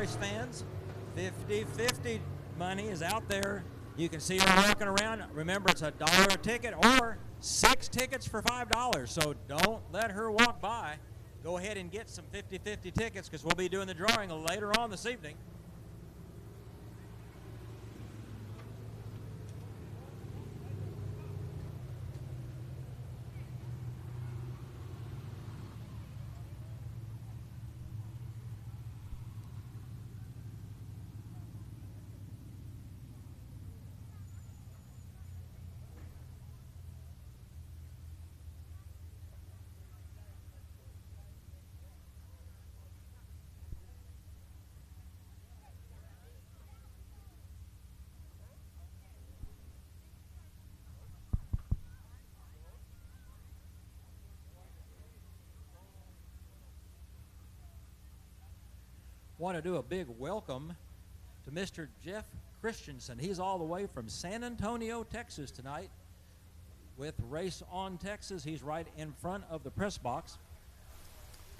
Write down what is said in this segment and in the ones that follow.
race fans, 50-50 money is out there. You can see her walking around. Remember, it's $1 a ticket or 6 tickets for $5. So don't let her walk by. Go ahead and get some 50-50 tickets because we'll be doing the drawing later on this evening. Want to do a big welcome to Mr. Jeff Christensen. He's all the way from San Antonio, Texas tonight with Race on Texas. He's right in front of the press box,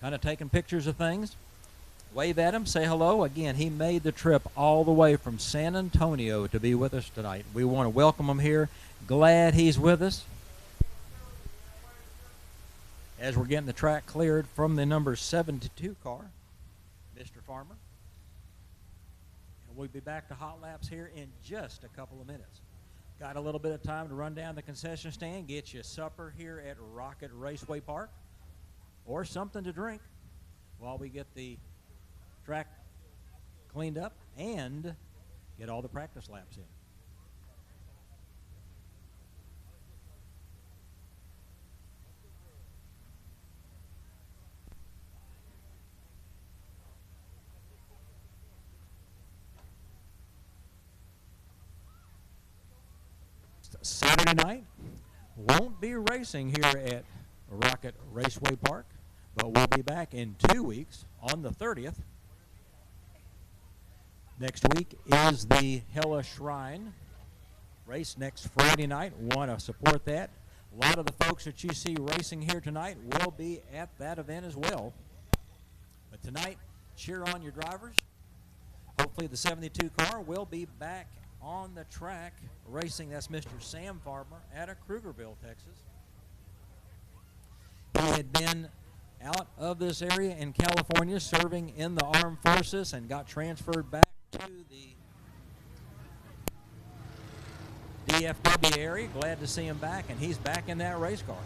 kind of taking pictures of things. Wave at him, say hello. Again, he made the trip all the way from San Antonio to be with us tonight. We want to welcome him here. Glad he's with us. As we're getting the track cleared from the number 72 car, Mr. Farmer. And we'll be back to hot laps here in just a couple of minutes. Got a little bit of time to run down the concession stand, get you supper here at Rocket Raceway Park, or something to drink while we get the track cleaned up and get all the practice laps in. Saturday night, won't be racing here at Rocket Raceway Park, but we'll be back in 2 weeks on the 30th. Next week is the Hella Shrine race next Friday night. Want to support that. A lot of the folks that you see racing here tonight will be at that event as well. But tonight, cheer on your drivers. Hopefully the 72 car will be back on the track racing. That's Mr. Sam Farmer out of Krugerville, Texas. He had been out of this area in California serving in the armed forces and got transferred back to the DFW area. Glad to see him back, and he's back in that race car.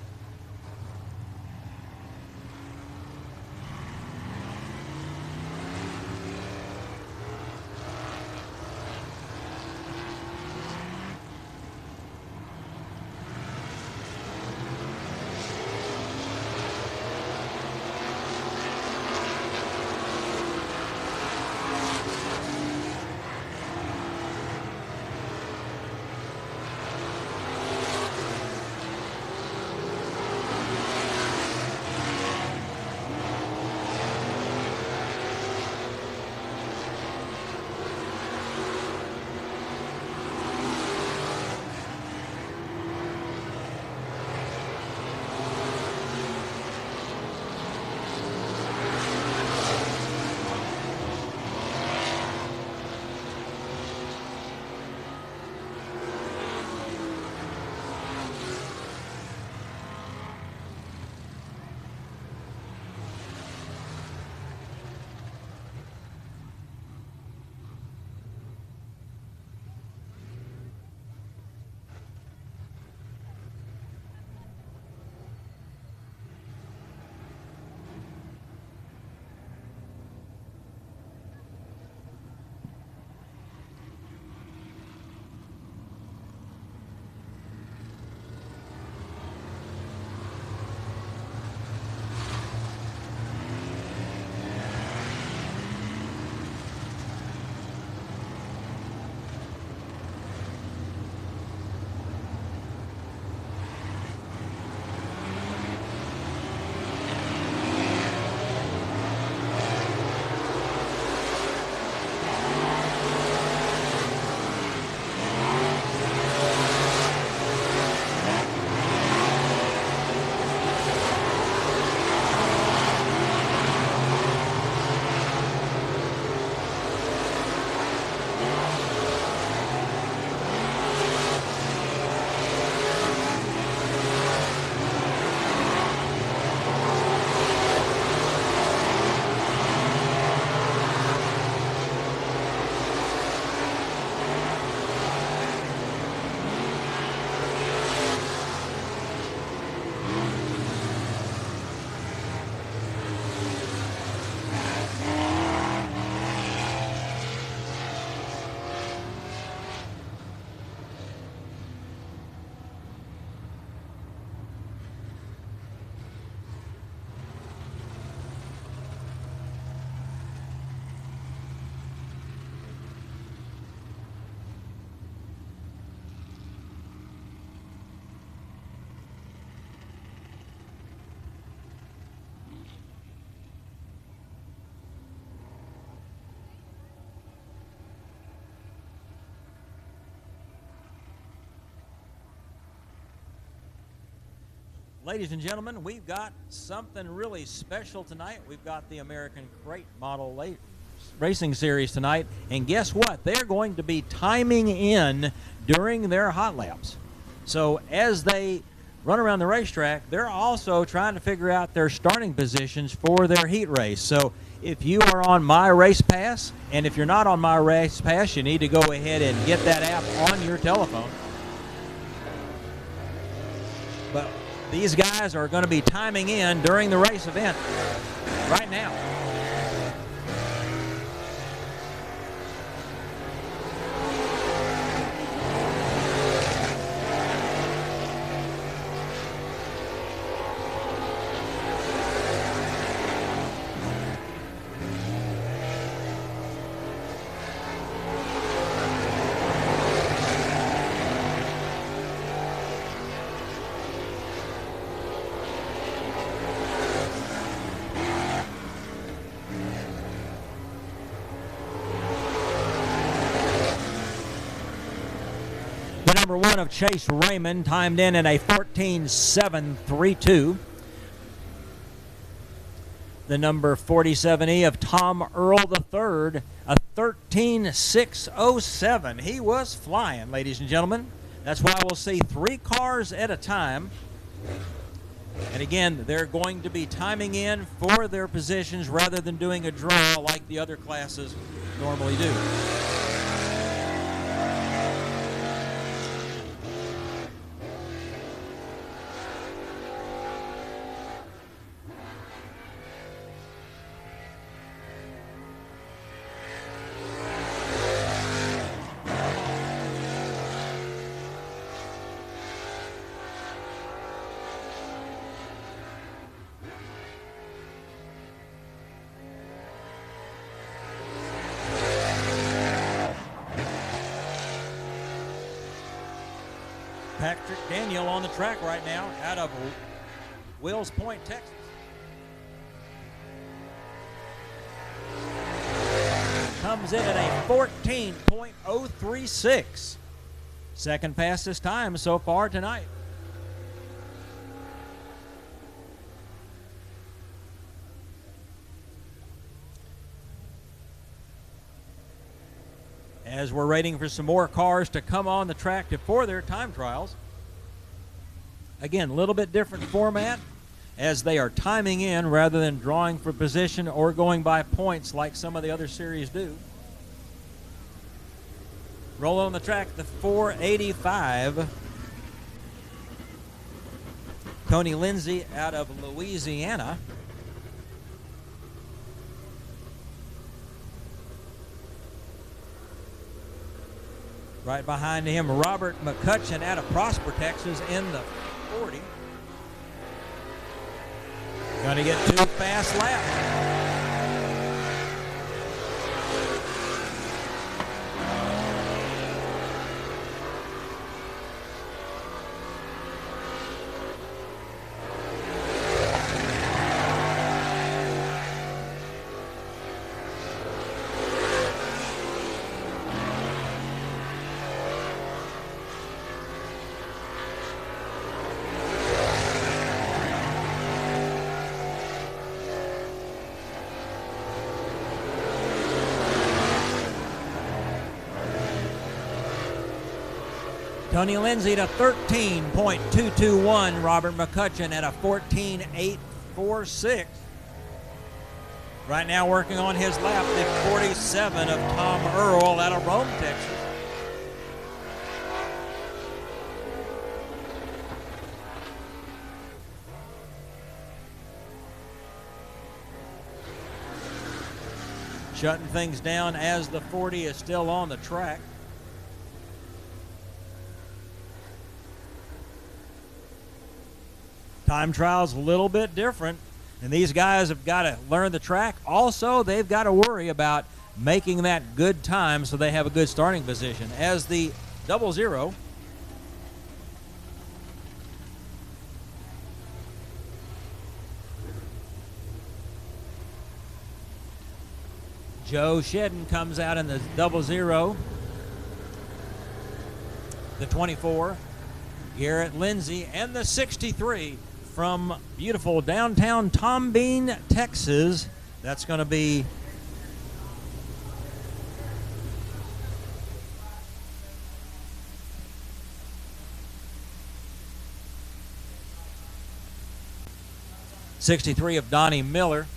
Ladies and gentlemen, we've got something really special tonight. We've got the American Crate Model Racing Series tonight, and guess what? They're going to be timing in during their hot laps. So as they run around the racetrack, they're also trying to figure out their starting positions for their heat race. So if you are on My Race Pass, and if you're not on My Race Pass, you need to go ahead and get that app on your telephone. But these guys are going to be timing in during the race event right now. Number 1 of Chase Raymond timed in at a 14.732. The number 47E of Tom Earl III, a 13.607. He was flying, ladies and gentlemen. That's why we'll see 3 cars at a time. And again, they're going to be timing in for their positions rather than doing a draw like the other classes normally do. Patrick Daniel on the track right now out of Wills Point, Texas. Comes in at a 14.036. Second fastest time so far tonight. As we're waiting for some more cars to come on the track for their time trials. Again, a little bit different format as they are timing in rather than drawing for position or going by points like some of the other series do. Rolling on the track, the 485. Tony Lindsay out of Louisiana. Right behind him, Robert McCutcheon out of Prosper, Texas in the 40. Going to get 2 fast laps. Tony Lindsay at a 13.221. Robert McCutcheon at a 14.846. Right now working on his lap, the 47 of Tom Earl out of Rome, Texas. Shutting things down as the 40 is still on the track. Time trial's a little bit different, and these guys have got to learn the track. Also, they've got to worry about making that good time so they have a good starting position. As the 00, Joe Shedden comes out in the 00, the 24, Garrett Lindsay, and the 63, from beautiful downtown Tom Bean, Texas. That's going to be '63 of Donnie Miller.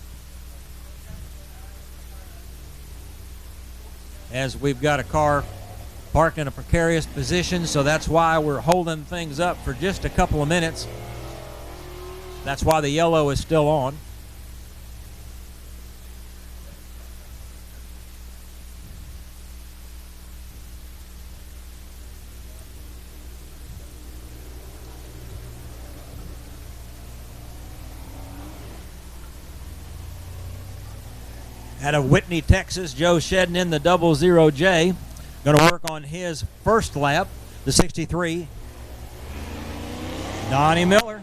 As we've got a car parked in a precarious position, so that's why we're holding things up for just a couple of minutes. That's why the yellow is still on. Out of Whitney, Texas, Joe Shedden in the 00J. Going to work on his first lap, the 63. Donnie Miller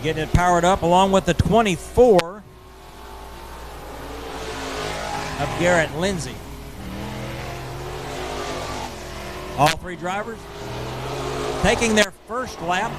getting it powered up along with the 24 of Garrett Lindsay. All three drivers taking their first lap.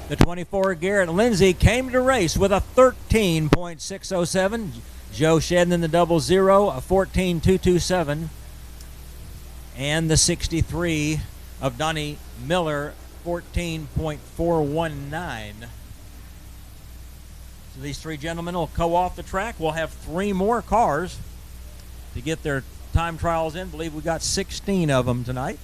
The 24 Garrett Lindsay came to race with a 13.607. Joe Shedden in the 00, a 14.227. And the 63 of Donnie Miller, 14.419. So these three gentlemen will go off the track. We'll have three more cars to get their time trials in. I believe we got 16 of them tonight.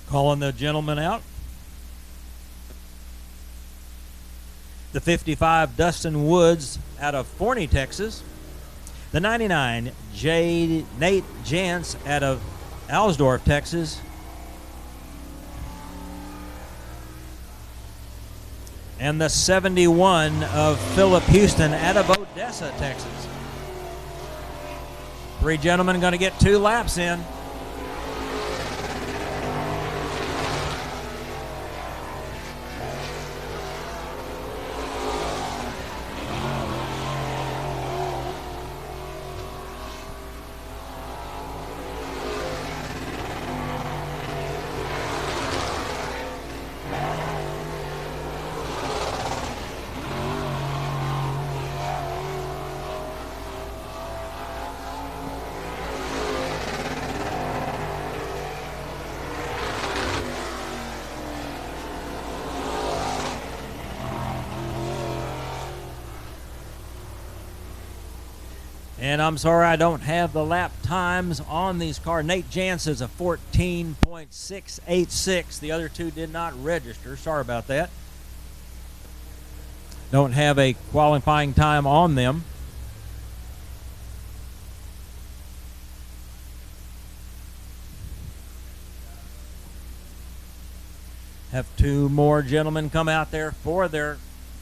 Calling the gentleman out. The 55 Dustin Woods out of Forney, Texas. The 99 Nate Jantz out of Alsdorf, Texas. And the 71 of Philip Houston out of Odessa, Texas. Three gentlemen going to get 2 laps in. And I'm sorry I don't have the lap times on these cars. Nate Jantz is a 14.686. The other two did not register. Sorry about that. Don't have a qualifying time on them. Have 2 more gentlemen come out there for their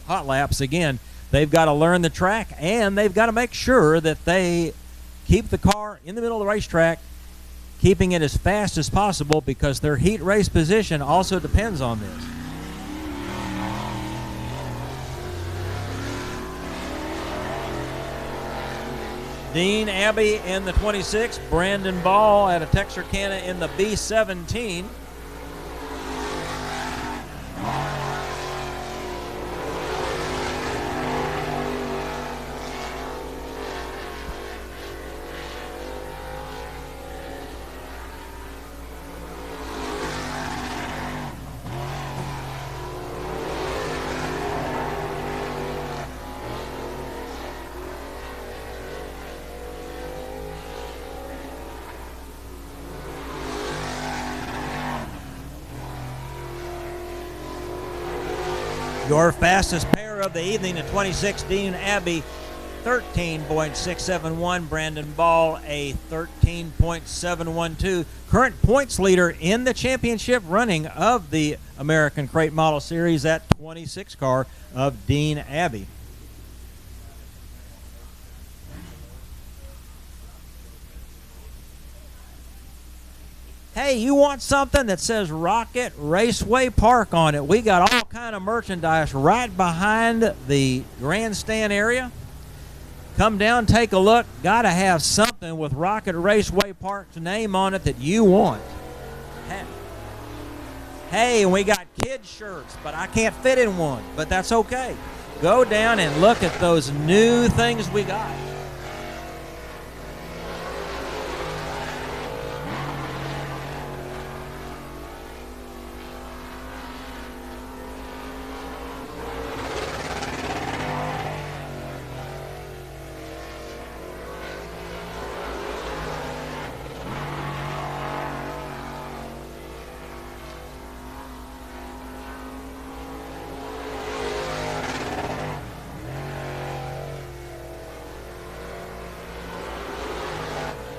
hot laps again. They've got to learn the track, and they've got to make sure that they keep the car in the middle of the racetrack, keeping it as fast as possible, because their heat race position also depends on this. Dean Abbey in the 26, Brandon Ball out of Texarkana in the B17. Your fastest pair of the evening, the 26 Dean Abbey 13.671. Brandon Ball a 13.712. Current points leader in the championship running of the American Crate Model Series, that 26 car of Dean Abbey. Hey, you want something that says Rocket Raceway Park on it? We got all kind of merchandise right behind the grandstand area. Come down, take a look. Got to have something with Rocket Raceway Park's name on it that you want. Hey, we got kids shirts, but I can't fit in one, but that's okay. Go down and look at those new things we got.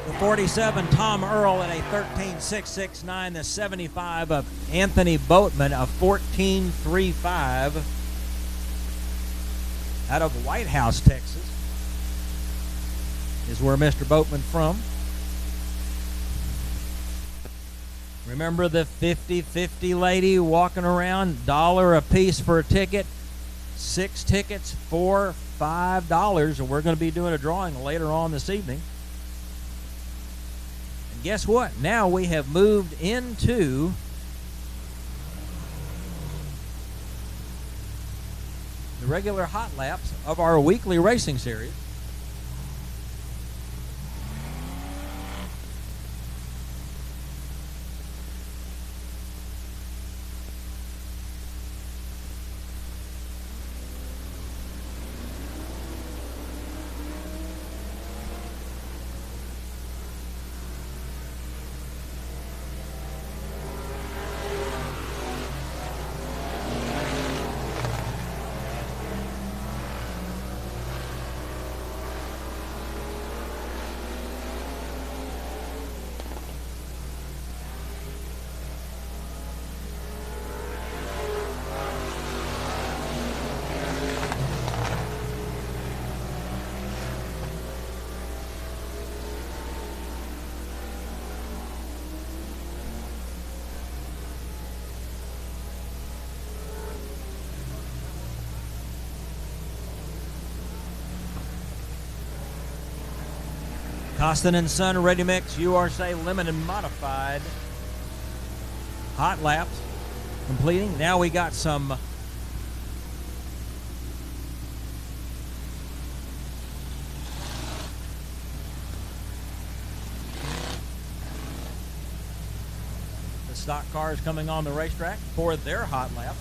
The 47, Tom Earl at a 13.669. The 75 of Anthony Boatman, a 14.35 out of White House, Texas, is where Mr. Boatman from. Remember the 50-50 lady walking around, $1 a piece for a ticket, 6 tickets for $5, and we're going to be doing a drawing later on this evening. Guess what? Now we have moved into the regular hot laps of our weekly racing series. Costin & Son Ready Mix USA Limited Modified hot laps completing. Now we got some the stock cars coming on the racetrack for their hot laps.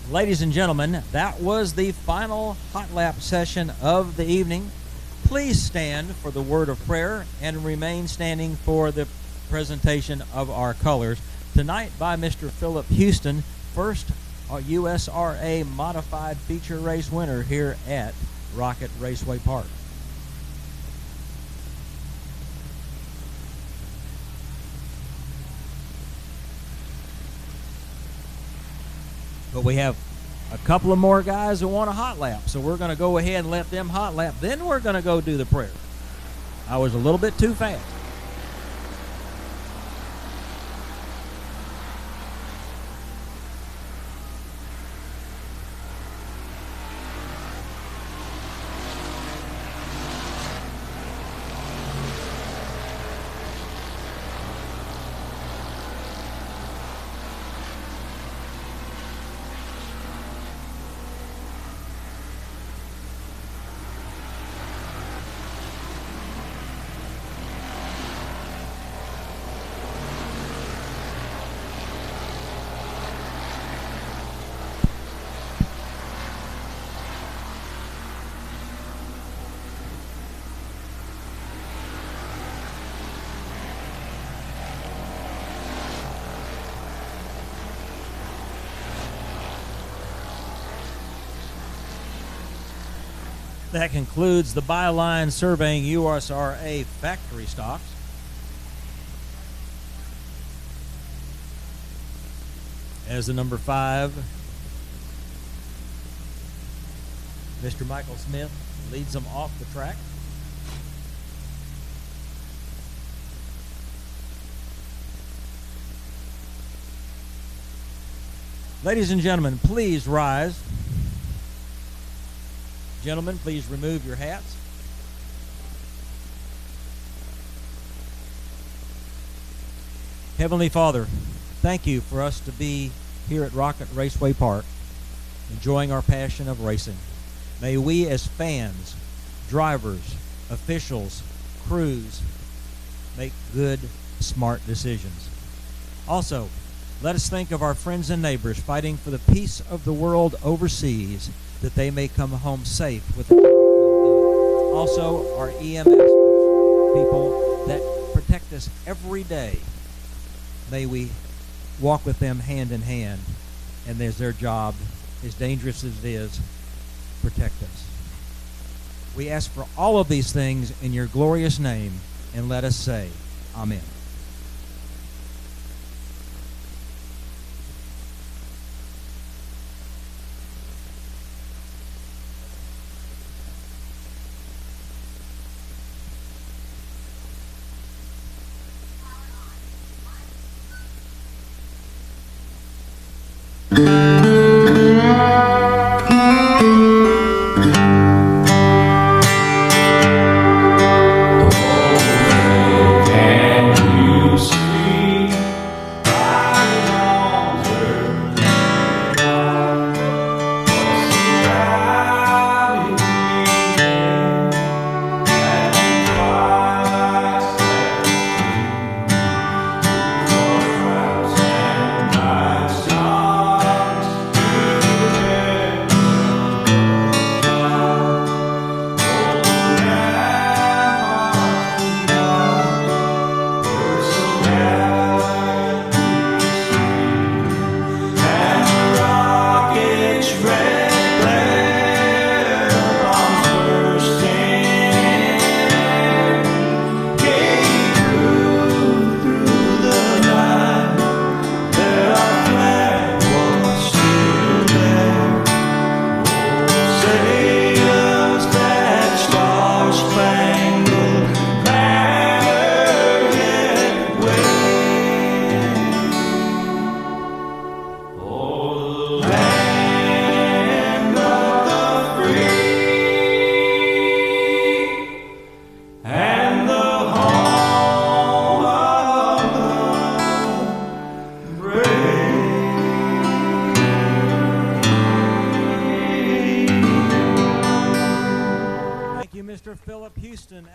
Ladies and gentlemen, that was the final hot lap session of the evening. Please stand for the word of prayer and remain standing for the presentation of our colors. Tonight by Mr. Philip Houston, first USRA modified feature race winner here at Rocket Raceway Park. But we have a couple of more guys who want a hot lap, so we're going to go ahead and let them hot lap. Then we're going to go do the prayer. I was a little bit too fast. That concludes the Byline Surveying USRA factory stops. As the number 5, Mr. Michael Smith leads them off the track. Ladies and gentlemen, please rise. Gentlemen, please remove your hats. Heavenly Father, thank you for us to be here at Rocket Raceway Park, enjoying our passion of racing. May we as fans, drivers, officials, crews, make good, smart decisions. Also, let us think of our friends and neighbors fighting for the peace of the world overseas, that they may come home safe with the job well done. Also, our EMS people that protect us every day, may we walk with them hand in hand, and as their job, as dangerous as it is, protect us. We ask for all of these things in your glorious name, and let us say, Amen.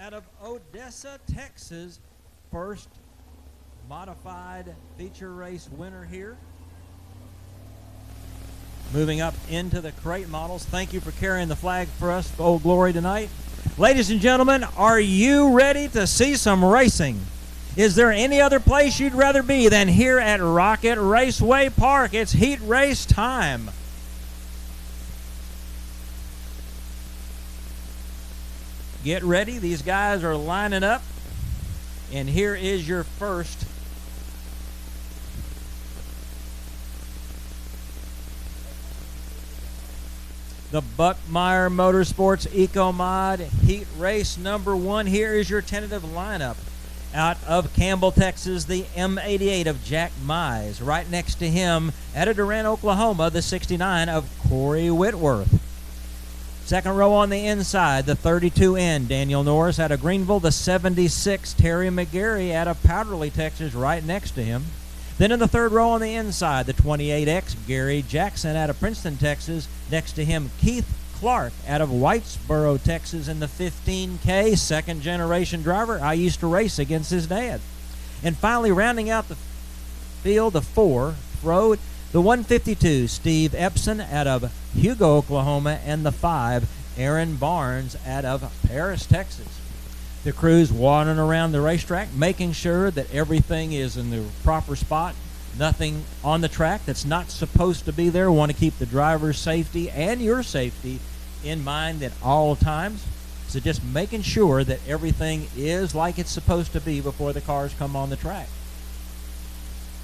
Out of Odessa, Texas, first modified feature race winner here. Moving up into the crate models. Thank you for carrying the flag for us, Old Glory, tonight. Ladies and gentlemen, are you ready to see some racing? Is there any other place you'd rather be than here at Rocket Raceway Park? It's heat race time. get ready. These guys are lining up. And here is your first the Buckmeyer Motorsports EcoMod Heat Race number 1. Here is your tentative lineup. Out of Campbell, Texas, the M88 of Jack Mize. Right next to him, out of Durant, Oklahoma, the 69 of Corey Whitworth. Second row on the inside, the 32N, Daniel Norris out of Greenville, the 76, Terry McGarry out of Powderly, Texas, right next to him. Then in the third row on the inside, the 28X, Gary Jackson out of Princeton, Texas. Next to him, Keith Clark out of Whitesboro, Texas in the 15K, second generation driver. I used to race against his dad. And finally, rounding out the field, the 4 road, the 152, Steve Epson out of Hugo, Oklahoma, and the 5, Aaron Barnes out of Paris, Texas. The crew's wandering around the racetrack, making sure that everything is in the proper spot. Nothing on the track that's not supposed to be there. We want to keep the driver's safety and your safety in mind at all times. So just making sure that everything is like it's supposed to be before the cars come on the track.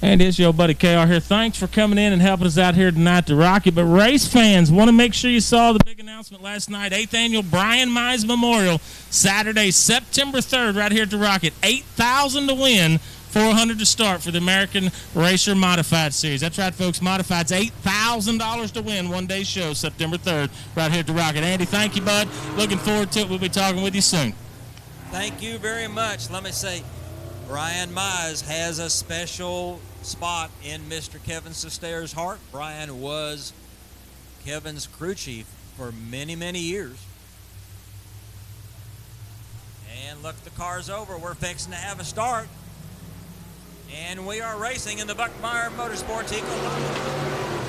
And it's your buddy KR here. Thanks for coming in and helping us out here tonight to rock it. But race fans, want to make sure you saw the big announcement last night. 8th Annual Brian Mize Memorial, Saturday, September 3rd, right here at the Rocket. $8,000 to win, $400 to start for the American Racer Modified Series. That's right, folks. Modified's $8,000 to win. One-day show, September 3rd, right here at the Rocket. Andy, thank you, bud. Looking forward to it. We'll be talking with you soon. Thank you very much. Let me say, Brian Mize has a special spot in Mr. Kevin Sestaire's heart. Brian was Kevin's crew chief for many, many years. And look, the car's over. We're fixing to have a start. And we are racing in the Buckmeyer Motorsports EcoMod.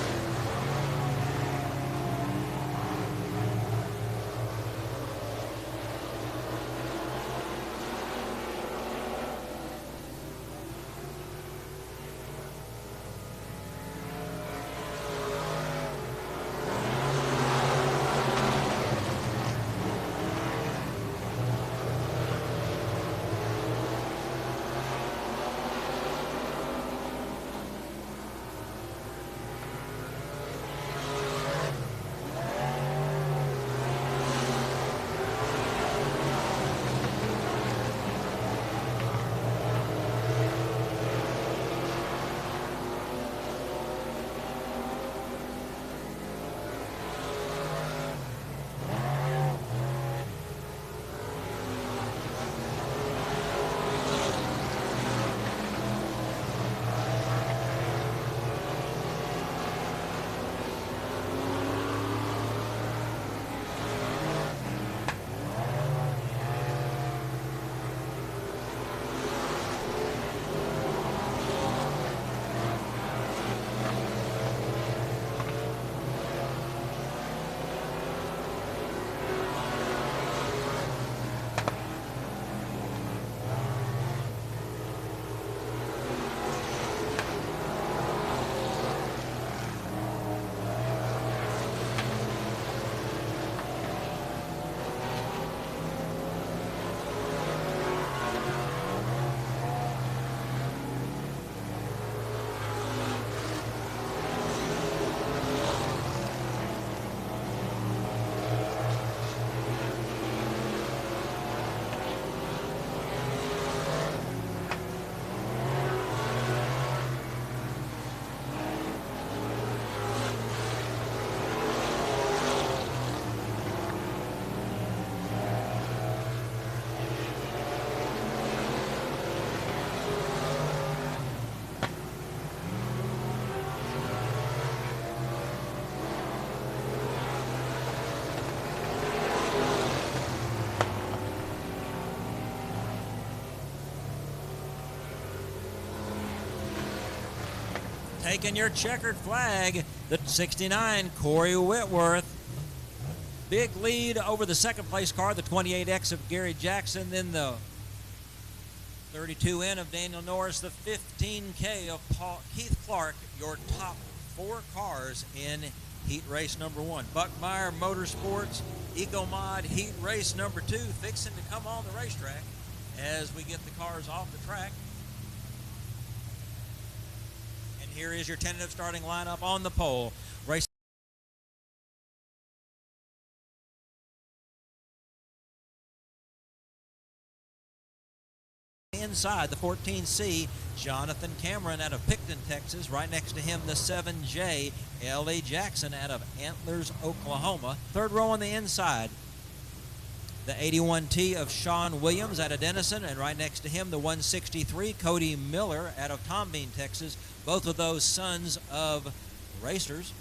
Taking your checkered flag, the 69, Corey Whitworth. Big lead over the second place car, the 28X of Gary Jackson, then the 32N of Daniel Norris, the 15K of Keith Clark, your top 4 cars in heat race number 1. Buckmeyer Motorsports EcoMod Heat Race number 2 fixing to come on the racetrack as we get the cars off the track. And here is your tentative starting lineup on the pole. Race inside the 14C, Jonathan Cameron out of Picton, Texas. Right next to him, the 7J, L.A. Jackson out of Antlers, Oklahoma. Third row on the inside, the 81T of Sean Williams out of Denison, and right next to him, the 163, Cody Miller out of Tombeen, Texas. Both of those sons of racers.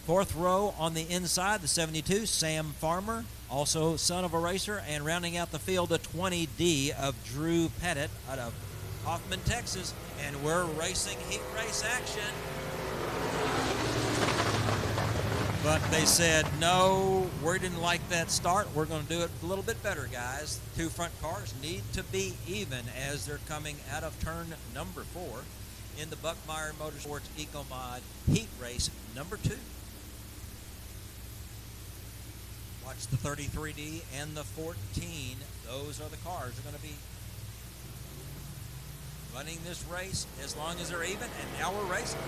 Fourth row on the inside, the 72, Sam Farmer, also son of a racer, and rounding out the field, the 20D of Drew Pettit out of Hoffman, Texas, and we're racing heat race action. But they said, no, we didn't like that start. We're going to do it a little bit better, guys. Two front cars need to be even as they're coming out of turn number 4 in the Buckmeyer Motorsports EcoMod Heat Race number 2. Watch the 33D and the 14. Those are the cars that are going to be running this race as long as they're even, and now we're racing.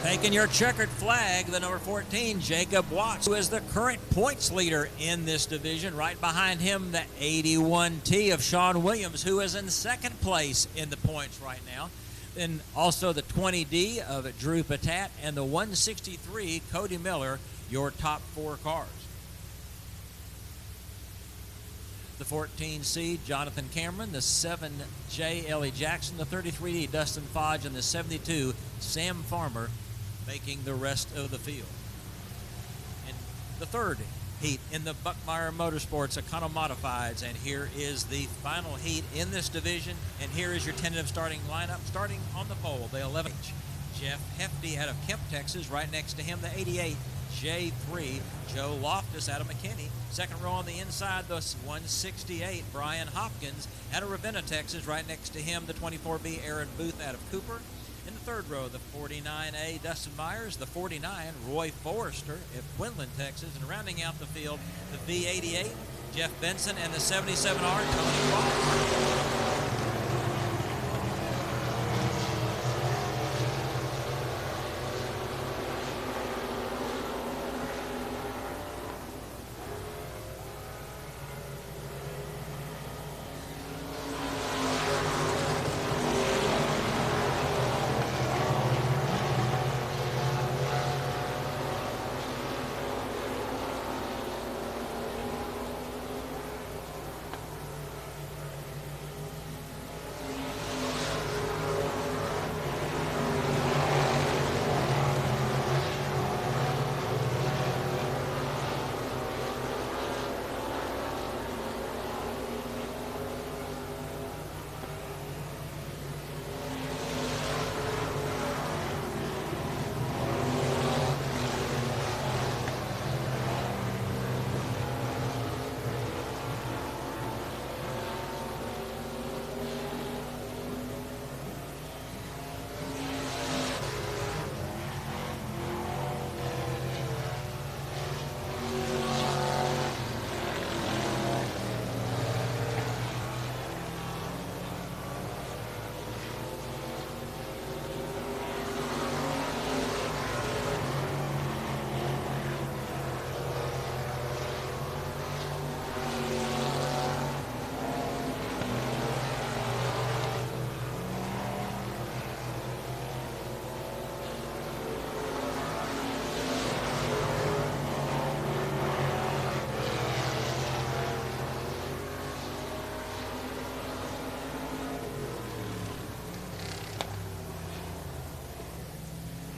Taking your checkered flag, the number 14, Jacob Watts, who is the current points leader in this division. Right behind him, the 81T of Sean Williams, who is in second place in the points right now. Then also the 20D of Drew Pettit and the 163, Cody Miller, your top 4 cars. The 14C, Jonathan Cameron, the 7J, L.A. Jackson, the 33D, Dustin Fodge, and the 72, Sam Farmer, making the rest of the field. In the third heat in the Buckmeyer Motorsports Econo Modifieds, and here is the final heat in this division, and here is your tentative starting lineup. Starting on the pole, the 11H, Jeff Hefty out of Kemp, Texas. Right next to him, the 88, J3, Joe Loftus out of McKinney. Second row on the inside, the 168, Brian Hopkins out of Ravenna, Texas. Right next to him, the 24B, Aaron Booth out of Cooper. In the third row, the 49A, Dustin Myers, the 49, Roy Forrester at Quinlan, Texas. And rounding out the field, the V88, Jeff Benson, and the 77R, Tony Fox.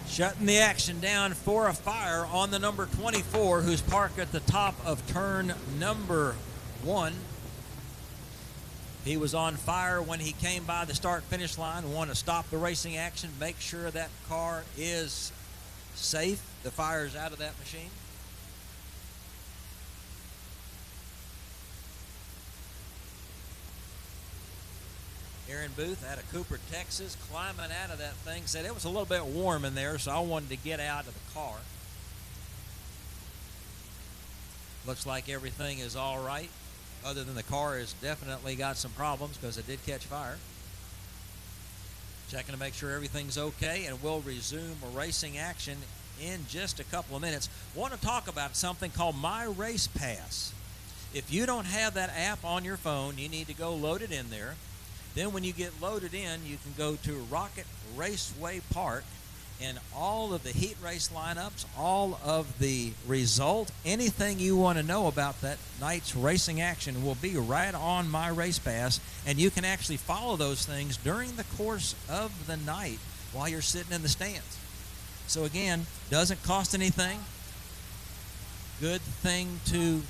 Shutting the action down for a fire on the number 24, who's parked at the top of turn number 1. He was on fire when he came by the start-finish line. Want to stop the racing action, make sure that car is safe. The fire's out of that machine. Aaron Booth out of Cooper, Texas, climbing out of that thing. Said it was a little bit warm in there, so I wanted to get out of the car. Looks like everything is all right, other than the car has definitely got some problems because it did catch fire. Checking to make sure everything's okay, and we'll resume racing action in just a couple of minutes. Want to talk about something called My Race Pass. If you don't have that app on your phone, you need to go load it in there. Then when you get loaded in, you can go to Rocket Raceway Park, and all of the heat race lineups, all of the result, anything you want to know about that night's racing action will be right on My Race Pass, and you can actually follow those things during the course of the night while you're sitting in the stands. So again, doesn't cost anything. Good thing to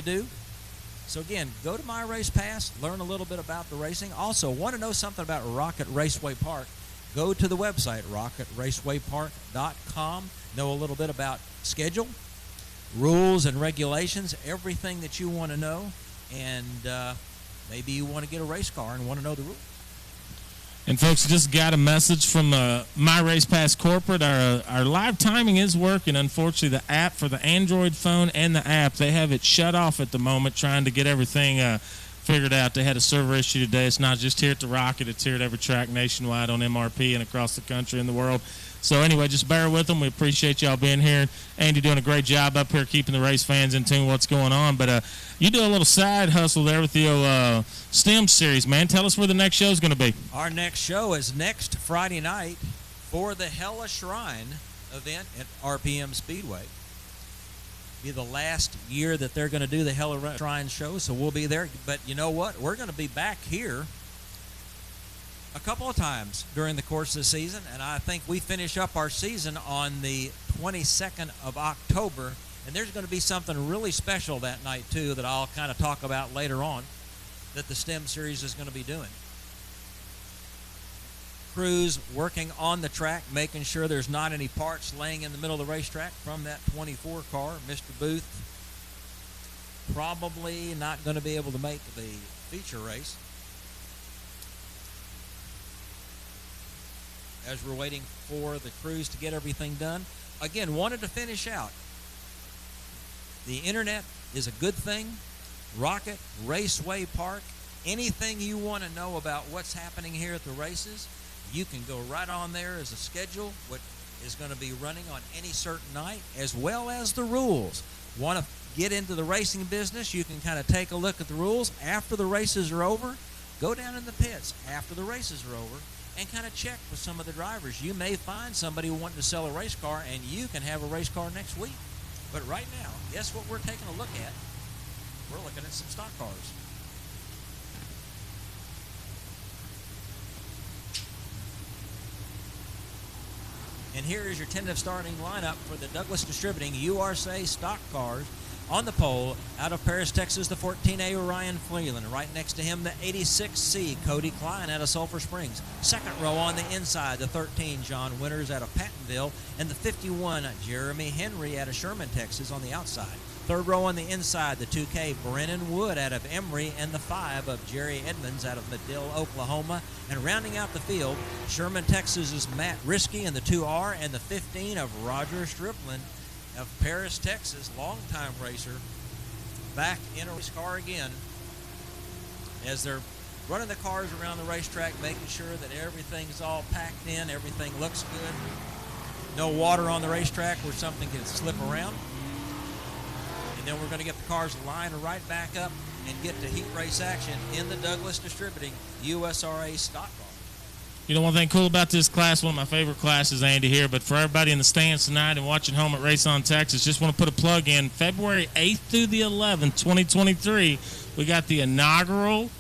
do. So again, go to My Race Pass, learn a little bit about the racing. Also, want to know something about Rocket Raceway Park? Go to the website, rocketracewaypark.com. Know a little bit about schedule, rules and regulations, everything that you want to know. And maybe you want to get a race car and want to know the rules. And folks, just got a message from My Race Pass Corporate. Our live timing is working. Unfortunately, the app for the Android phone and the app, they have it shut off at the moment, trying to get everything figured out. They had a server issue today. It's not just here at the Rocket. It's here at every track nationwide on MRP and across the country and the world. So anyway, just bear with them. We appreciate y'all being here. Andy doing a great job up here keeping the race fans in tune with what's going on. But you do a little side hustle there with the STEM series, man. Tell us where the next show is going to be. Our next show is next Friday night for the Hella Shrine event at RPM Speedway. Be the last year that they're going to do the Hella Shrine show, so we'll be there. But you know what? We're going to be back here a couple of times during the course of the season, and I think we finish up our season on the 22nd of October, and there's going to be something really special that night too that I'll kind of talk about later on that the STEM series is going to be doing. Crews working on the track, making sure there's not any parts laying in the middle of the racetrack from that 24 car. Mr. Booth probably not going to be able to make the feature race, as we're waiting for the crews to get everything done. Again, wanted to finish out. The internet is a good thing. Rocket Raceway Park. Anything you want to know about what's happening here at the races, you can go right on there as a schedule, what is going to be running on any certain night, as well as the rules. Want to get into the racing business, you can kind of take a look at the rules. After the races are over, go down in the pits after the races are over and kind of check with some of the drivers. You may find somebody wanting to sell a race car, and you can have a race car next week. But right now, guess what we're taking a look at? We're looking at some stock cars. And here is your tentative starting lineup for the Douglas Distributing USA stock cars. On the pole, out of Paris, Texas, the 14A Ryan Freeland. Right next to him, the 86C Cody Klein out of Sulphur Springs. Second row on the inside, the 13 John Winters out of Pattonville, and the 51 Jeremy Henry out of Sherman, Texas on the outside. Third row on the inside, the 2K Brennan Wood out of Emory, and the 5 of Jerry Edmonds out of Medill, Oklahoma. And rounding out the field, Sherman, Texas' Matt Risky in the 2R, and the 15 of Roger Strickland of Paris, Texas, longtime racer, back in a race car again as they're running the cars around the racetrack, making sure that everything's all packed in, everything looks good. No water on the racetrack where something can slip around. And then we're going to get the cars lined right back up and get to heat race action in the Douglas Distributing USRA stock car. You know, one thing cool about this class, one of my favorite classes, Andy, here, but for everybody in the stands tonight and watching home at Race on Texas, just want to put a plug in. February 8th through the 11th, 2023, we got the inaugural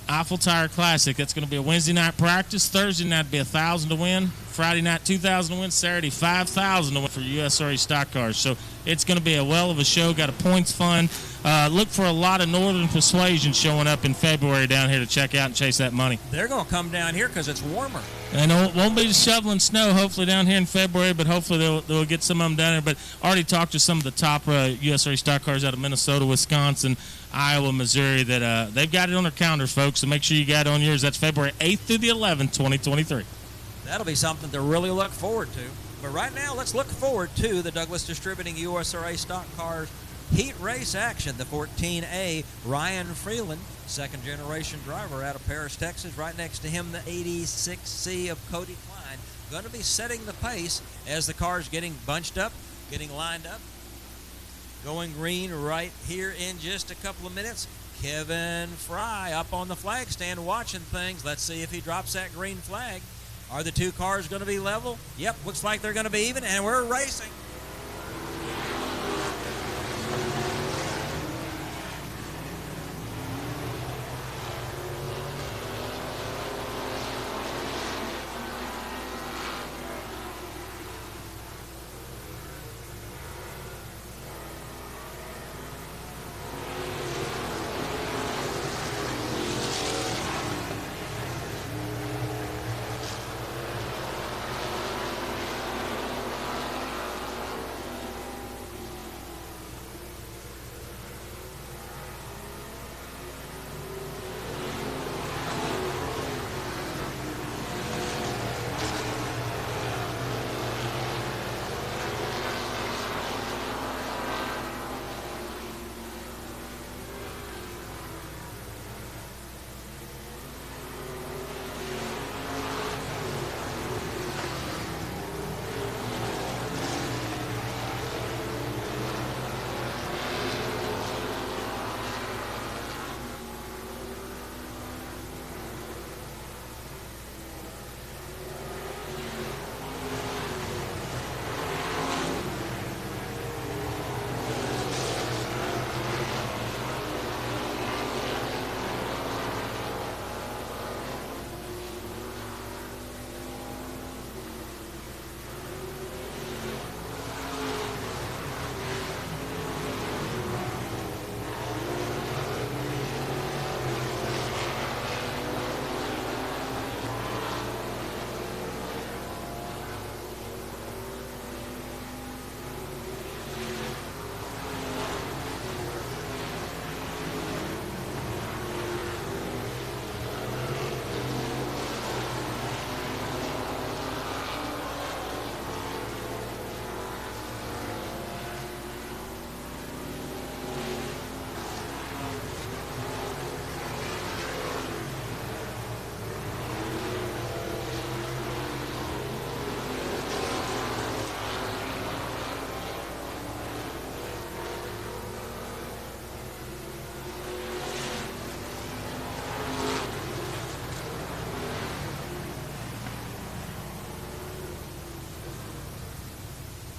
Eiffel Tire Classic. That's going to be a Wednesday night practice. Thursday night will be $1,000 to win. Friday night, $2,000 to win. Saturday, $5,000 to win for USRA stock cars. So it's going to be a well of a show. Got a points fund. Look for a lot of Northern Persuasion showing up in February down here to check out and chase that money. They're going to come down here because it's warmer. And it won't be shoveling snow, hopefully, down here in February, but hopefully they'll get some of them down there. But already talked to some of the top USRA stock cars out of Minnesota, Wisconsin, Iowa, Missouri, that they've got it on their calendars, folks, so make sure you got it on yours. That's February 8th through the 11th, 2023. That'll be something to really look forward to. But right now, let's look forward to the Douglas Distributing USRA Stock Cars Heat Race action. The 14A, Ryan Freeland, second-generation driver out of Paris, Texas. Right next to him, the 86C of Cody Klein. Going to be setting the pace as the car's getting bunched up, getting lined up. Going green right here in just a couple of minutes. Kevin Fry up on the flag stand watching things. Let's see if he drops that green flag. Are the two cars going to be level? Yep, looks like they're going to be even, and we're racing.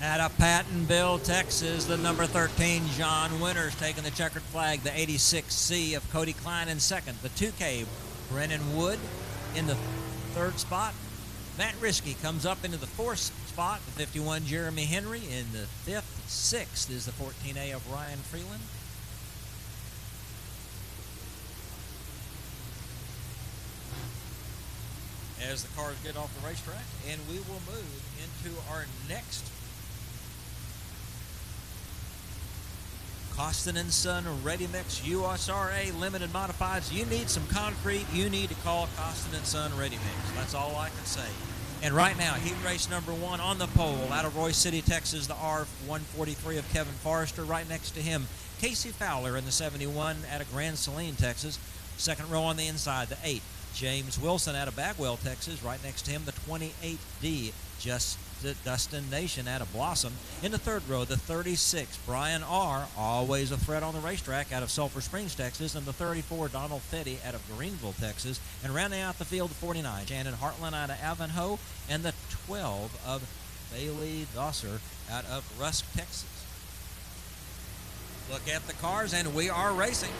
Out of Pattonville, Texas, the number 13, John Winters, taking the checkered flag. The 86C of Cody Klein in second. The 2K, Brennan Wood in the third spot. Matt Risky comes up into the fourth spot. The 51, Jeremy Henry in the fifth. Sixth is the 14A of Ryan Freeland. As the cars get off the racetrack, and we will move into our next Costin & Son Ready Mix USRA Limited Modifieds. You need some concrete, you need to call Costin & Son Ready Mix. That's all I can say. And right now, heat race number one on the pole out of Royce City, Texas, the R143 of Kevin Forrester. Right next to him, Casey Fowler in the 71 out of Grand Saline, Texas. Second row on the inside, the 8, James Wilson out of Bagwell, Texas. Right next to him, the 28D, Dustin Nation out of Blossom. In the third row, the 36, Brian R., always a threat on the racetrack, out of Sulphur Springs, Texas. And the 34, Donald Fetty out of Greenville, Texas. And rounding out the field, the 49, Shannon Hartland out of Ivanhoe. And the 12 of Bailey Dosser out of Rusk, Texas. Look at the cars, and we are racing.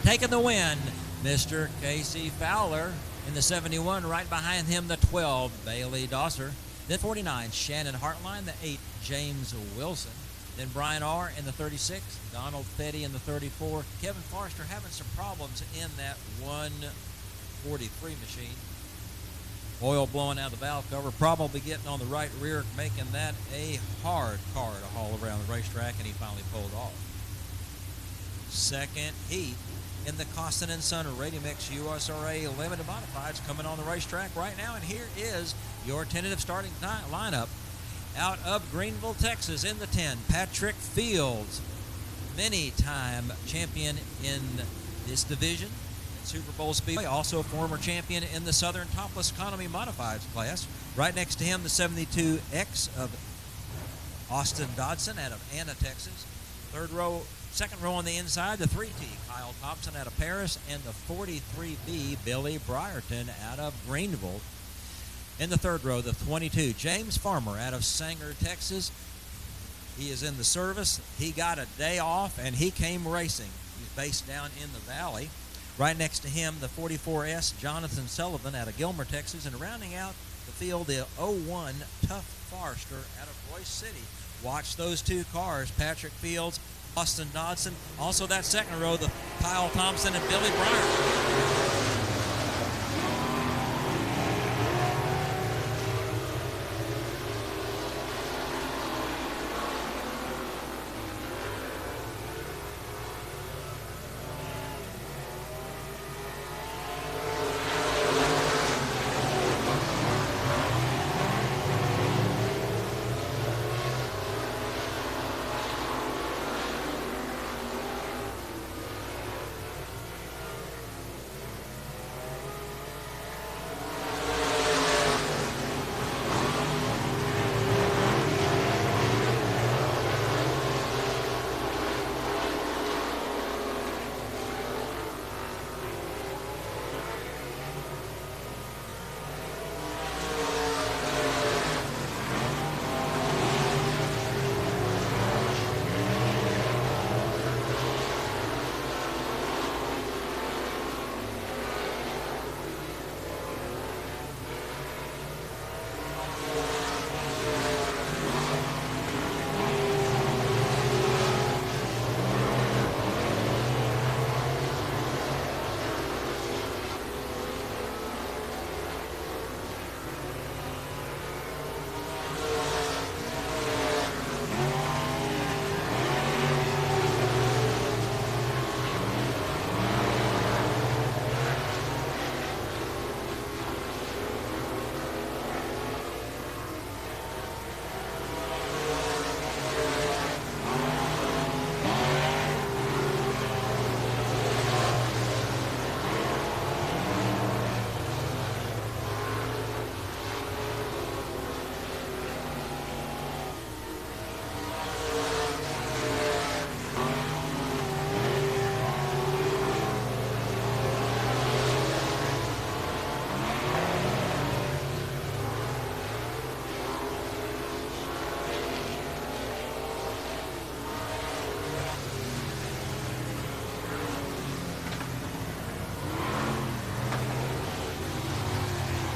taking the win, Mr. Casey Fowler. In the 71, right behind him, the 12, Bailey Dosser. Then 49, Shannon Hartline. The 8, James Wilson. Then Brian R. in the 36, Donald Petty in the 34. Kevin Forrester having some problems in that 143 machine. Oil blowing out the valve cover, probably getting on the right rear, making that a hard car to haul around the racetrack, and he finally pulled off. Second heat in the Costin & Son Radio Mix USRA Limited Modifieds coming on the racetrack right now, and here is your tentative starting lineup. Out of Greenville, Texas, in the 10, Patrick Fields, many-time champion in this division at Super Bowl Speedway, also a former champion in the Southern Topless Economy Modifieds class. Right next to him, the 72X of Austin Dodson out of Anna, Texas. Second row on the inside, the 3T, Kyle Thompson out of Paris, and the 43B, Billy Brierton out of Greenville. In the third row, the 22, James Farmer out of Sanger, Texas. He is in the service. He got a day off, and he came racing. He's based down in the valley. Right next to him, the 44S, Jonathan Sullivan out of Gilmer, Texas. And rounding out the field, the 01 Tough Forester out of Royce City. Watch those two cars, Patrick Fields, Austin Dodson. Also that second row, the Kyle Thompson and Billy Brierton.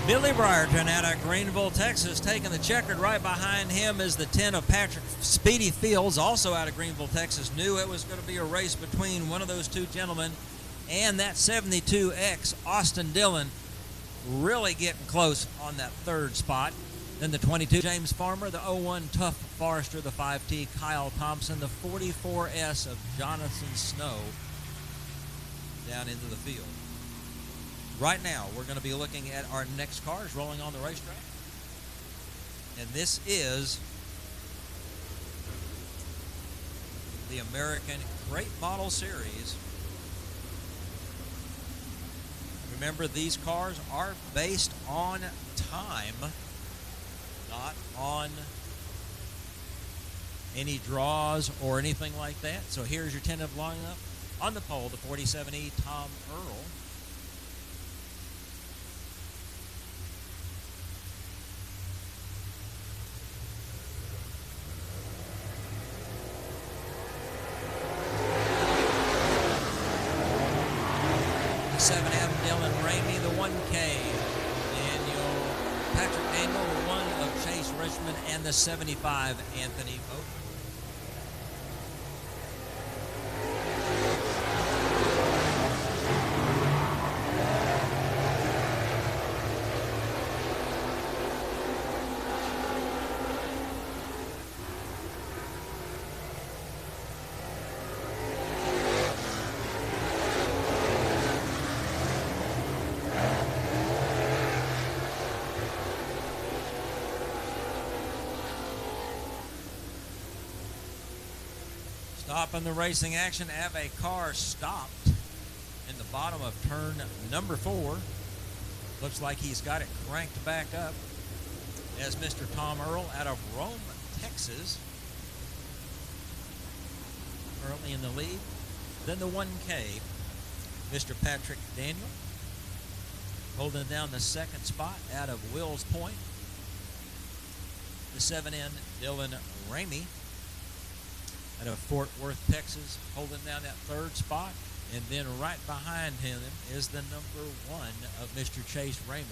Billy Brierton out of Greenville, Texas, taking the checkered. Right behind him is the 10 of Patrick Speedy Fields, also out of Greenville, Texas. Knew it was going to be a race between one of those two gentlemen and that 72X, Austin Dillon, really getting close on that third spot. Then the 22, James Farmer, the 01 Tough Forester, the 5T, Kyle Thompson, the 44S of Jonathan Snow down into the field. Right now, we're going to be looking at our next cars rolling on the racetrack. And this is the American Crate Model Series. Remember, these cars are based on time, not on any draws or anything like that. So here's your tentative lineup. On the pole, the 47E Tom Earl. 7M, Dylan Ramey, the 1K. Patrick Daniel, the 1 of Chase Richmond, and the 75, Anthony Bowman. Stopping the racing action, have a car stopped in the bottom of turn number 4. Looks like he's got it cranked back up as Mr. Tom Earl out of Rome, Texas, currently in the lead. Then the 1K, Mr. Patrick Daniel, holding down the second spot out of Wills Point. The 7N, Dylan Ramey, out of Fort Worth, Texas, holding down that third spot. And then right behind him is the number 1 of Mr. Chase Raymond.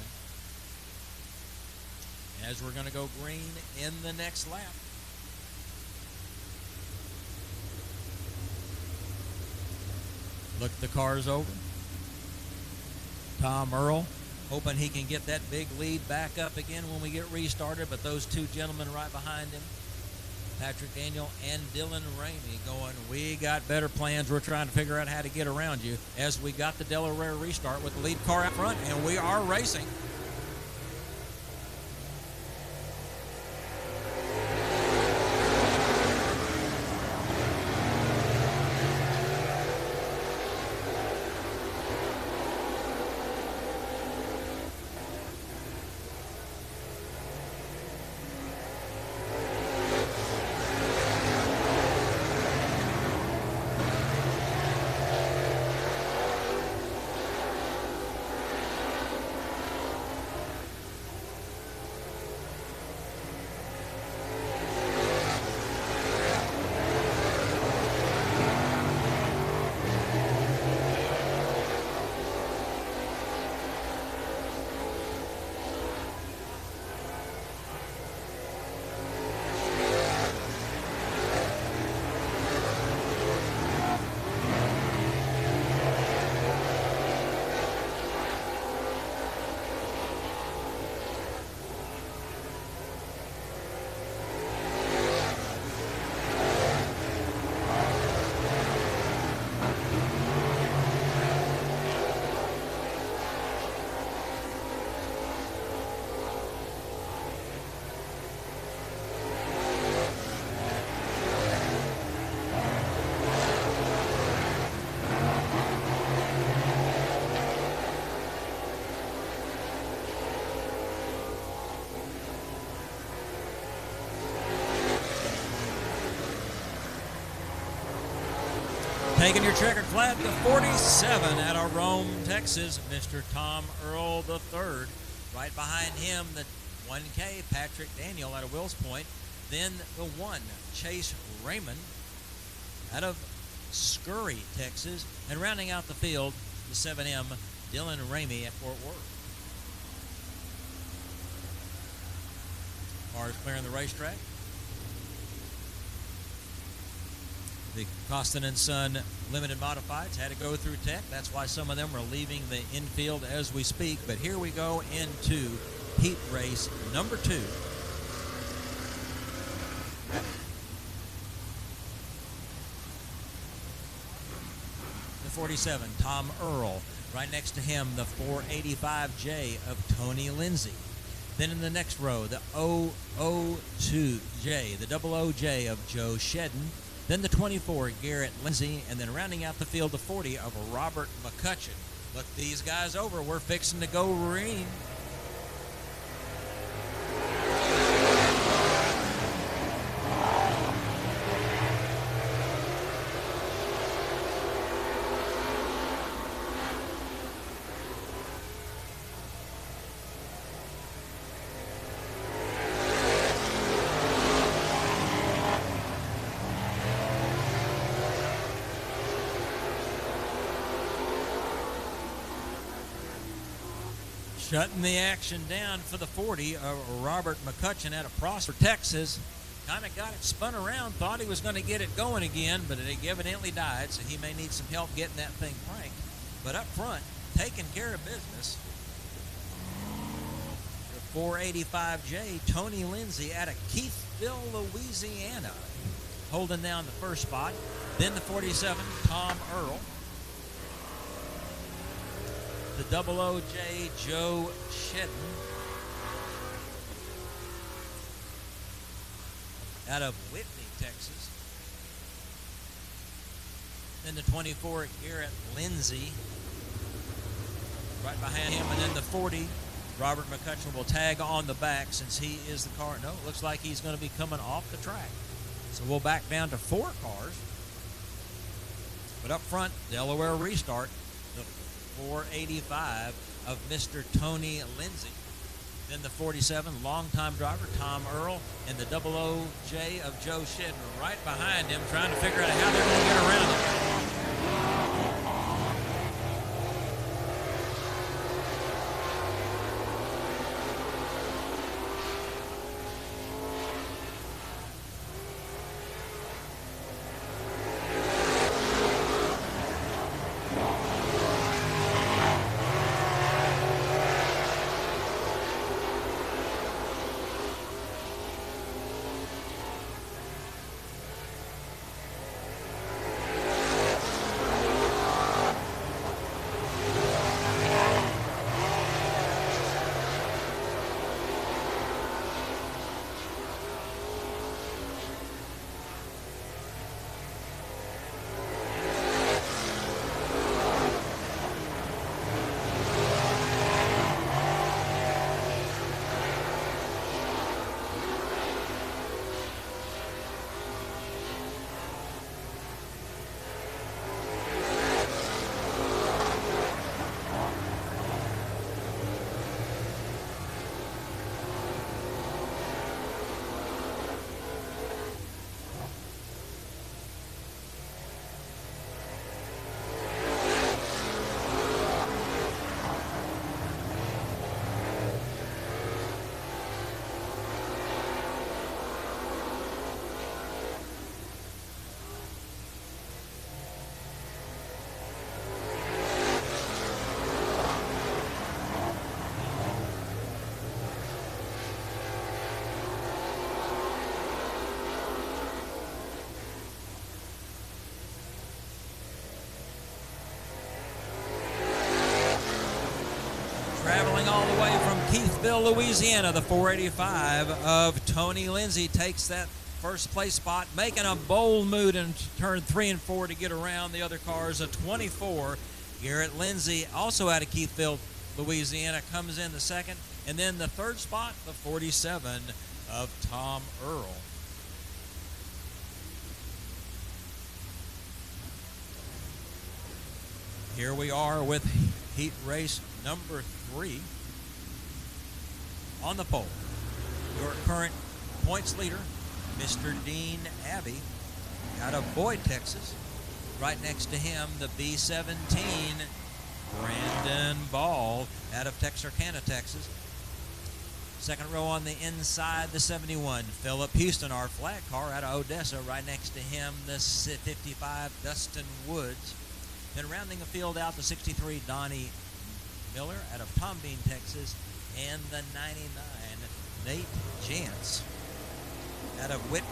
As we're going to go green in the next lap. Look the cars over. Tom Earl hoping he can get that big lead back up again when we get restarted, but those two gentlemen right behind him, Patrick Daniel and Dylan Ramey, going, we got better plans. We're trying to figure out how to get around you, as we got the Delaware restart with the lead car out front, and we are racing. Taking your checkered flag, the 47 out of Rome, Texas, Mr. Tom Earl III. Right behind him, the 1K, Patrick Daniel out of Wills Point. Then the 1, Chase Raymond out of Scurry, Texas. And rounding out the field, the 7M, Dylan Ramey at Fort Worth. Cars clearing the racetrack. The Costin & Son Limited Modifieds had to go through tech. That's why some of them are leaving the infield as we speak. But here we go into heat race number 2. The 47, Tom Earl. Right next to him, the 485J of Tony Lindsay. Then in the next row, the 002J, the 00J of Joe Shedden. Then the 24, Garrett Lindsay, and then rounding out the field, the 40 of Robert McCutcheon. Look these guys over. We're fixing to go green. Shutting the action down for the 40, Robert McCutcheon out of Prosper, Texas. Kind of got it spun around, thought he was going to get it going again, but it evidently died, so he may need some help getting that thing cranked. But up front, taking care of business, the 485J, Tony Lindsay out of Keithville, Louisiana, holding down the first spot. Then the 47, Tom Earl. The 00J, Joe Shedden, out of Whitney, Texas. Then the 24, Garrett Lindsay, right behind him. And then the 40, Robert McCutcheon will tag on the back since he is the car. No, it looks like he's going to be coming off the track. So we'll back down to 4 cars. But up front, Delaware restart, the 485 of Mr. Tony Lindsay. Then the 47, longtime driver, Tom Earl, and the 00J of Joe Shedden right behind him, trying to figure out how they're going to get around it. Traveling all the way from Keithville, Louisiana, the 485 of Tony Lindsay takes that first place spot, making a bold move in turn 3 and 4 to get around the other cars. A 24, Garrett Lindsay, also out of Keithville, Louisiana, comes in the second. And then the third spot, the 47 of Tom Earl. Here we are with heat race number 3 on the pole. Your current points leader, Mr. Dean Abbey, out of Boyd, Texas. Right next to him, the B-17, Brandon Ball, out of Texarkana, Texas. Second row on the inside, the 71, Philip Houston, our flag car, out of Odessa. Right next to him, the 55, Dustin Woods. Then rounding the field out, the 63, Donnie Miller, out of Tom Bean, Texas. And the 99, Nate Jantz, out of Whitney.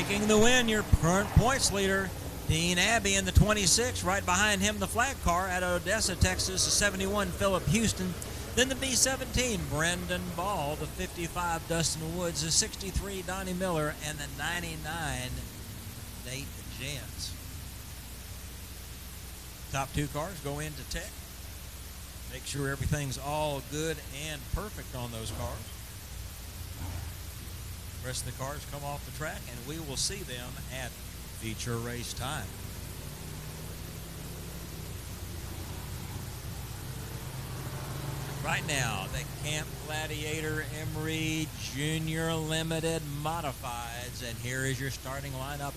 Taking the win, your current points leader, Dean Abbey in the 26. Right behind him, the flag car out of Odessa, Texas, the 71, Philip Houston. Then the B-17, Brendan Ball, the 55, Dustin Woods, the 63, Donnie Miller, and the 99, Nate Jantz. Top two cars go into tech. Make sure everything's all good and perfect on those cars. The rest of the cars come off the track, and we will see them at feature race time. Right now, the Camp Gladiator Emery Junior Limited Modifieds, and here is your starting lineup.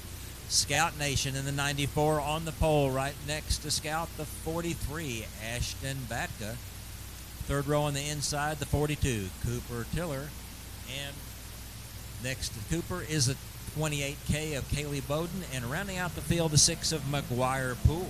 Scout Nation in the 94 on the pole, right next to Scout, the 43, Ashton Batka. Third row on the inside, the 42, Cooper Tiller. And next to Cooper is the 28K of Kaylee Bowden, and rounding out the field, the 6 of McGuire Poole.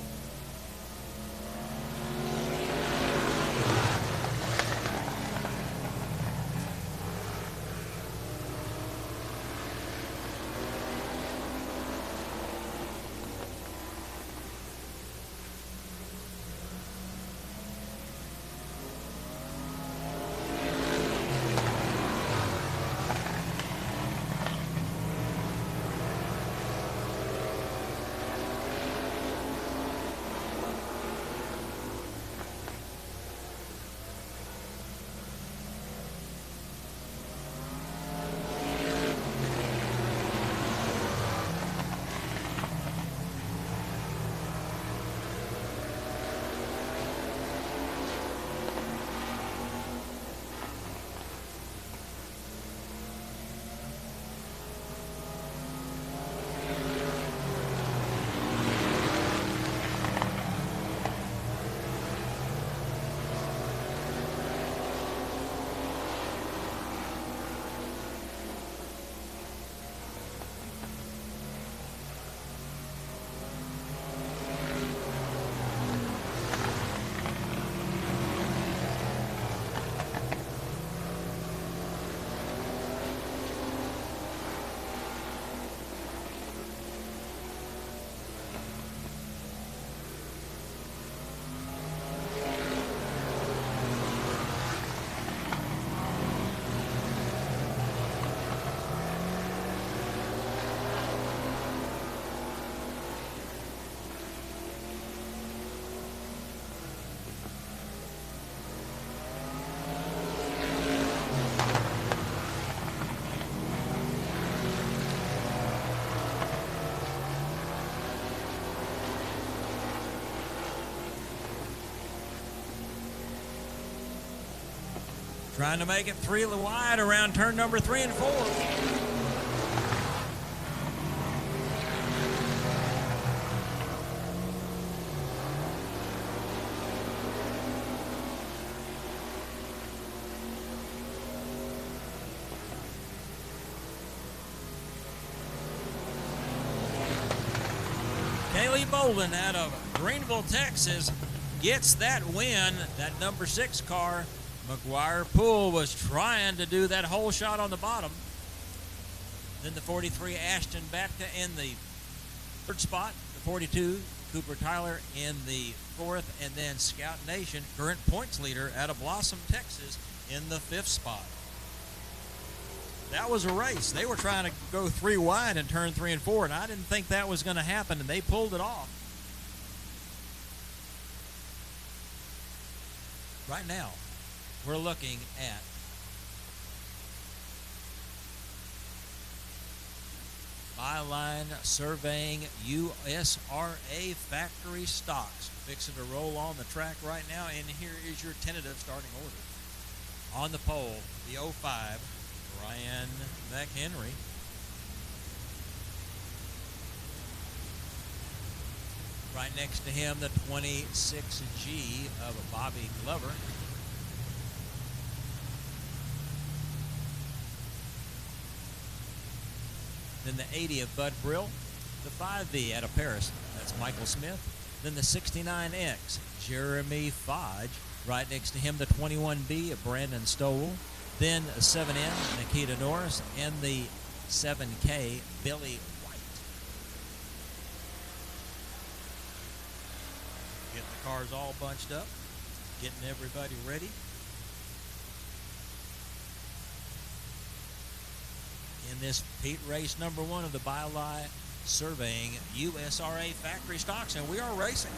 Trying to make it 3 wide around turn number 3 and 4. Kaylee Bolden out of Greenville, Texas, gets that win. That number 6 car, McGuire Poole, was trying to do that whole shot on the bottom. Then the 43, Ashton Batka in the 3rd spot. The 42, Cooper Tyler in the 4th. And then Scout Nation, current points leader out of Blossom, Texas, in the 5th spot. That was a race. They were trying to go 3 wide in turn 3 and 4, and I didn't think that was going to happen, and they pulled it off. Right now, we're looking at Byline Surveying USRA factory stocks. Fixing to roll on the track right now, and here is your tentative starting order. On the pole, the 05, Ryan McHenry. Right next to him, the 26G of Bobby Glover. Then the 80 of Bud Brill. The 5V out of Paris, that's Michael Smith. Then the 69X, Jeremy Fodge. Right next to him, the 21B of Brandon Stowell. Then a 7N, Nikita Norris. And the 7K, Billy White. Getting the cars all bunched up, getting everybody ready. In this Pete race number 1 of the BioLi Surveying USRA Factory Stocks, and we are racing.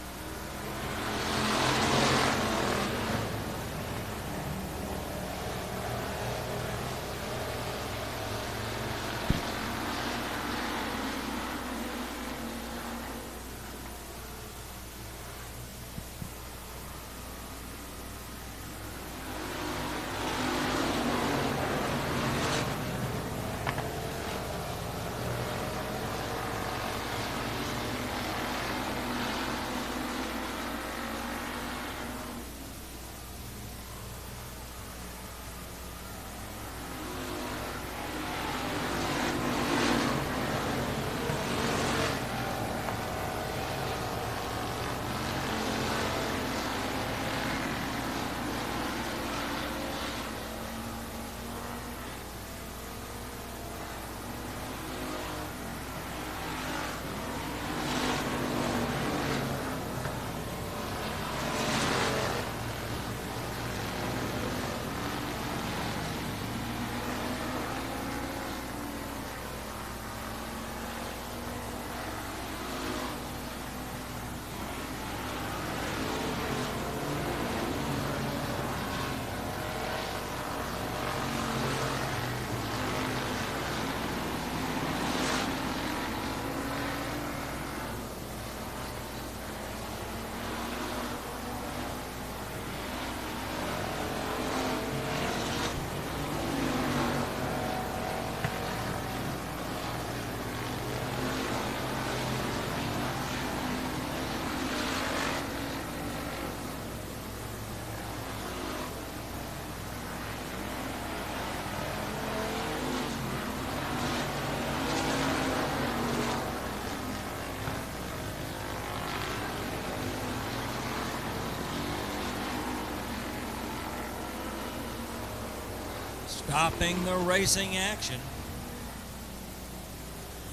Stopping the racing action.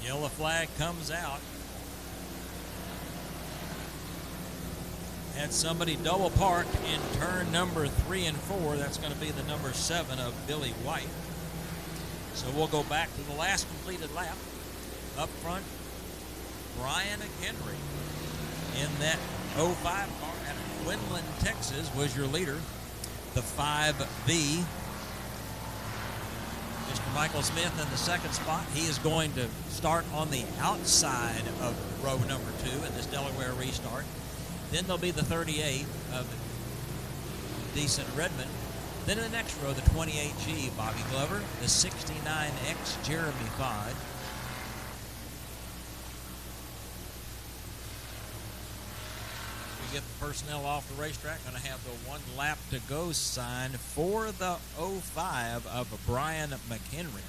Yellow flag comes out. Had somebody double parked in turn number 3 and 4. That's going to be the number 7 of Billy White. So we'll go back to the last completed lap. Up front, Brian McHenry in that 05 car out of Quinlan, Texas was your leader. The 5B. Mr. Michael Smith in the second spot. He is going to start on the outside of row number 2 in this Delaware restart. Then there'll be the 38 of Decent Redmond. Then in the next row, the 28G, Bobby Glover. The 69X, Jeremy Fodd. We get the personnel off the racetrack. Going to have the 1 lap to go sign for the 05 of Brian McHenry.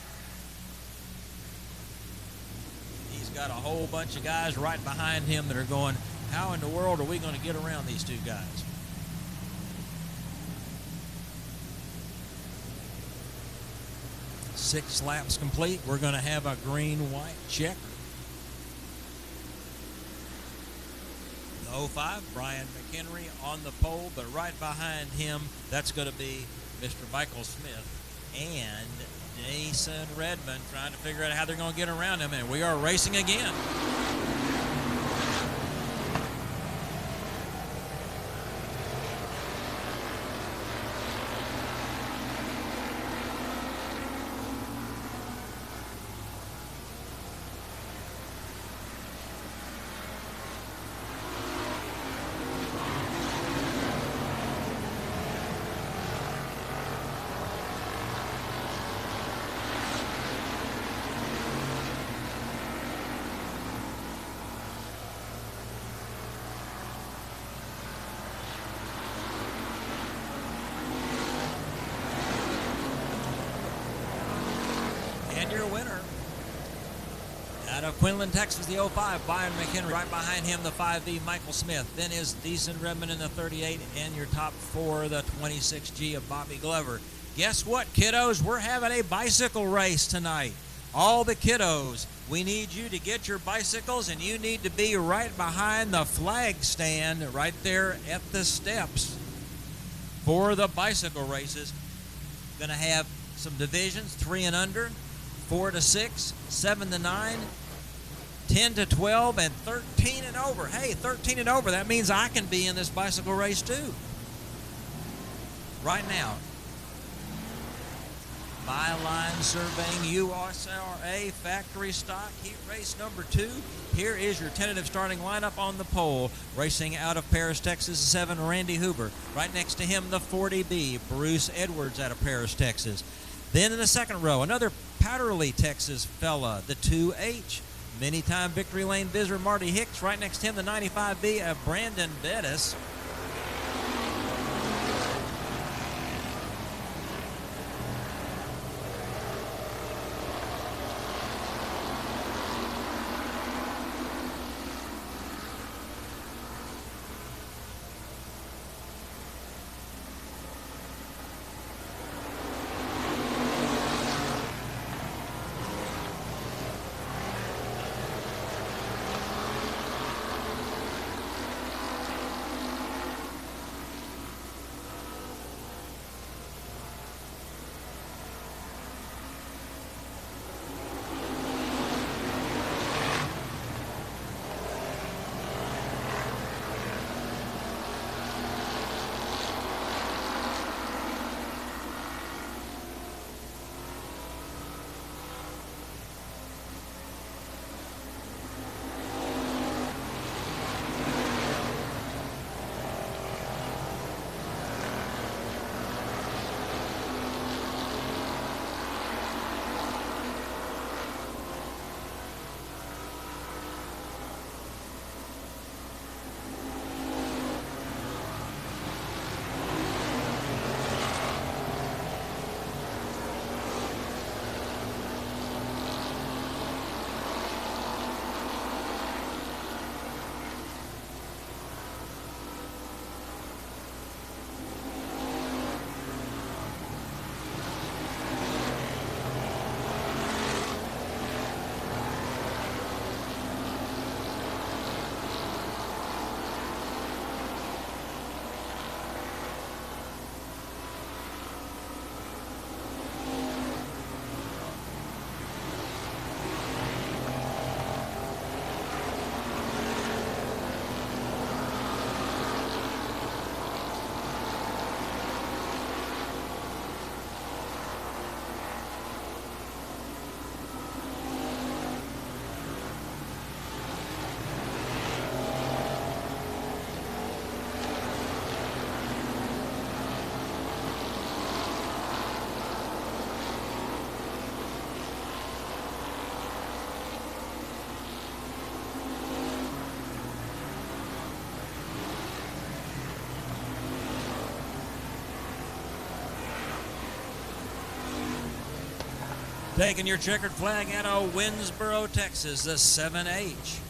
He's got a whole bunch of guys right behind him that are going, how in the world are we going to get around these two guys? Six laps complete. We're going to have a green-white checker. The 05, Brian McHenry on the pole, but right behind him, that's going to be Mr. Michael Smith and Jason Redmond trying to figure out how they're going to get around him, and we are racing again. Your winner out of Quinlan, Texas, the 05, Brian McHenry. Right behind him, the 5V, Michael Smith. Then is Decent Redmond in the 38, and your top 4, the 26G of Bobby Glover. Guess what, kiddos? We're having a bicycle race tonight. All the kiddos we need you to get your bicycles, and you need to be right behind the flag stand right there at the steps for the bicycle races. Going to have some divisions, 3 and under, 4 to 6, 7 to 9, 10 to 12, and 13 and over. Hey, 13 and over, that means I can be in this bicycle race too. Right now, Byline Surveying USRA Factory Stock Heat Race number 2. Here is your tentative starting lineup on the pole. Racing out of Paris, Texas, 7, Randy Hoover. Right next to him, the 40B, Bruce Edwards out of Paris, Texas. Then in the second row, another Powderly, Texas fella, the 2H. Many-time Victory Lane visitor Marty Hicks. Right next to him, the 95B of Brandon Bettis. Taking your checkered flag out of Winsboro, Texas, the 7H.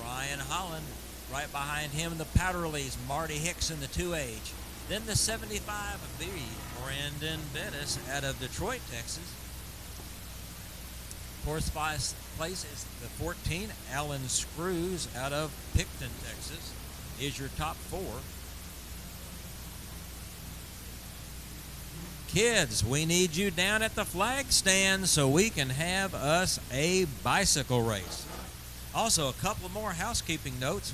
Brian Holland. Right behind him, the Powderleys, Marty Hicks in the 2H. Then the 75B, Brandon Bettis out of Detroit, Texas. Fourth place is the 14, Alan Screws out of Picton, Texas, is your top 4. Kids, we need you down at the flag stand so we can have us a bicycle race. Also, a couple of more housekeeping notes.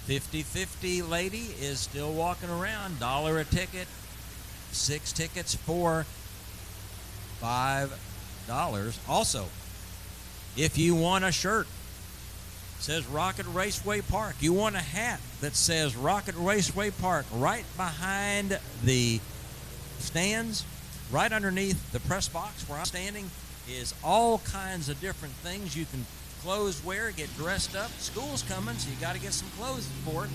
50-50 lady is still walking around. $1 a ticket. 6 tickets for $5. Also, if you want a shirt that says Rocket Raceway Park, you want a hat that says Rocket Raceway Park, right behind the stands, right underneath the press box where I'm standing, is all kinds of different things you can clothes wear, get dressed up. School's coming, so you got to get some clothes for it.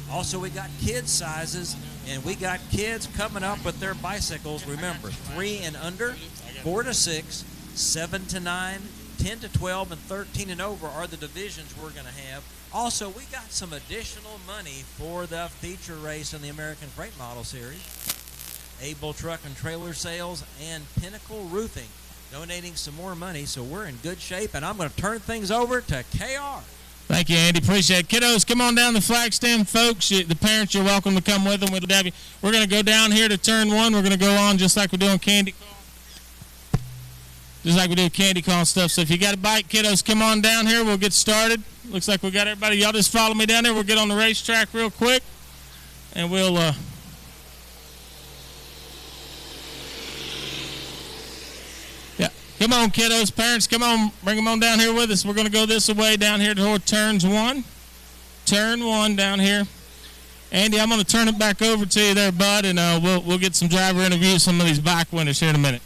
Also, we got kids sizes, and we got kids coming up with their bicycles. Remember, 3 and under, 4 to 6, 7 to 9, 10 to 12, and 13 and over are the divisions we're going to have. Also, we got some additional money for the feature race in the American Freight Model Series. Able Truck and Trailer Sales and Pinnacle Roofing donating some more money, so we're in good shape. And I'm going to turn things over to KR. Thank you, Andy. Appreciate it. Kiddos, come on down the flag stand, folks. The parents, you're welcome to come with them. We'll have you. We're going to go down here to turn 1. We're going to go on just like we're doing candy call. Just like we do candy call stuff. So if you got a bike, kiddos, come on down here. We'll get started. Looks like we got everybody. Y'all just follow me down there. We'll get on the racetrack real quick. And we'll yeah. Come on, kiddos. Parents, come on. Bring them on down here with us. We're going to go this way down here toward turns 1. Turn 1 down here. Andy, I'm going to turn it back over to you there, bud, and we'll get some driver interviews, some of these bike winners here in a minute.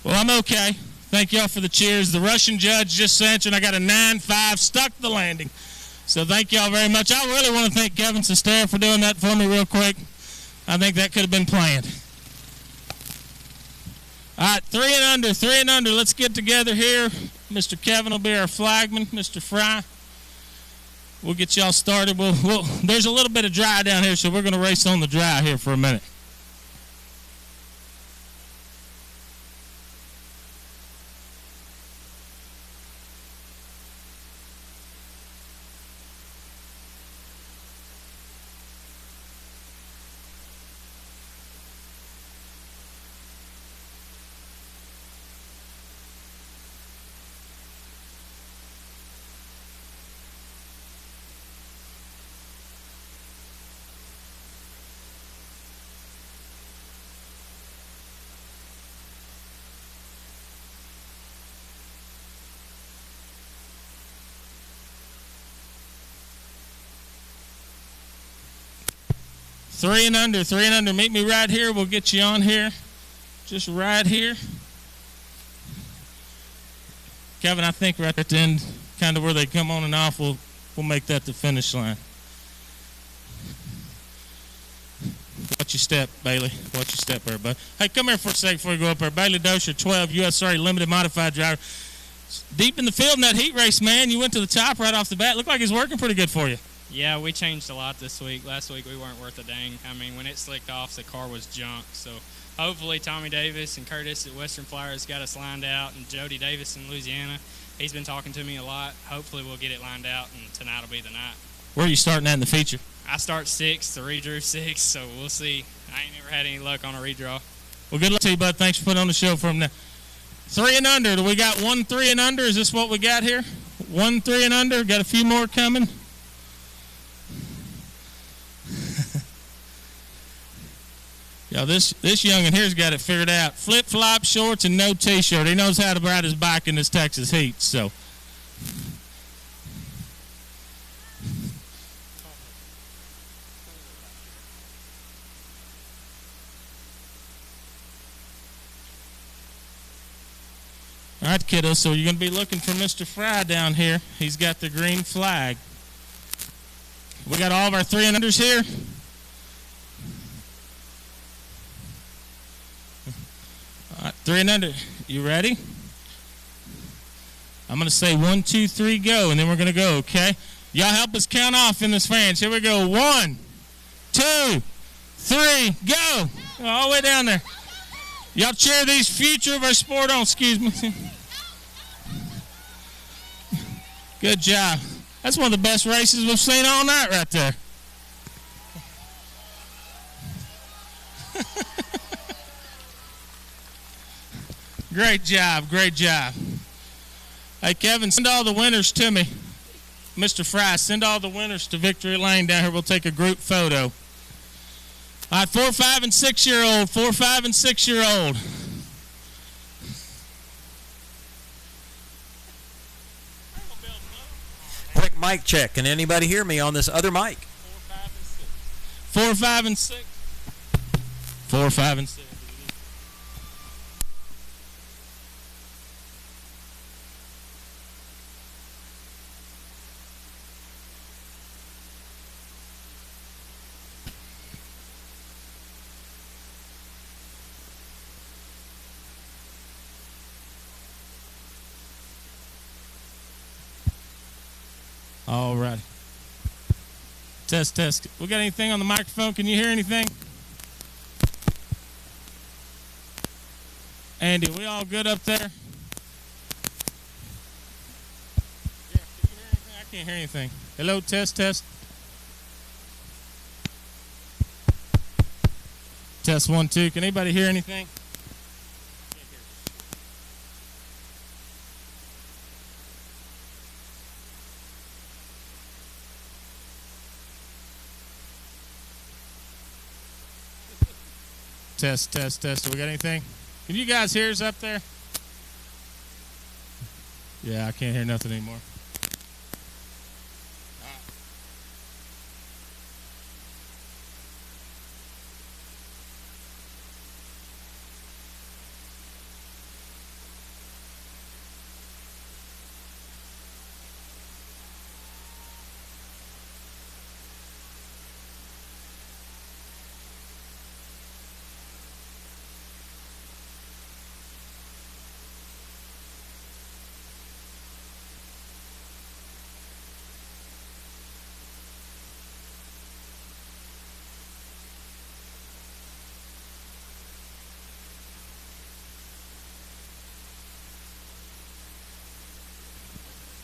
Well, I'm okay. Thank y'all for the cheers. The Russian judge just answered. I got a 9-5, stuck the landing. So thank y'all very much. I really want to thank Kevin Sestera for doing that for me real quick. I think that could have been planned. All right, 3 and under, 3 and under. Let's get together here. Mr. Kevin will be our flagman. Mr. Fry, we'll get y'all started. There's a little bit of dry down here, so we're going to race on the dry here for a minute. Three and under. Meet me right here. We'll get you on here. Just right here. Kevin, I think right at the end, kind of where they come on and off, we'll make that the finish line. Watch your step, Bailey. Watch your step there, bud. Hey, come here for a second before you go up there. Bailey Dosher, 12, USRA Limited Modified Driver. Deep in the field in that heat race, man. You went to the top right off the bat. Looked like it's working pretty good for you. Yeah, we changed a lot this week. Last week we weren't worth a dang. I mean, when it slicked off, the car was junk. So hopefully Tommy Davis and Curtis at Western Flyers got us lined out, and Jody Davis in Louisiana, he's been talking to me a lot. Hopefully we'll get it lined out, and tonight will be the night. Where are you starting at in the feature? I start 6th, the redrew 6th, so we'll see. I ain't never had any luck on a redraw. Well, good luck to you, bud. Thanks for putting on the show for him now. 3 and under. Do we got 1 3 and under? Is this what we got here? 1 3 and under. Got a few more coming. Yo, this youngin' here's got it figured out. Flip-flop shorts and no T-shirt. He knows how to ride his bike in this Texas heat. So, all right, kiddo. So you're gonna be looking for Mr. Fry down here. He's got the green flag. We got all of our 3 and unders here. All right, 3 and under. You ready? I'm going to say 1, 2, 3, go, and then we're going to go, okay? Y'all help us count off in this fans. Here we go. 1, 2, 3, go. All the way down there. Y'all cheer these future of our sport on. Excuse me. Good job. That's one of the best races we've seen all night right there. Great job, great job. Hey, Kevin, send all the winners to me. Mr. Fry, send all the winners to Victory Lane down here. We'll take a group photo. All right, 4, 5, and 6-year-old. 4, 5, and 6-year-old. Quick mic check. Can anybody hear me on this other mic? 4, 5, and 6. 4, 5, and 6. All right. Test, test. We got anything on the microphone? Can you hear anything? Andy, we all good up there? Yeah, can you hear anything? I can't hear anything. Hello, test, test. Test 1, 2. Can anybody hear anything? Test, test, test. Do we got anything? Can you guys hear us up there? Yeah, I can't hear nothing anymore.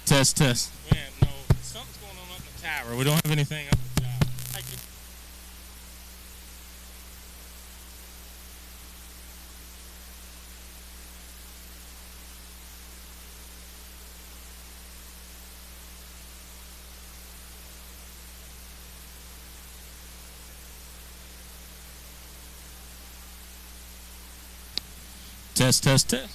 Test, test. Yeah, no, something's going on up in the tower. We don't have anything up the tower. Thank you. Test, test, test.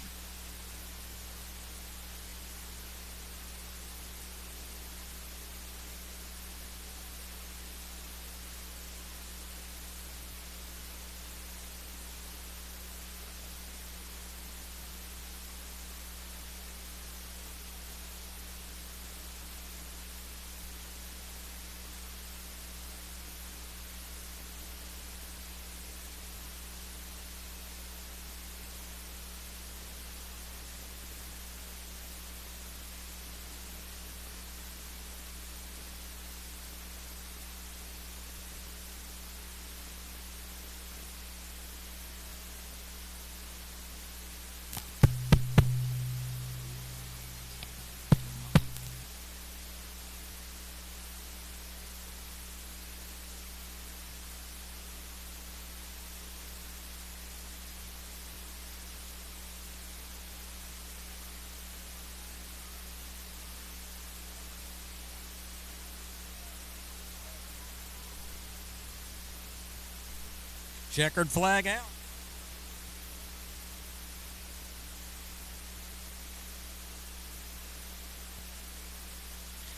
Checkered flag out.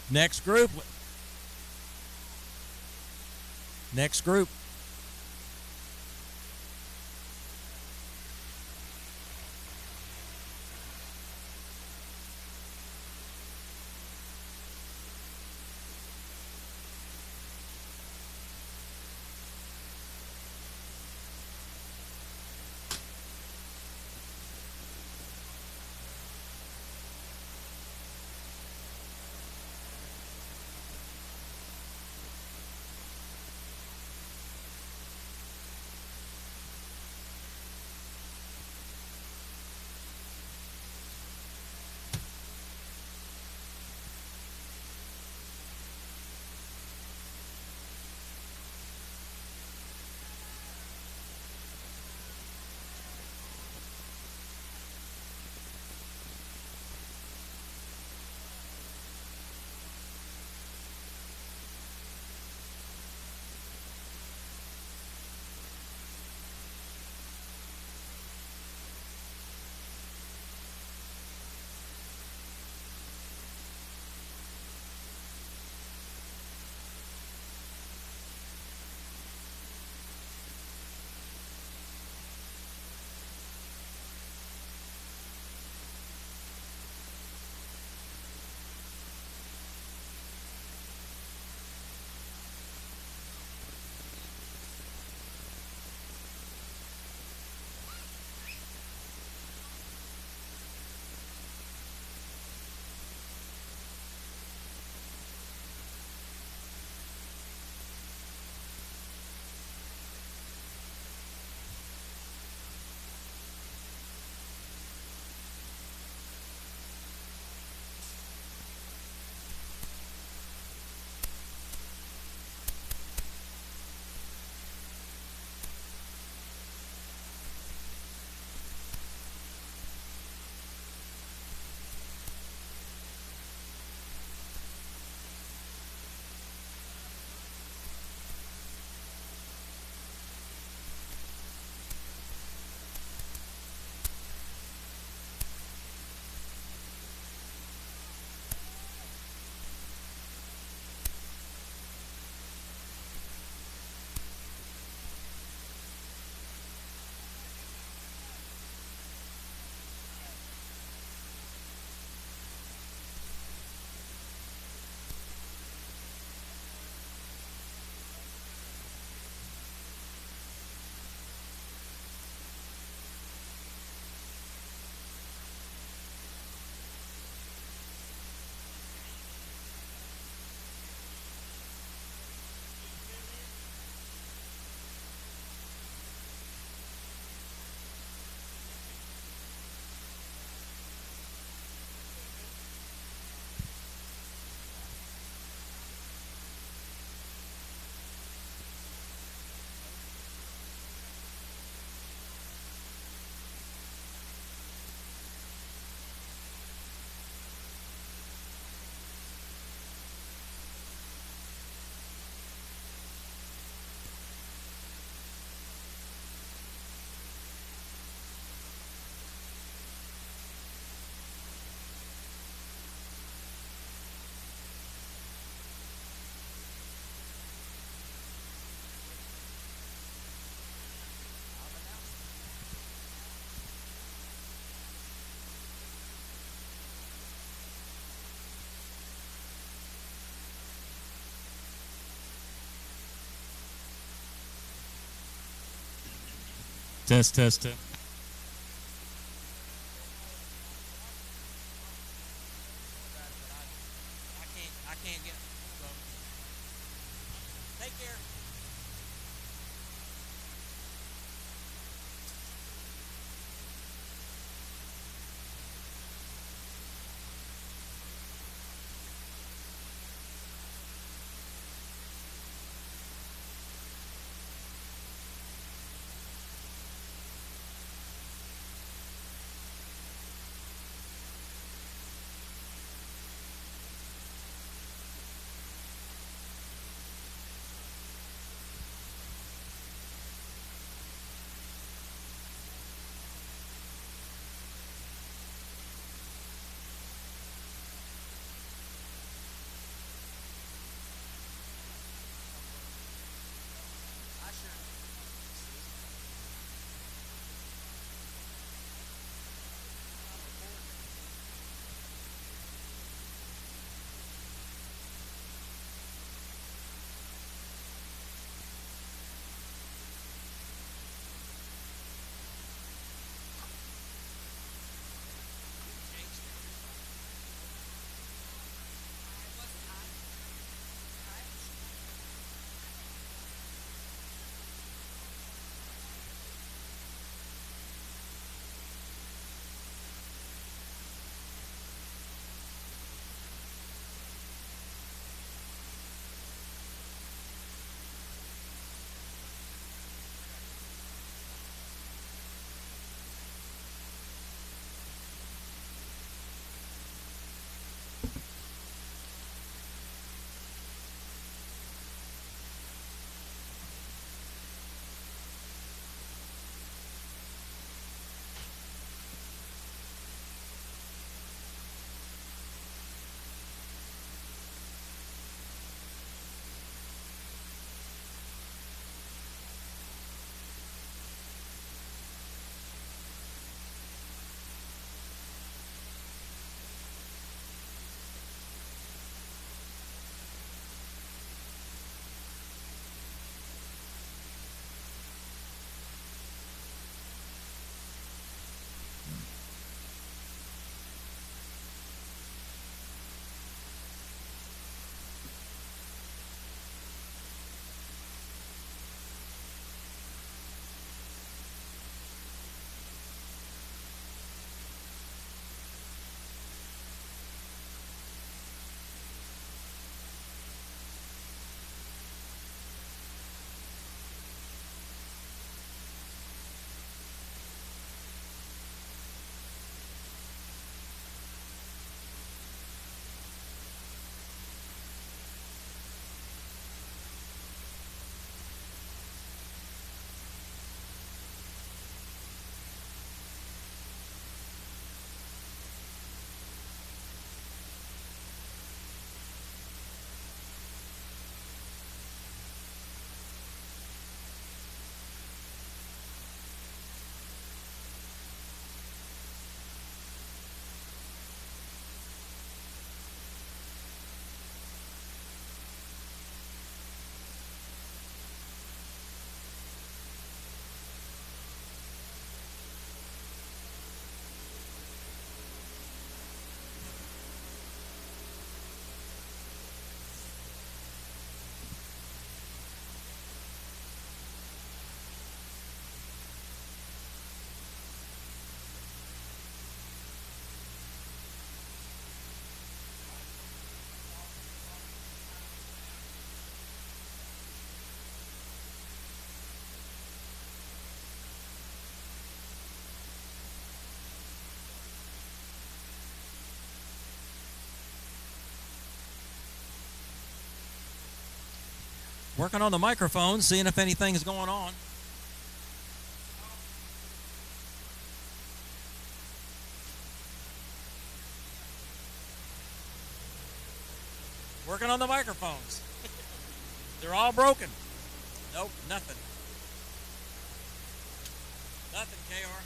Next group. Next group. Test. I can't get. So. Take care. Working on the microphone, seeing if anything's going on. Working on the microphones. They're all broken. Nope, nothing. Nothing, KR.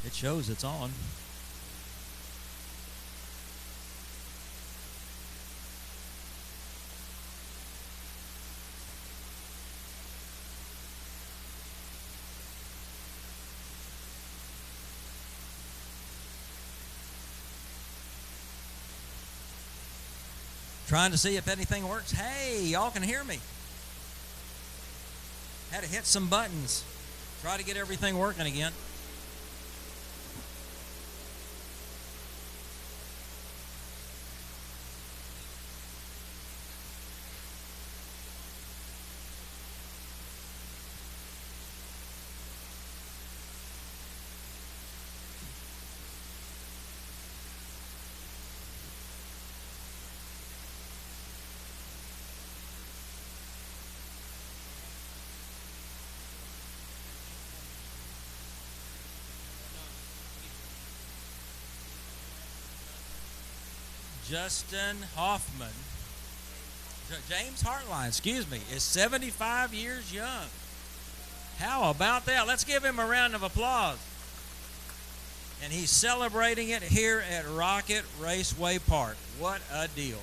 It shows it's on. Trying to see if anything works. Hey, y'all can hear me. Had to hit some buttons. Try to get everything working again. Justin Hoffman, James Hartline, excuse me, is 75 years young. How about that? Let's give him a round of applause. And he's celebrating it here at Rocket Raceway Park. What a deal.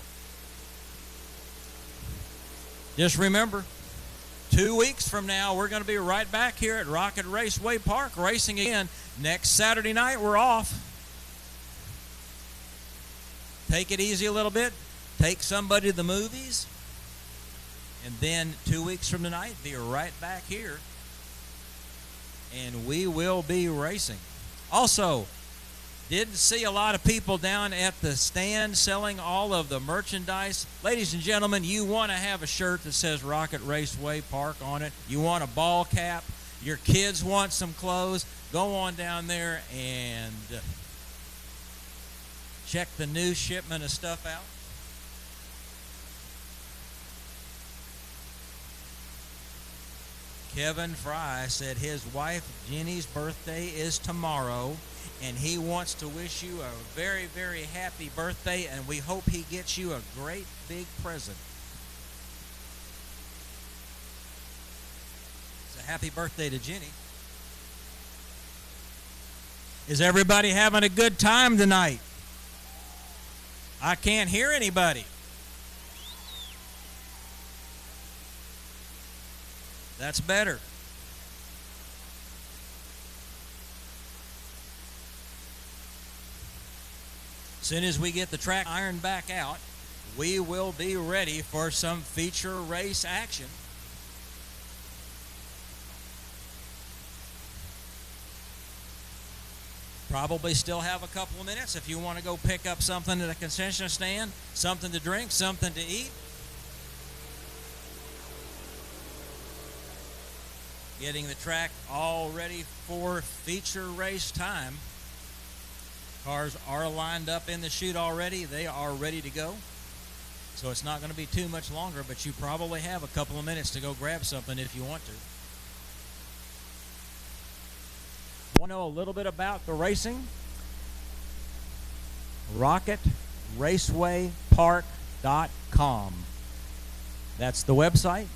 Just remember, 2 weeks from now, we're going to be right back here at Rocket Raceway Park racing again. Next Saturday night, we're off. Take it easy a little bit. Take somebody to the movies. And then 2 weeks from tonight, be right back here. And we will be racing. Also, didn't see a lot of people down at the stand selling all of the merchandise. Ladies and gentlemen, you want to have a shirt that says Rocket Raceway Park on it. You want a ball cap. Your kids want some clothes. Go on down there and check the new shipment of stuff out. Kevin Fry said his wife Jenny's birthday is tomorrow, and he wants to wish you a very, very happy birthday, and we hope he gets you a great big present. So happy birthday to Jenny. Is everybody having a good time tonight? I can't hear anybody. That's better. As soon as we get the track ironed back out, we will be ready for some feature race action. Probably still have a couple of minutes if you want to go pick up something at a concession stand, something to drink, something to eat. Getting the track all ready for feature race time. Cars are lined up in the chute already. They are ready to go. So it's not going to be too much longer, but you probably have a couple of minutes to go grab something if you want to. Want to know a little bit about the racing? RocketRacewayPark.com. That's the website.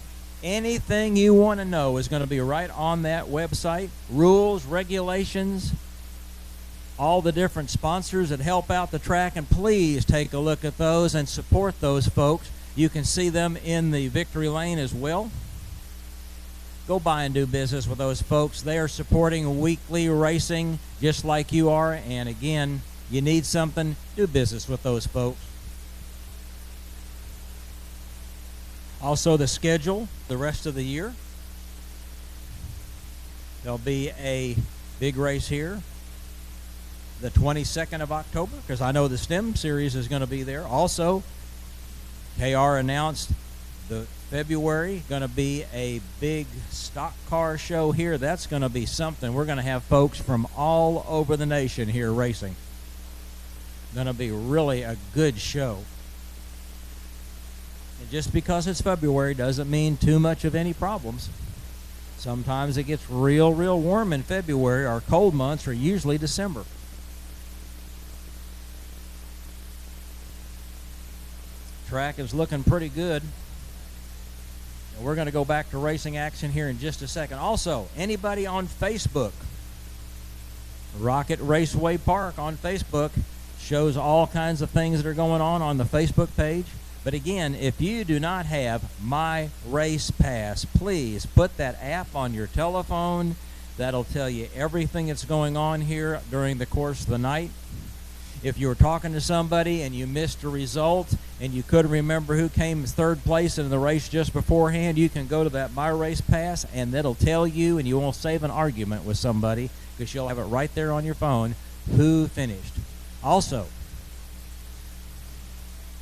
Anything you want to know is going to be right on that website. Rules, regulations, all the different sponsors that help out the track, and please take a look at those and support those folks. You can see them in the victory lane as well. Go by and do business with those folks. They are supporting weekly racing just like you are. And again, you need something, do business with those folks. Also, the schedule the rest of the year. There'll be a big race here the 22nd of October, because I know the STEM series is going to be there. Also, KR announced The February going to be a big stock car show here. That's going to be something. We're going to have folks from all over the nation here racing. Going to be really a good show. And just because it's February doesn't mean too much of any problems. Sometimes it gets real warm in February. Our cold months are usually December. Track is looking pretty good. And we're going to go back to racing action here in just a second. Also, anybody on Facebook, Rocket Raceway Park on Facebook shows all kinds of things that are going on the Facebook page. But again, if you do not have My Race Pass, please put that app on your telephone. That'll tell you everything that's going on here during the course of the night. If you were talking to somebody and you missed a result and you couldn't remember who came third place in the race just beforehand, you can go to that My Race Pass and that'll tell you, and you won't save an argument with somebody because you'll have it right there on your phone, who finished. Also,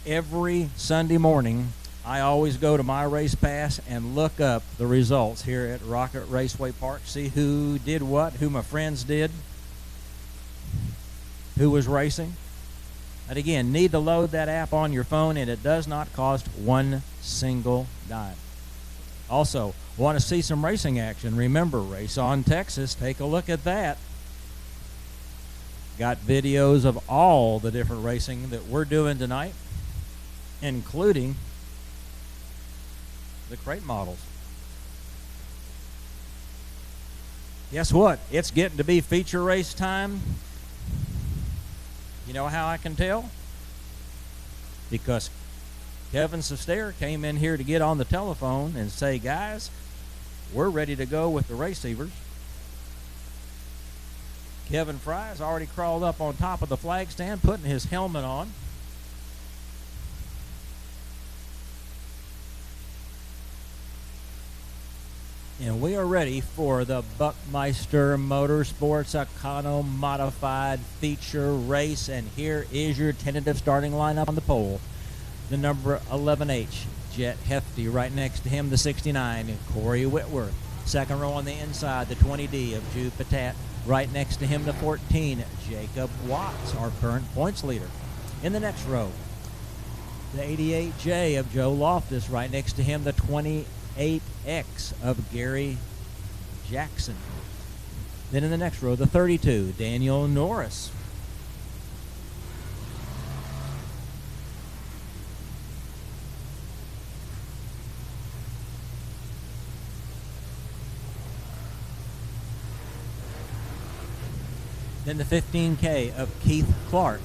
every Sunday morning, I always go to My Race Pass and look up the results here at Rocket Raceway Park, see who did what, who my friends did, who was racing. And again, need to load that app on your phone, and it does not cost one single dime. Also, want to see some racing action? Remember, Race on Texas. Take a look at that. Got videos of all the different racing that we're doing tonight, including the crate models. Guess what? It's getting to be feature race time. You know how I can tell? Because Kevin Sestair came in here to get on the telephone and say, guys, we're ready to go with the receivers. Kevin Fry's already crawled up on top of the flag stand, putting his helmet on. And we are ready for the Buckmeister Motorsports Econo Modified Feature Race. And here is your tentative starting lineup on the pole. The number 11H, Jet Hefty. Right next to him, the 69, Corey Whitworth. Second row on the inside, the 20D of Jude Patat. Right next to him, the 14, Jacob Watts, our current points leader. In the next row, the 88J of Joe Loftus. Right next to him, the 28X of Gary Jackson. Then in the next row, the 32, Daniel Norris. Then the 15K of Keith Clark.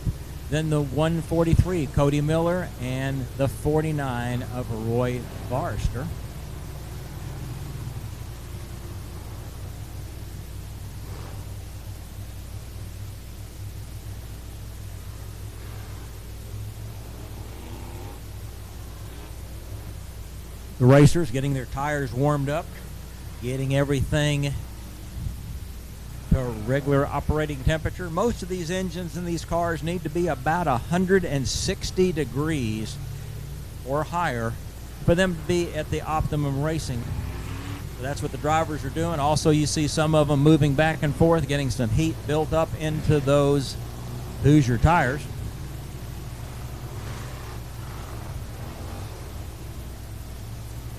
Then the 143, Cody Miller, and the 49 of Roy Barster. The racers getting their tires warmed up, getting everything to a regular operating temperature. Most of these engines in these cars need to be about 160 degrees or higher for them to be at the optimum racing. So that's what the drivers are doing. Also, you see some of them moving back and forth, getting some heat built up into those Hoosier tires.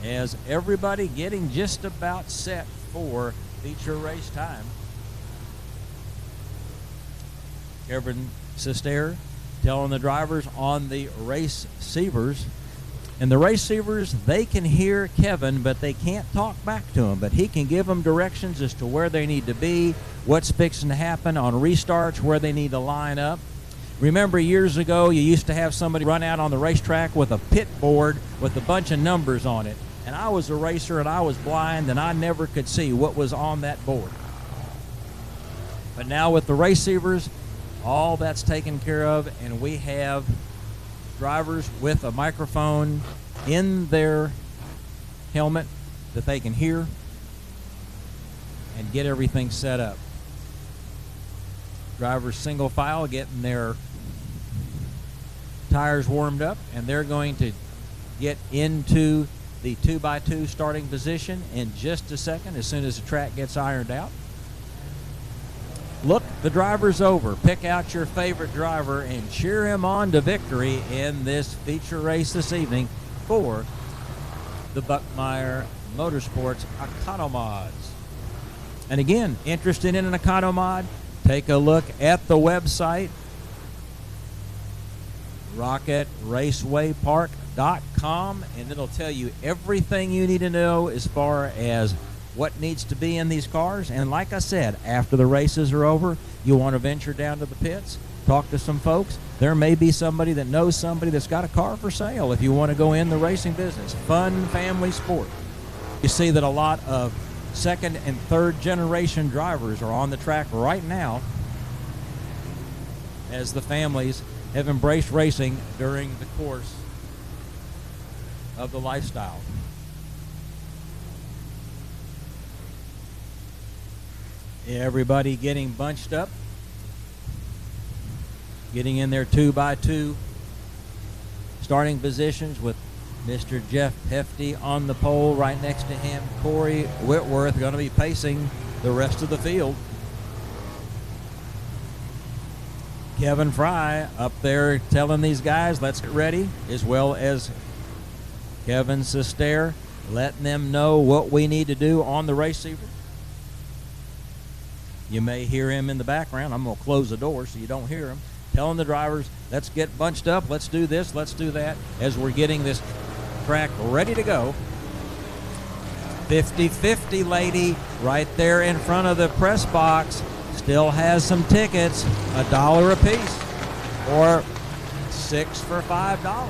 As everybody getting just about set for feature race time. Kevin Sestair telling the drivers on the receivers. And the receivers, they can hear Kevin, but they can't talk back to him. But he can give them directions as to where they need to be, what's fixing to happen on restarts, where they need to line up. Remember years ago, you used to have somebody run out on the racetrack with a pit board with a bunch of numbers on it. And I was a racer and I was blind and I never could see what was on that board. But now with the receivers, all that's taken care of, and we have drivers with a microphone in their helmet that they can hear and get everything set up. Drivers single file getting their tires warmed up, and they're going to get into the 2x2 starting position in just a second as soon as the track gets ironed out. Look the drivers over. Pick out your favorite driver and cheer him on to victory in this feature race this evening for the Buckmeyer Motorsports Economods. And again, interested in an Economod, take a look at the website, RocketRacewayPark.com, and it'll tell you everything you need to know as far as what needs to be in these cars. And like I said, after the races are over, you want to venture down to the pits, talk to some folks. There may be somebody that knows somebody that's got a car for sale if you want to go in the racing business. Fun family sport. You see that a lot of second and third generation drivers are on the track right now as the families have embraced racing during the course of the lifestyle. Everybody getting bunched up, getting in their 2x2 starting positions with Mr. Jeff Hefty on the pole. Right next to him, Corey Whitworth going to be pacing the rest of the field. Kevin Fry up there telling these guys, let's get ready, as well as Kevin Sester letting them know what we need to do on the receiver. You may hear him in the background. I'm going to close the door so you don't hear him telling the drivers, let's get bunched up, let's do this, let's do that, as we're getting this track ready to go. 50-50 lady right there in front of the press box still has some tickets, $1 a piece, or 6 for $5.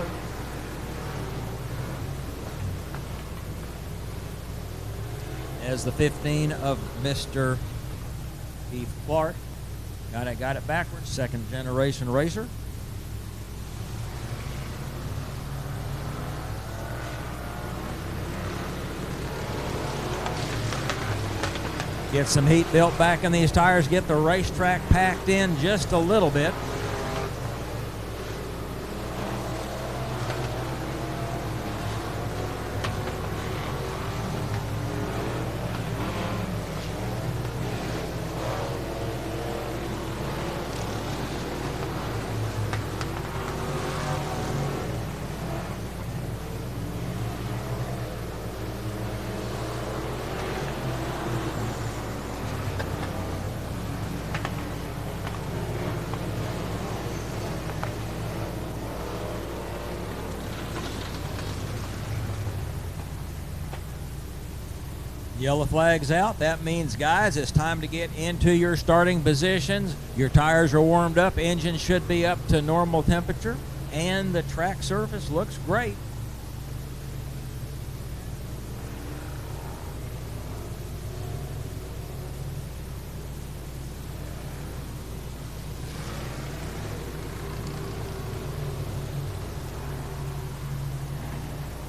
As the 15 of Mr. Keith Clark got it backwards, second generation racer. Get some heat built back in these tires, get the racetrack packed in just a little bit. Yellow flag's out. That means, guys, it's time to get into your starting positions. Your tires are warmed up. Engine should be up to normal temperature. And the track surface looks great.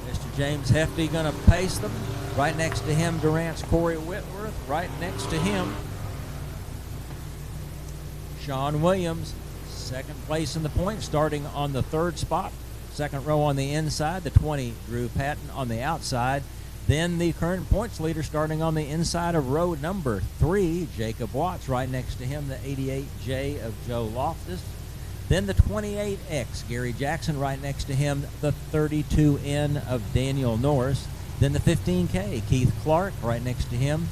Mr. James Hefty going to pace them. Right next to him, Durant's Corey Whitworth. Right next to him, Sean Williams, second place in the points, starting on the third spot. Second row on the inside, the 20, Drew Patton on the outside. Then the current points leader starting on the inside of row number 3, Jacob Watts. Right next to him, the 88J of Joe Loftus. Then the 28X, Gary Jackson. Right next to him, the 32N of Daniel Norris. Then the 15K, Keith Clark. Right next to him,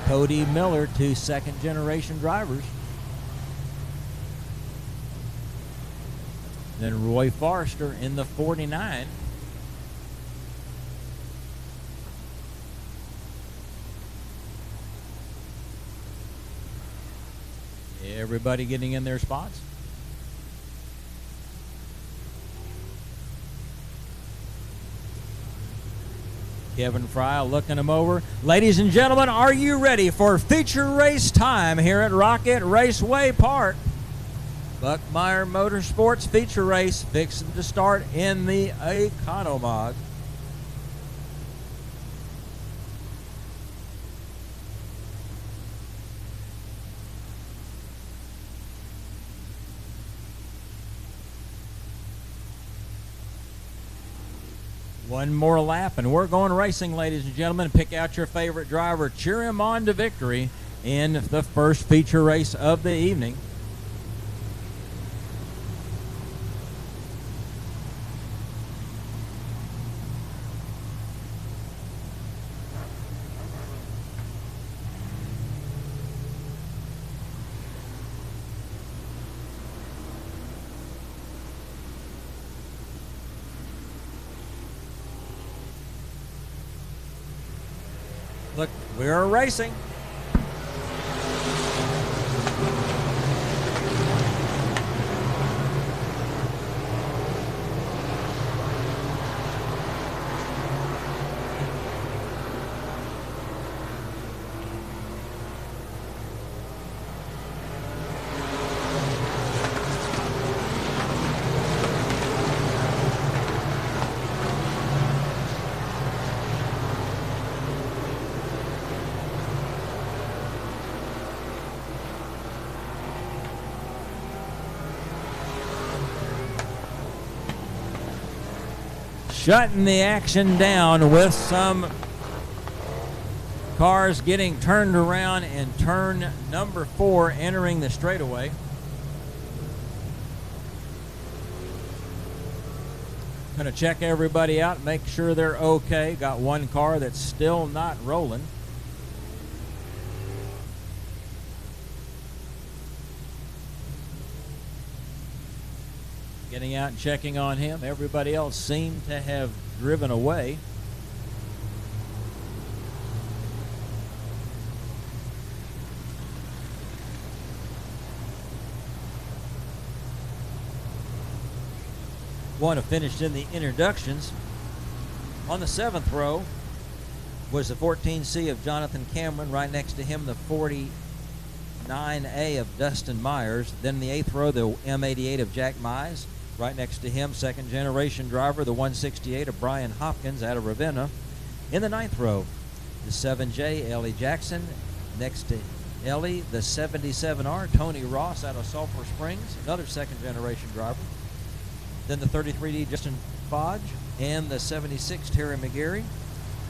Cody Miller, 2 second-generation drivers. Then Roy Forrester in the 49. Everybody getting in their spots. Kevin Fry looking them over. Ladies and gentlemen, are you ready for feature race time here at Rocket Raceway Park? Buckmeyer Motorsports feature race fixing to start in the Economod. One more lap, and we're going racing, ladies and gentlemen. Pick out your favorite driver. Cheer him on to victory in the first feature race of the evening. Look, we're racing. Shutting the action down with some cars getting turned around in turn number 4 entering the straightaway. Going to check everybody out, make sure they're okay. Got one car that's still not rolling. Getting out and checking on him. Everybody else seemed to have driven away. One have finished in the introductions. On the 7th row was the 14C of Jonathan Cameron. Right next to him, the 49A of Dustin Myers. Then in the 8th row, the M88 of Jack Mize. Right next to him, second generation driver, the 168 of Brian Hopkins out of Ravenna. In the 9th row, the 7J, Ellie Jackson. Next to Ellie, the 77R, Tony Ross out of Sulphur Springs, another second generation driver. Then the 33D, Justin Fodge, and the 76, Terry McGarry.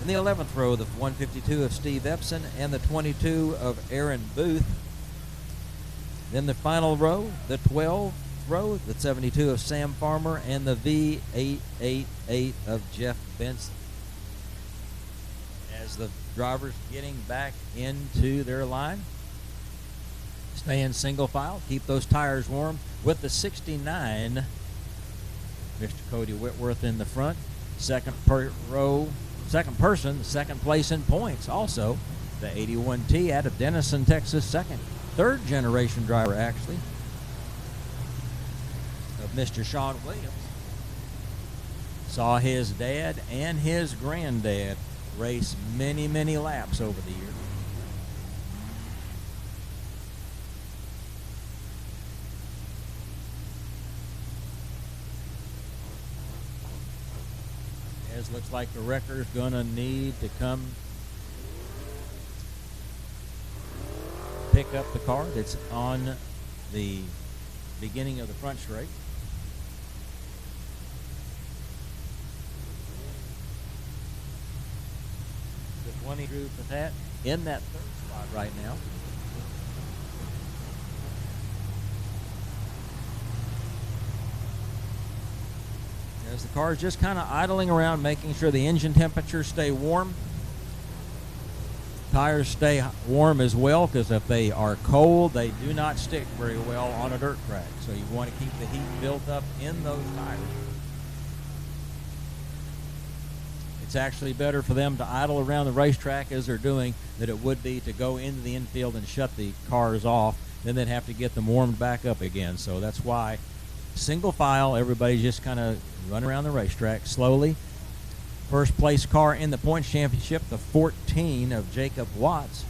In the 11th row, the 152 of Steve Epson and the 22 of Aaron Booth. Then the final row, the 12th row, the 72 of Sam Farmer and the V888 of Jeff Benson. As the drivers getting back into their line, stay in single file, keep those tires warm with the 69, Mr. Cody Whitworth in the front. Second person, second place in points. Also, the 81T out of Denison, Texas, third generation driver actually, of Mr. Sean Williams. Saw his dad and his granddad race many, many laps over the years. As looks like the wrecker's gonna need to come pick up the car that's on the beginning of the front straight. The 20 group with that in that third spot right now. As the car is just kind of idling around, making sure the engine temperatures stay warm. Tires stay warm as well, because if they are cold, they do not stick very well on a dirt track. So you want to keep the heat built up in those tires. It's actually better for them to idle around the racetrack as they're doing than it would be to go into the infield and shut the cars off. Then they'd have to get them warmed back up again. So that's why single file, everybody's just kind of running around the racetrack slowly. First place car in the points championship, the 14 of Jacob Watts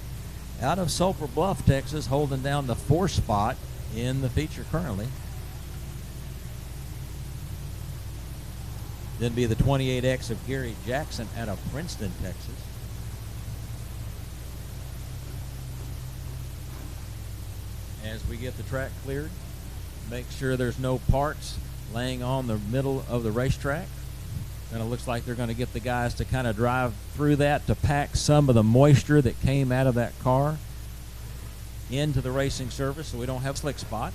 out of Sulphur Bluff, Texas, holding down the 4th spot in the feature currently. Then be the 28X of Gary Jackson out of Princeton, Texas. As we get the track cleared, make sure there's no parts laying on the middle of the racetrack. And it looks like they're going to get the guys to kind of drive through that to pack some of the moisture that came out of that car into the racing surface so we don't have a slick spot.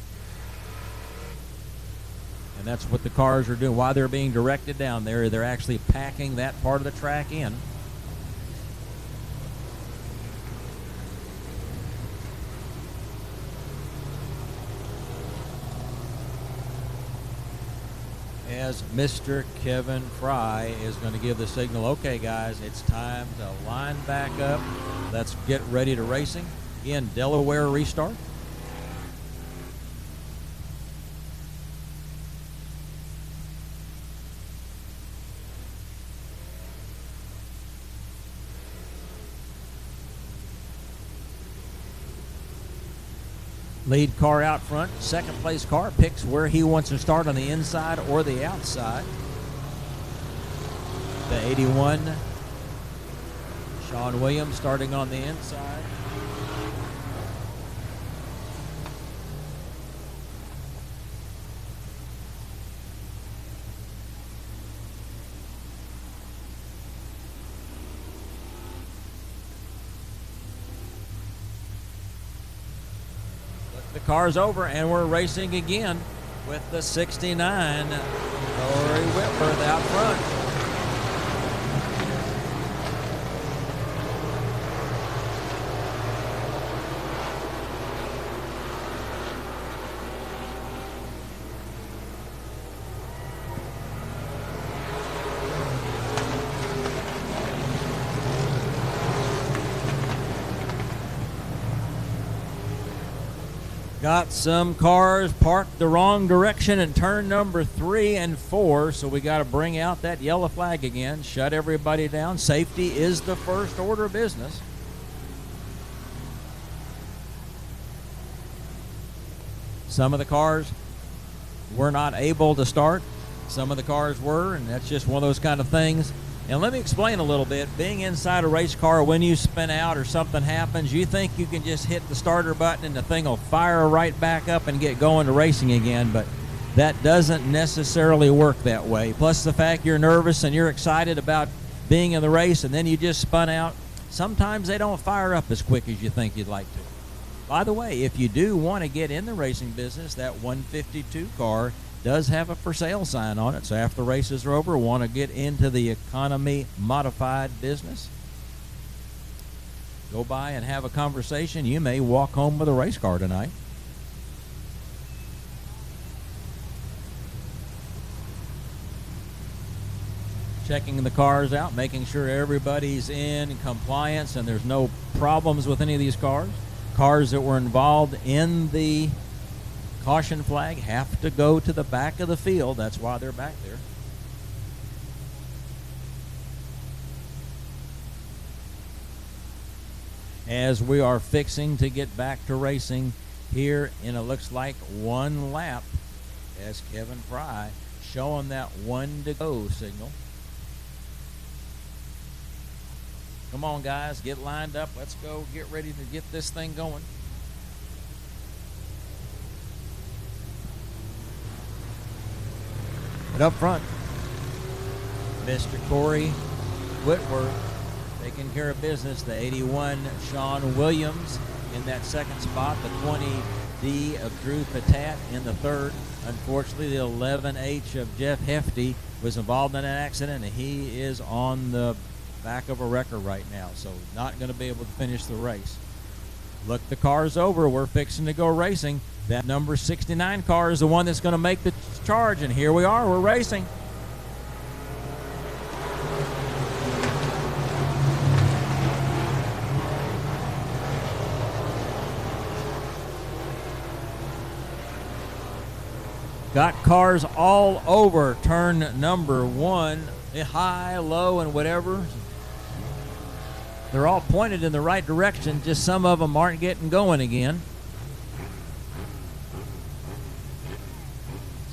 And that's what the cars are doing. While they're being directed down there, they're actually packing that part of the track in. As Mr. Kevin Fry is going to give the signal, okay, guys, it's time to line back up. Let's get ready to racing. Again, Delaware restart. Lead car out front. Second place car picks where he wants to start, on the inside or the outside. The 81, Sean Williams, starting on the inside. The car's over, and we're racing again with the 69 Corey Whitworth out front. Got some cars parked the wrong direction in turn number 3 and 4, so we got to bring out that yellow flag again, shut everybody down. Safety is the first order of business. Some of the cars were not able to start. Some of the cars were, and that's just one of those kind of things. And let me explain a little bit. Being inside a race car, when you spin out or something happens, you think you can just hit the starter button and the thing will fire right back up and get going to racing again, but that doesn't necessarily work that way. Plus the fact you're nervous and you're excited about being in the race and then you just spun out, sometimes they don't fire up as quick as you think you'd like to. By the way, if you do want to get in the racing business, that 152 car does have a for sale sign on it, so after the races are over, want to get into the economy modified business, go by and have a conversation. You may walk home with a race car tonight. Checking the cars out, making sure everybody's in compliance and there's no problems with any of these cars. Cars that were involved in the caution flag have to go to the back of the field. That's why they're back there. As we are fixing to get back to racing here in, it looks like, one lap, as Kevin Fry showing that 1 to go signal. Come on, guys, get lined up. Let's go get ready to get this thing going. But up front, Mr. Corey Whitworth taking care of business. The 81 Sean Williams in that second spot. The 20D of Drew Patat in the third. Unfortunately, the 11H of Jeff Hefty was involved in an accident, and he is on the back of a wrecker right now, so not going to be able to finish the race. Look, the car's over. We're fixing to go racing. That number 69 car is the one that's going to make the charge, and here we are. We're racing. Got cars all over turn number 1, high, low, and whatever. They're all pointed in the right direction, just some of them aren't getting going again.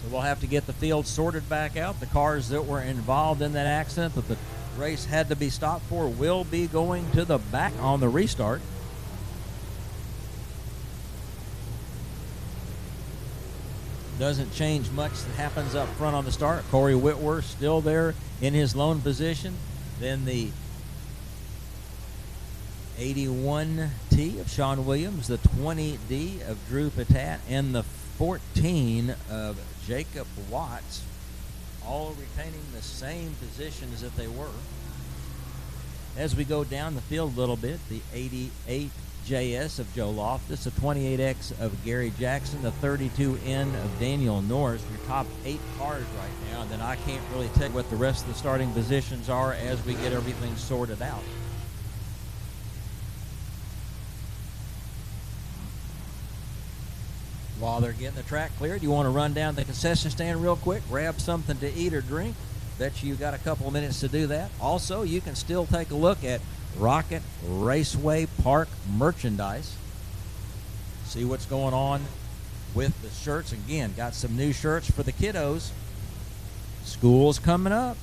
So we'll have to get the field sorted back out. The cars that were involved in that accident that the race had to be stopped for will be going to the back on the restart. Doesn't change much that happens up front on the start. Corey Whitworth still there in his lone position. Then the 81T of Sean Williams, the 20D of Drew Patat, and the 14 of Jacob Watts, all retaining the same positions that they were. As we go down the field a little bit, the 88JS of Joe Loftus, the 28X of Gary Jackson, the 32N of Daniel Norris, your top 8 cars right now, and then I can't really tell you what the rest of the starting positions are as we get everything sorted out. While they're getting the track cleared, you want to run down the concession stand real quick, grab something to eat or drink. Bet you got a couple of minutes to do that. Also, you can still take a look at Rocket Raceway Park merchandise. See what's going on with the shirts. Again, got some new shirts for the kiddos. School's coming up.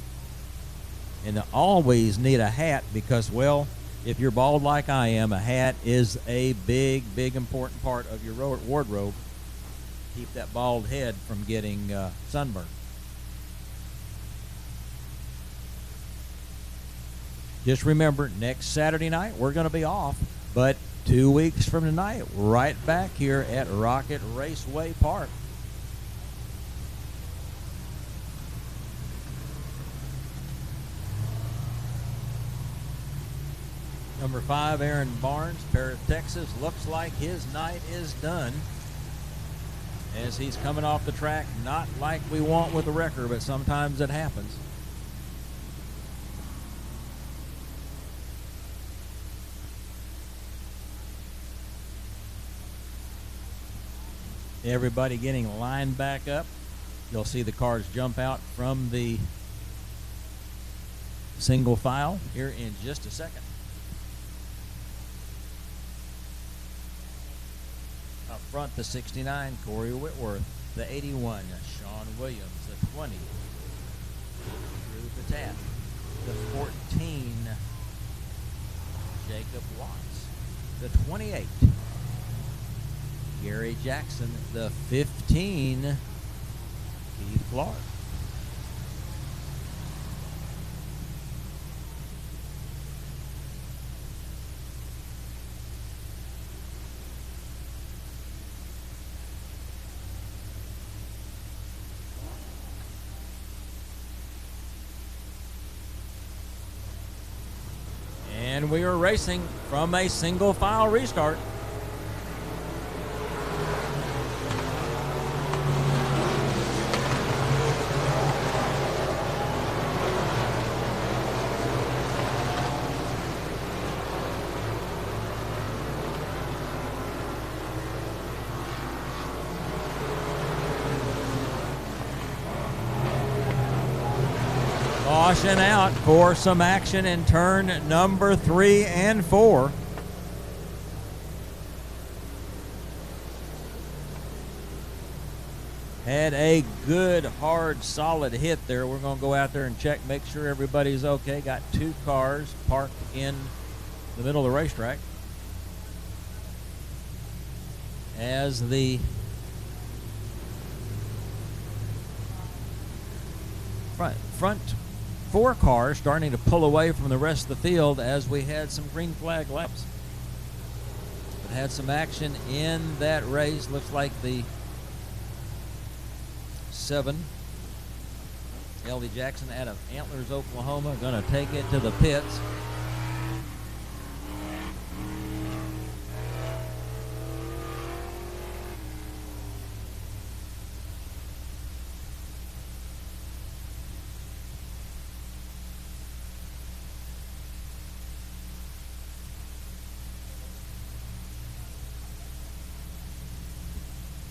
And they always need a hat because, well, if you're bald like I am, a hat is a big, big important part of your wardrobe. Keep that bald head from getting sunburned. Just remember, next Saturday night, we're going to be off. But 2 weeks from tonight, right back here at Rocket Raceway Park. Number 5, Aaron Barnes, Paris, Texas. Looks like his night is done as he's coming off the track. Not like we want with a wrecker, but sometimes it happens. Everybody getting lined back up. You'll see the cars jump out from the single file here in just a second. Up front, the 69, Corey Whitworth. The 81, Sean Williams. The 20, Drew Patat. The 14, Jacob Watts. The 28, Gary Jackson. The 15, Keith Clark. And we are racing from a single file restart. Caution out for some action in turn number 3 and 4. Had a good, hard, solid hit there. We're going to go out there and check, make sure everybody's okay. Got 2 cars parked in the middle of the racetrack. As the front 4 cars starting to pull away from the rest of the field as we had some green flag laps. But had some action in that race. Looks like the 7, L.D. Jackson out of Antlers, Oklahoma, going to take it to the pits.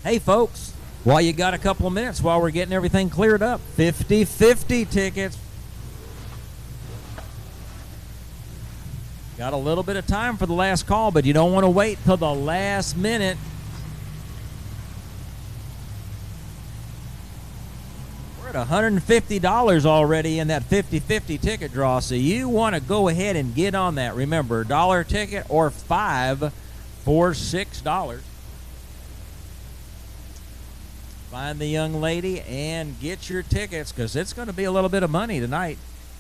Hey, folks, while you got a couple of minutes, while we're getting everything cleared up, 50-50 tickets. Got a little bit of time for the last call, but you don't want to wait till the last minute. We're at $150 already in that 50-50 ticket draw, so you want to go ahead and get on that. Remember, $1 ticket or 5 for $6. Find the young lady and get your tickets, because it's going to be a little bit of money tonight.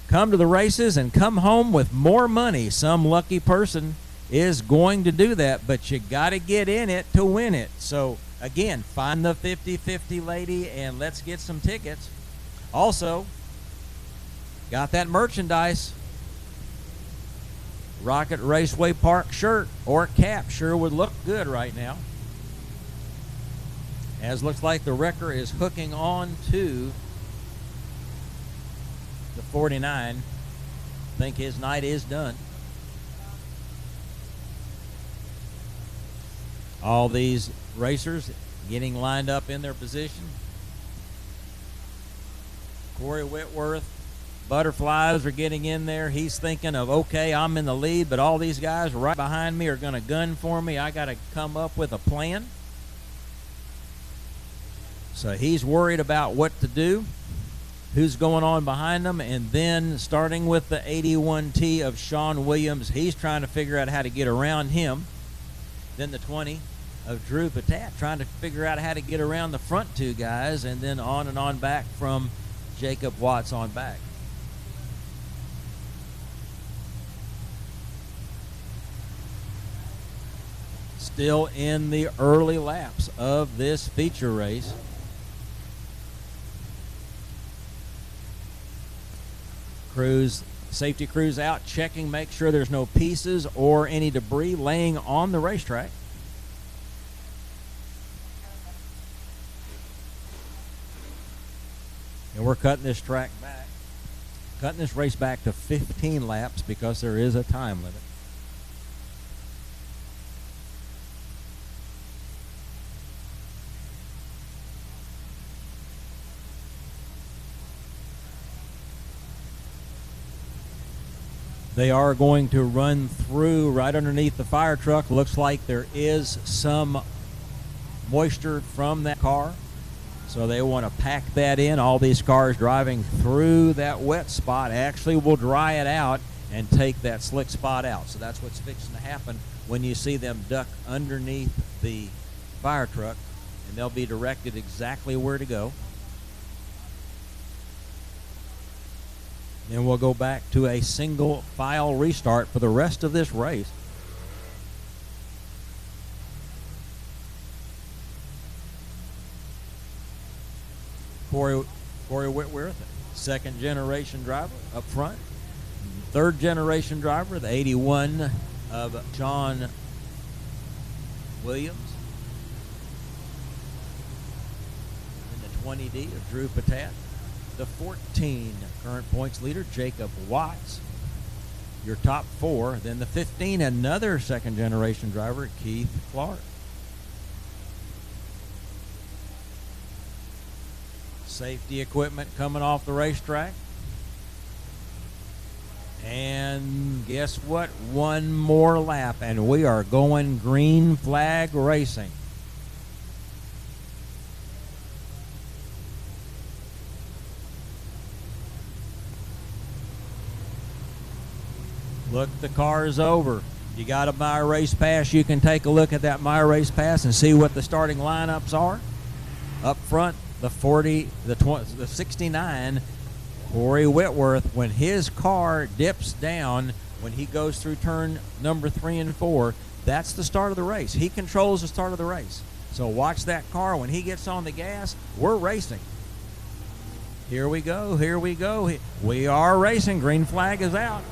Come to the races and come home with more money. Some lucky person is going to do that, but you got to get in it to win it. So, again, find the 50-50 lady and let's get some tickets. Also, got that merchandise. Rocket Raceway Park shirt or cap sure would look good right now. As looks like the wrecker is hooking on to the 49. I think his night is done. All these racers getting lined up in their position. Corey Whitworth, Butterflies are getting in there. He's thinking of, okay, I'm in the lead, but all these guys right behind me are going to gun for me. I got to come up with a plan. So he's worried about what to do, who's going on behind him, and then starting with the 81T of Sean Williams, he's trying to figure out how to get around him. Then the 20 of Drew Patat trying to figure out how to get around the front two guys, and then on and on back from Jacob Watts on back. Still in the early laps of this feature race. Safety crews out checking, make sure there's no pieces or any debris laying on the racetrack. And we're cutting this race back to 15 laps because there is a time limit. They are going to run through right underneath the fire truck. Looks like there is some moisture from that car. So they want to pack that in. All these cars driving through that wet spot actually will dry it out and take that slick spot out. So that's what's fixing to happen when you see them duck underneath the fire truck, and they'll be directed exactly where to go. Then we'll go back to a single file restart for the rest of this race. Corey Whitworth, second generation driver up front. Third generation driver, the 81 of Sean Williams. And the 20D of Drew Patat. The 14 current points leader, Jacob Watts. Your top four. Then the 15, another second generation driver, Keith Clark. Safety equipment coming off the racetrack. And guess what? One more lap, and we are going green flag racing. Look the cars over. You got a My Race Pass. You can take a look at that My Race Pass and see what the starting lineups are. Up front, the 40, the 69, Corey Whitworth. When his car dips down, when he goes through turn number 3 and 4, that's the start of the race. He controls the start of the race. So watch that car. When he gets on the gas, we're racing. Here we go. Here we go. We are racing. Green flag is out.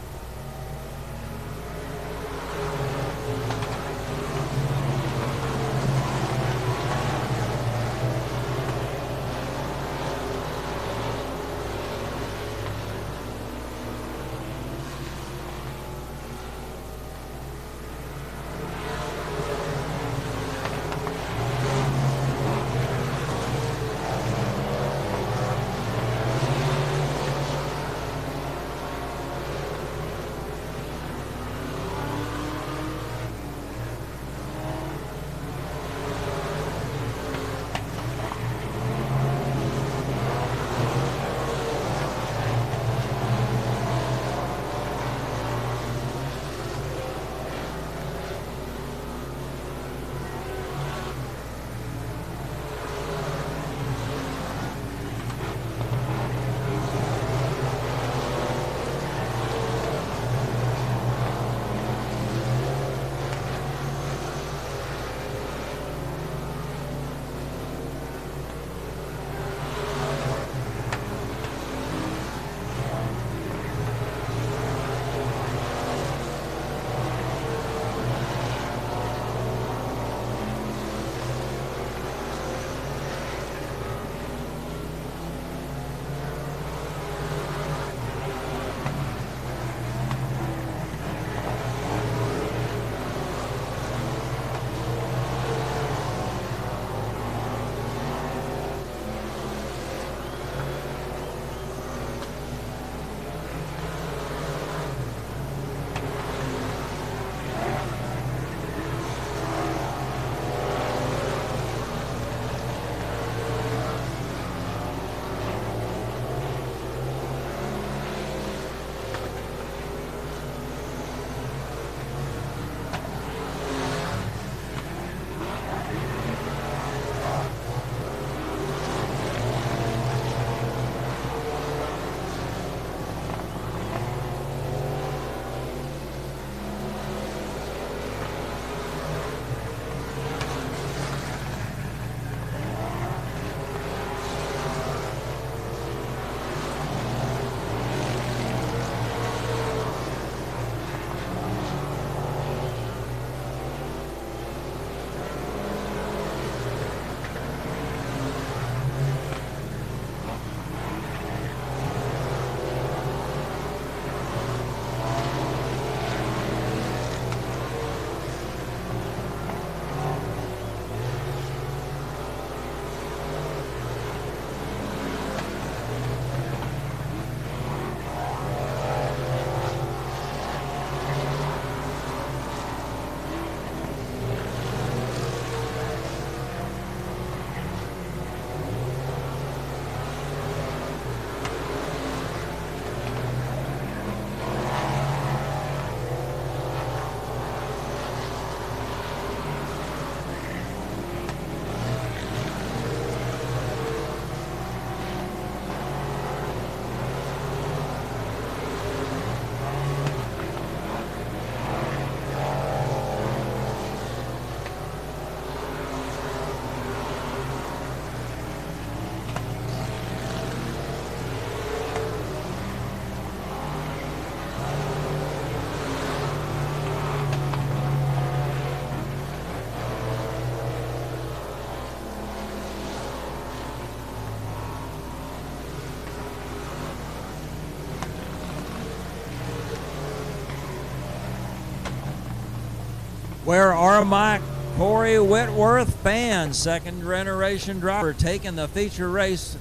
Where are my Corey Whitworth fans? Second generation driver taking the feature race.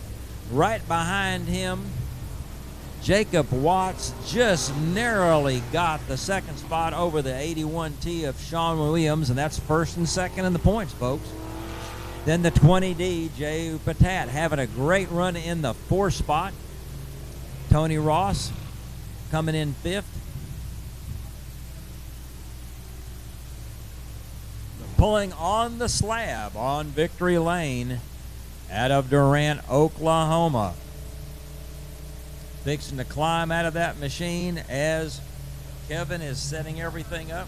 Right behind him, Jacob Watts just narrowly got the second spot over the 81T of Sean Williams, and that's first and second in the points, folks. Then the 20D, Jay Patat, having a great run in the fourth spot. Tony Ross coming in fifth. Pulling on the slab on Victory Lane out of Durant, Oklahoma. Fixing to climb out of that machine as Kevin is setting everything up.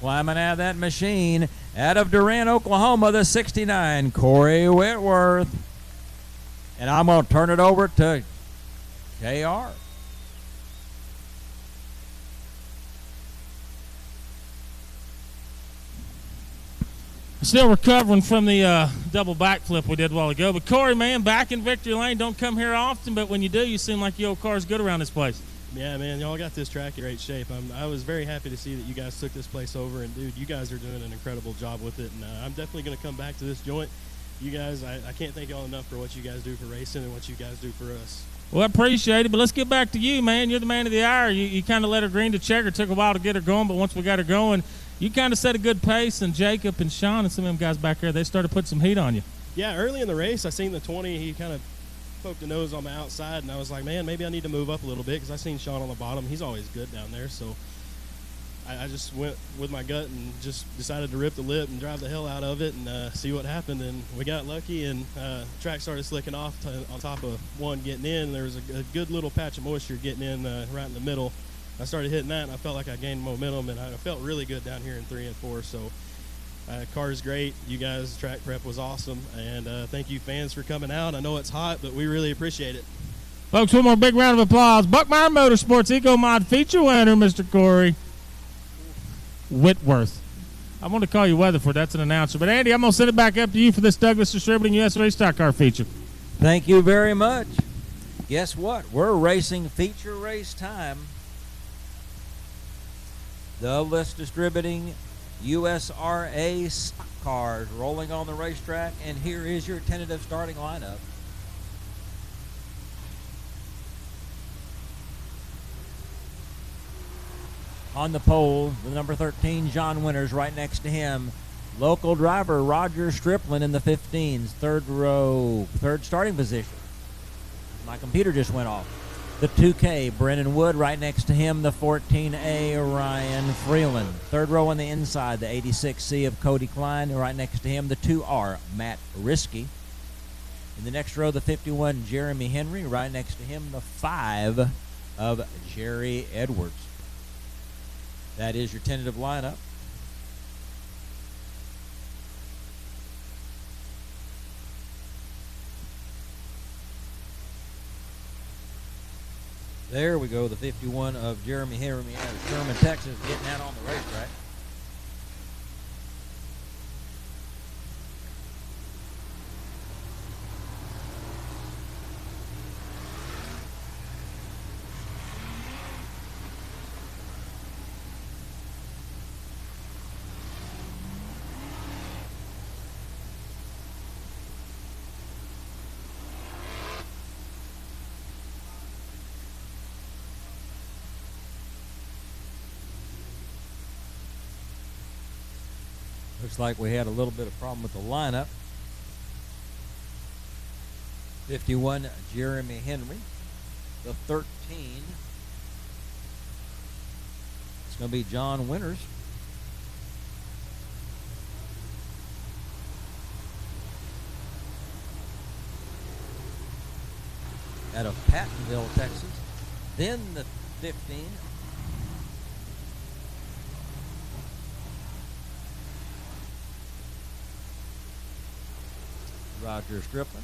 Climbing out of that machine, out of Durant, Oklahoma, the 69, Corey Whitworth. And I'm going to turn it over to KR. Still recovering from the double backflip we did a while ago. But Corey, man, back in Victory Lane. Don't come here often, but when you do, you seem like your car's good around this place. Yeah, man, y'all got this track in great shape. I was very happy to see that you guys took this place over, and, dude, you guys are doing an incredible job with it, and I'm definitely going to come back to this joint. You guys, I can't thank y'all enough for what you guys do for racing and what you guys do for us. Well, I appreciate it, but let's get back to you, man. You're the man of the hour. You kind of let her green to checker. It took a while to get her going, but once we got her going, you kind of set a good pace, and Jacob and Sean and some of them guys back there, they started putting some heat on you. Yeah, early in the race, I seen the 20. He kind of poked a nose on the outside, and I was like, man, maybe I need to move up a little bit because I seen Sean on the bottom. He's always good down there, so I just went with my gut and just decided to rip the lip and drive the hell out of it and see what happened. And we got lucky, and track started slicking off on top of one getting in. There was a good little patch of moisture getting in right in the middle. I started hitting that, and I felt like I gained momentum, and I felt really good down here in 3 and 4. So car's great. You guys, track prep was awesome, and thank you fans for coming out. I know it's hot, but we really appreciate it. Folks, one more big round of applause. Buckmeyer Motorsports Eco Mod feature winner, Mr. Corey Whitworth. I want to call you Weatherford. That's an announcer. But, Andy, I'm going to send it back up to you for this Douglas Distributing USA Stock Car feature. Thank you very much. Guess what? We're racing feature race time. Douglas Distributing USRA stock cars rolling on the racetrack, and here is your tentative starting lineup. On the pole, the number 13, John Winters, right next to him. Local driver Roger Stripling in the 15s, third row, third starting position. My computer just went off. The 2K, Brennan Wood, right next to him. The 14A, Ryan Freeland. Third row on the inside, the 86C of Cody Klein, right next to him. The 2R, Matt Risky. In the next row, the 51, Jeremy Henry, right next to him. The 5 of Jerry Edwards. That is your tentative lineup. There we go, the 51 of Jeremy Henry out of Sherman, Texas, getting out on the racetrack. Looks like we had a little bit of problem with the lineup. 51, Jeremy Henry. The 13, it's going to be John Winters. Out of Pattonville, Texas. Then the 15, Roger Stripling.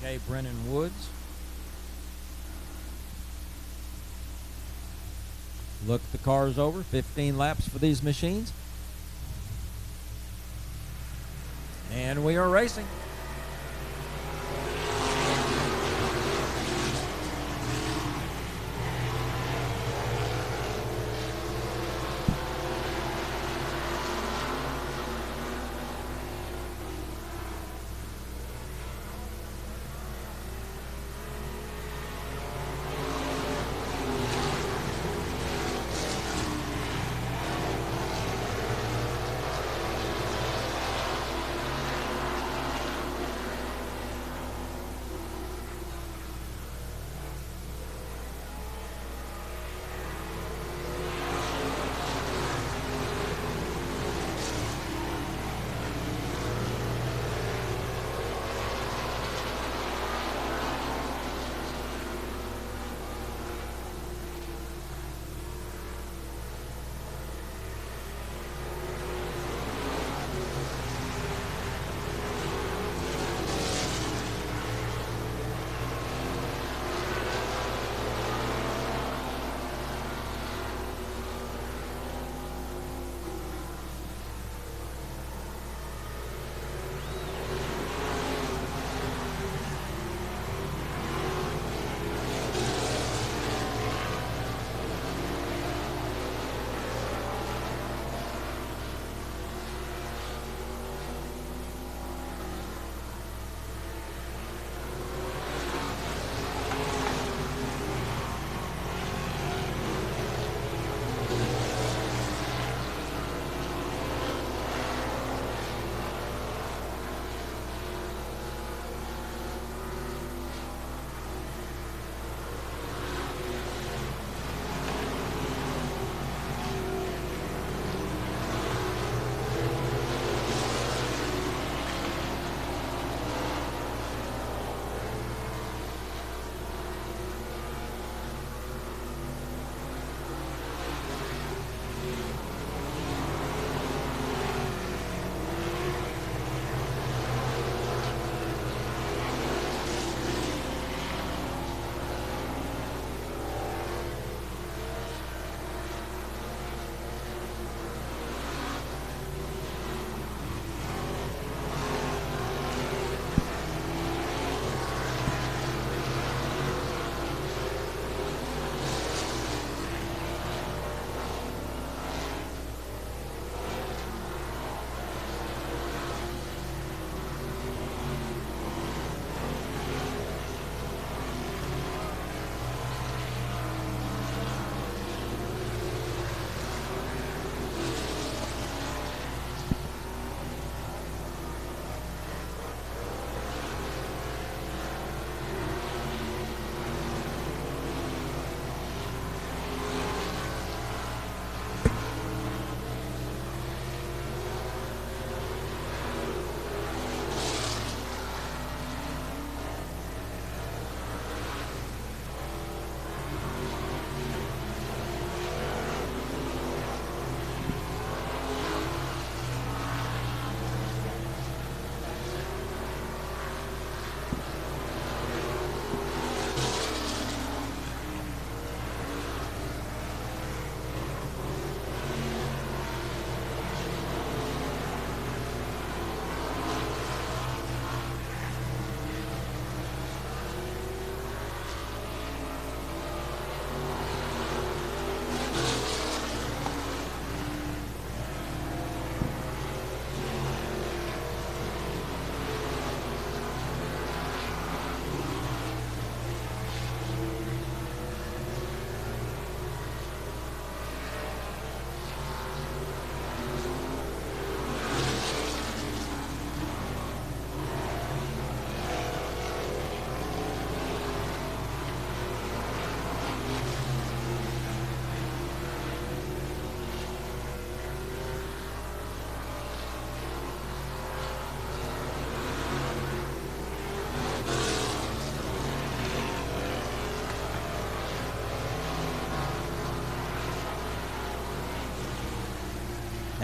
UK Brennan Woods. look the cars over. 15 laps for these machines. And we are racing.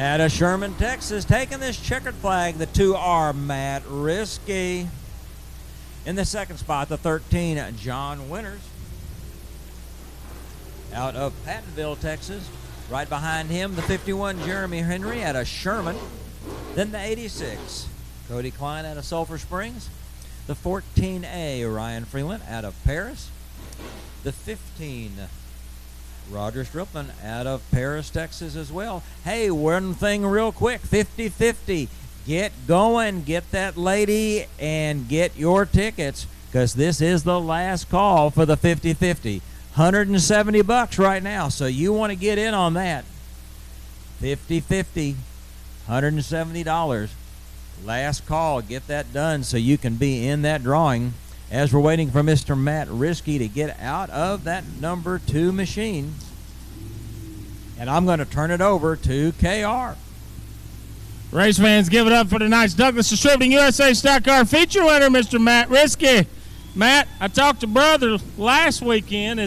Out of Sherman, Texas, taking this checkered flag, the 2R, Matt Risky. In the second spot, the 13, John Winters. out of Pattonville, Texas. Right behind him, the 51, Jeremy Henry out of Sherman. Then the 86, Cody Klein out of Sulphur Springs. The 14A, Ryan Freeland out of Paris. The 15, Roger Stripman out of Paris, Texas as well. Hey, one thing real quick, 50-50. Get going, get that lady, and get your tickets, because this is the last call for the 50-50. $170 right now, so you want to get in on that. 50-50, $170. Last call, get that done so you can be in that drawing. As we're waiting for Mr. Matt Risky to get out of that number 2 machine. And I'm going to turn it over to KR. Race fans, give it up for tonight's Douglas Distributing USA Stock Car feature winner, Mr. Matt Risky. Matt, I talked to brother last weekend.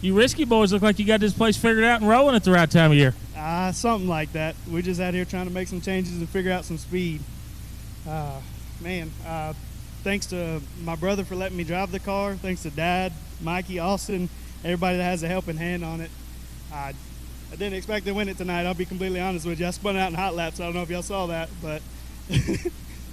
You Risky boys look like you got this place figured out and rolling at the right time of year. Something like that. We're just out here trying to make some changes and figure out some speed. Thanks to my brother for letting me drive the car. Thanks to Dad, Mikey, Austin, everybody that has a helping hand on it. I didn't expect to win it tonight. I'll be completely honest with you. I spun out in hot laps. I don't know if y'all saw that, but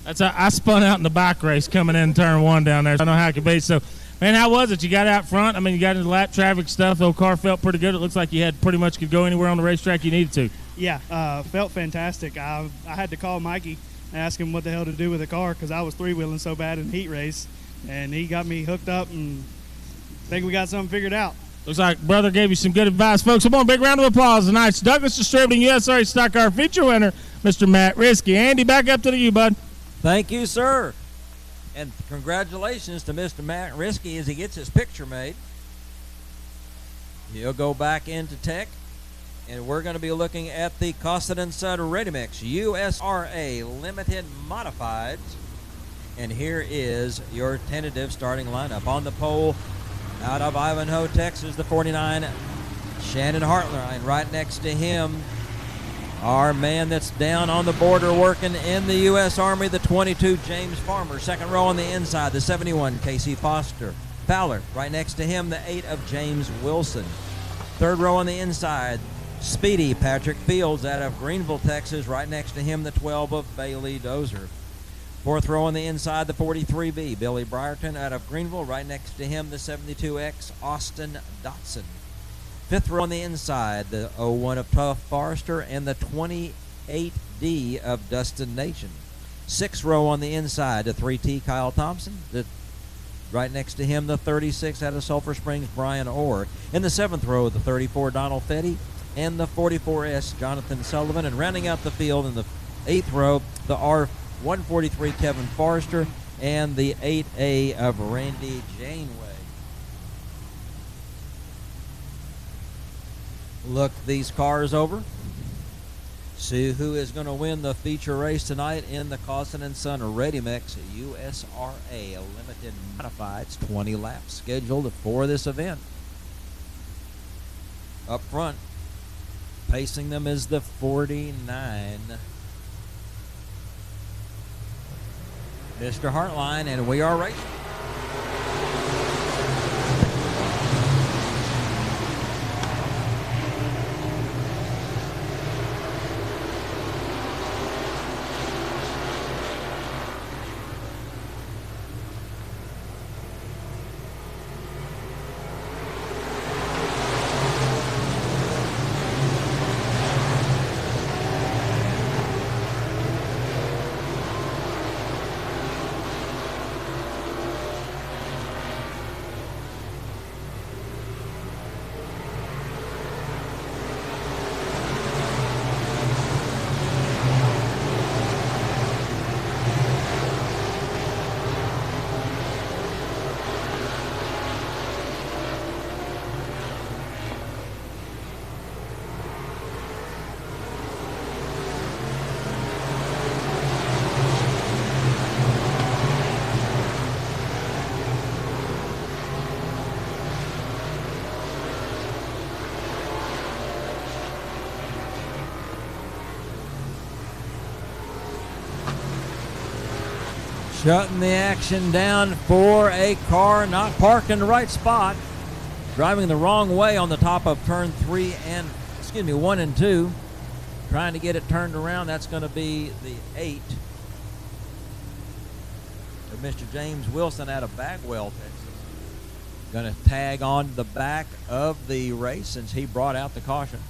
I spun out in the bike race coming in turn 1 down there. I don't know how it could be. So, man, how was it? You got out front. I mean, you got into lap traffic stuff. The car felt pretty good. It looks like you had pretty much could go anywhere on the racetrack you needed to. Yeah, felt fantastic. I had to call Mikey and ask him what the hell to do with the car because I was 3-wheeling so bad in the heat race, and he got me hooked up, and I think we got something figured out. Looks like brother gave you some good advice, folks. Come on, big round of applause. Tonight's Douglas Distributing USA Stock Car feature winner, Mr. Matt Risky. Andy, back up to you, bud. Thank you, sir. And congratulations to Mr. Matt Risky as he gets his picture made. He'll go back into tech, and we're going to be looking at the Costin and Sutter Ready Mix USRA Limited Modifieds. And here is your tentative starting lineup. On the pole, out of Ivanhoe, Texas, the 49, Shannon Hartline. Right next to him, our man that's down on the border working in the U.S. Army, the 22, James Farmer. Second row on the inside, the 71, Casey Fowler. Right next to him, the 8 of James Wilson. Third row on the inside, Speedy Patrick Fields out of Greenville, Texas. Right next to him, the 12 of Bailey Dozer. Fourth row on the inside, the 43B, Billy Brierton out of Greenville. Right next to him, the 72X, Austin Dotson. Fifth row on the inside, the 01 of Tuff Forrester and the 28D of Dustin Nation. Sixth row on the inside, the 3T, Kyle Thompson. Right next to him, the 36 out of Sulphur Springs, Brian Orr. In the seventh row, the 34, Donald Fetty, and the 44S, Jonathan Sullivan. And rounding out the field in the eighth row, the R143, Kevin Forrester, and the 8A of Randy Janeway. Look these cars over. See who is going to win the feature race tonight in the Costin & Son Ready Mix USRA Limited Modifieds. 20 laps scheduled for this event. Up front, pacing them is the 49, Mr. Hartline, and we are racing. Shutting the action down for a car not parked in the right spot. driving the wrong way on the top of turn 1 and 2. Trying to get it turned around. That's going to be the 8 of Mr. James Wilson out of Bagwell, Texas. Going to tag on the back of the race since he brought out the caution.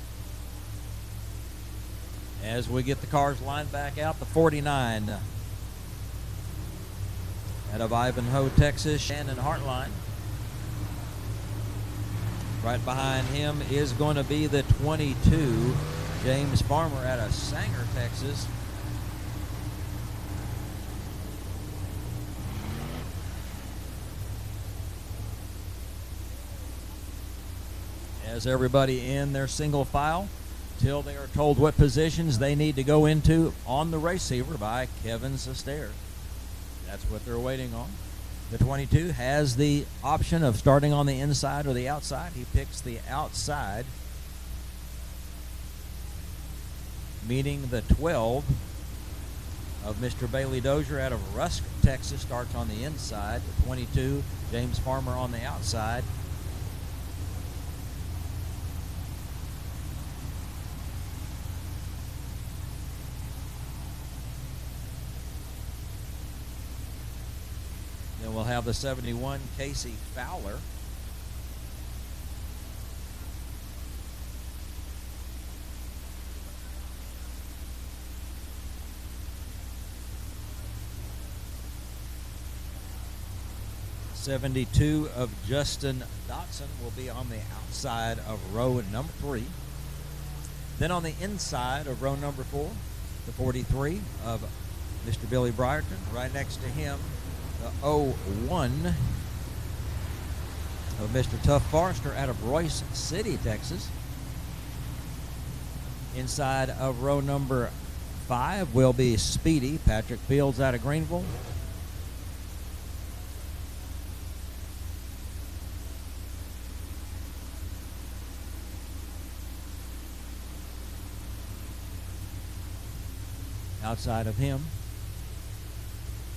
As we get the cars lined back out, the 49 out of Ivanhoe, Texas, Shannon Hartline. Right behind him is going to be the 22, James Farmer out of Sanger, Texas. As everybody in their single file till they are told what positions they need to go into on the receiver by Kevin Sestair. That's what they're waiting on. The 22 has the option of starting on the inside or the outside. He picks the outside, meaning the 12 of Mr. Bailey Dozier out of Rusk, Texas, starts on the inside. The 22, James Farmer, on the outside. Then we'll have the 71, Casey Fowler. '72 of Justin Dotson will be on the outside of row number 3. Then on the inside of row number 4, the 43 of Mr. Billy Brierton. Right next to him, the 01 of Mr. Tuff Forrester out of Royce City, Texas. Inside of row number 5 will be Speedy Patrick Fields out of Greenville. Outside of him.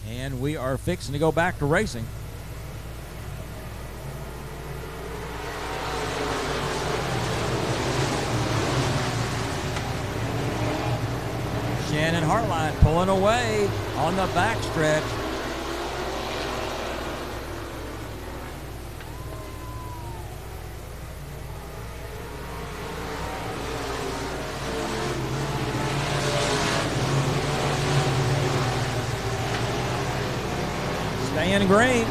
And we are fixing to go back to racing. Shannon Hartline pulling away on the backstretch. Staying green.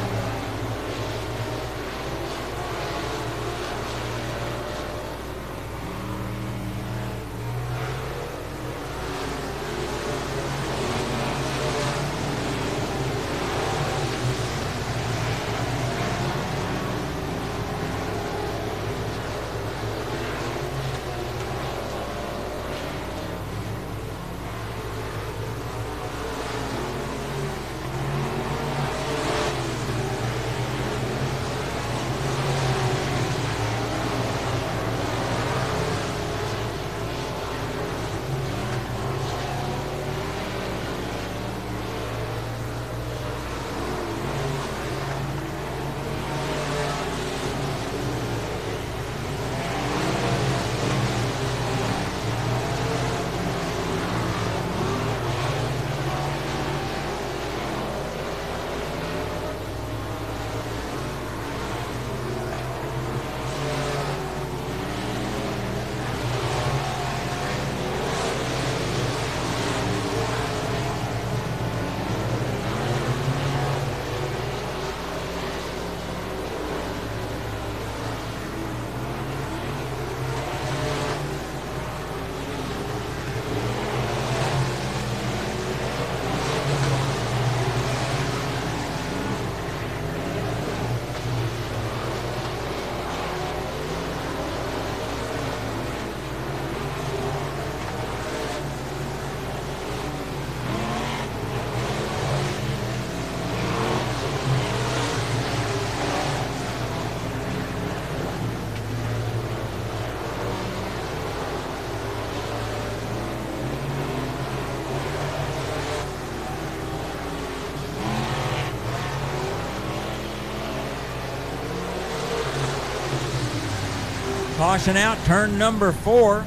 Caution out, turn number 4.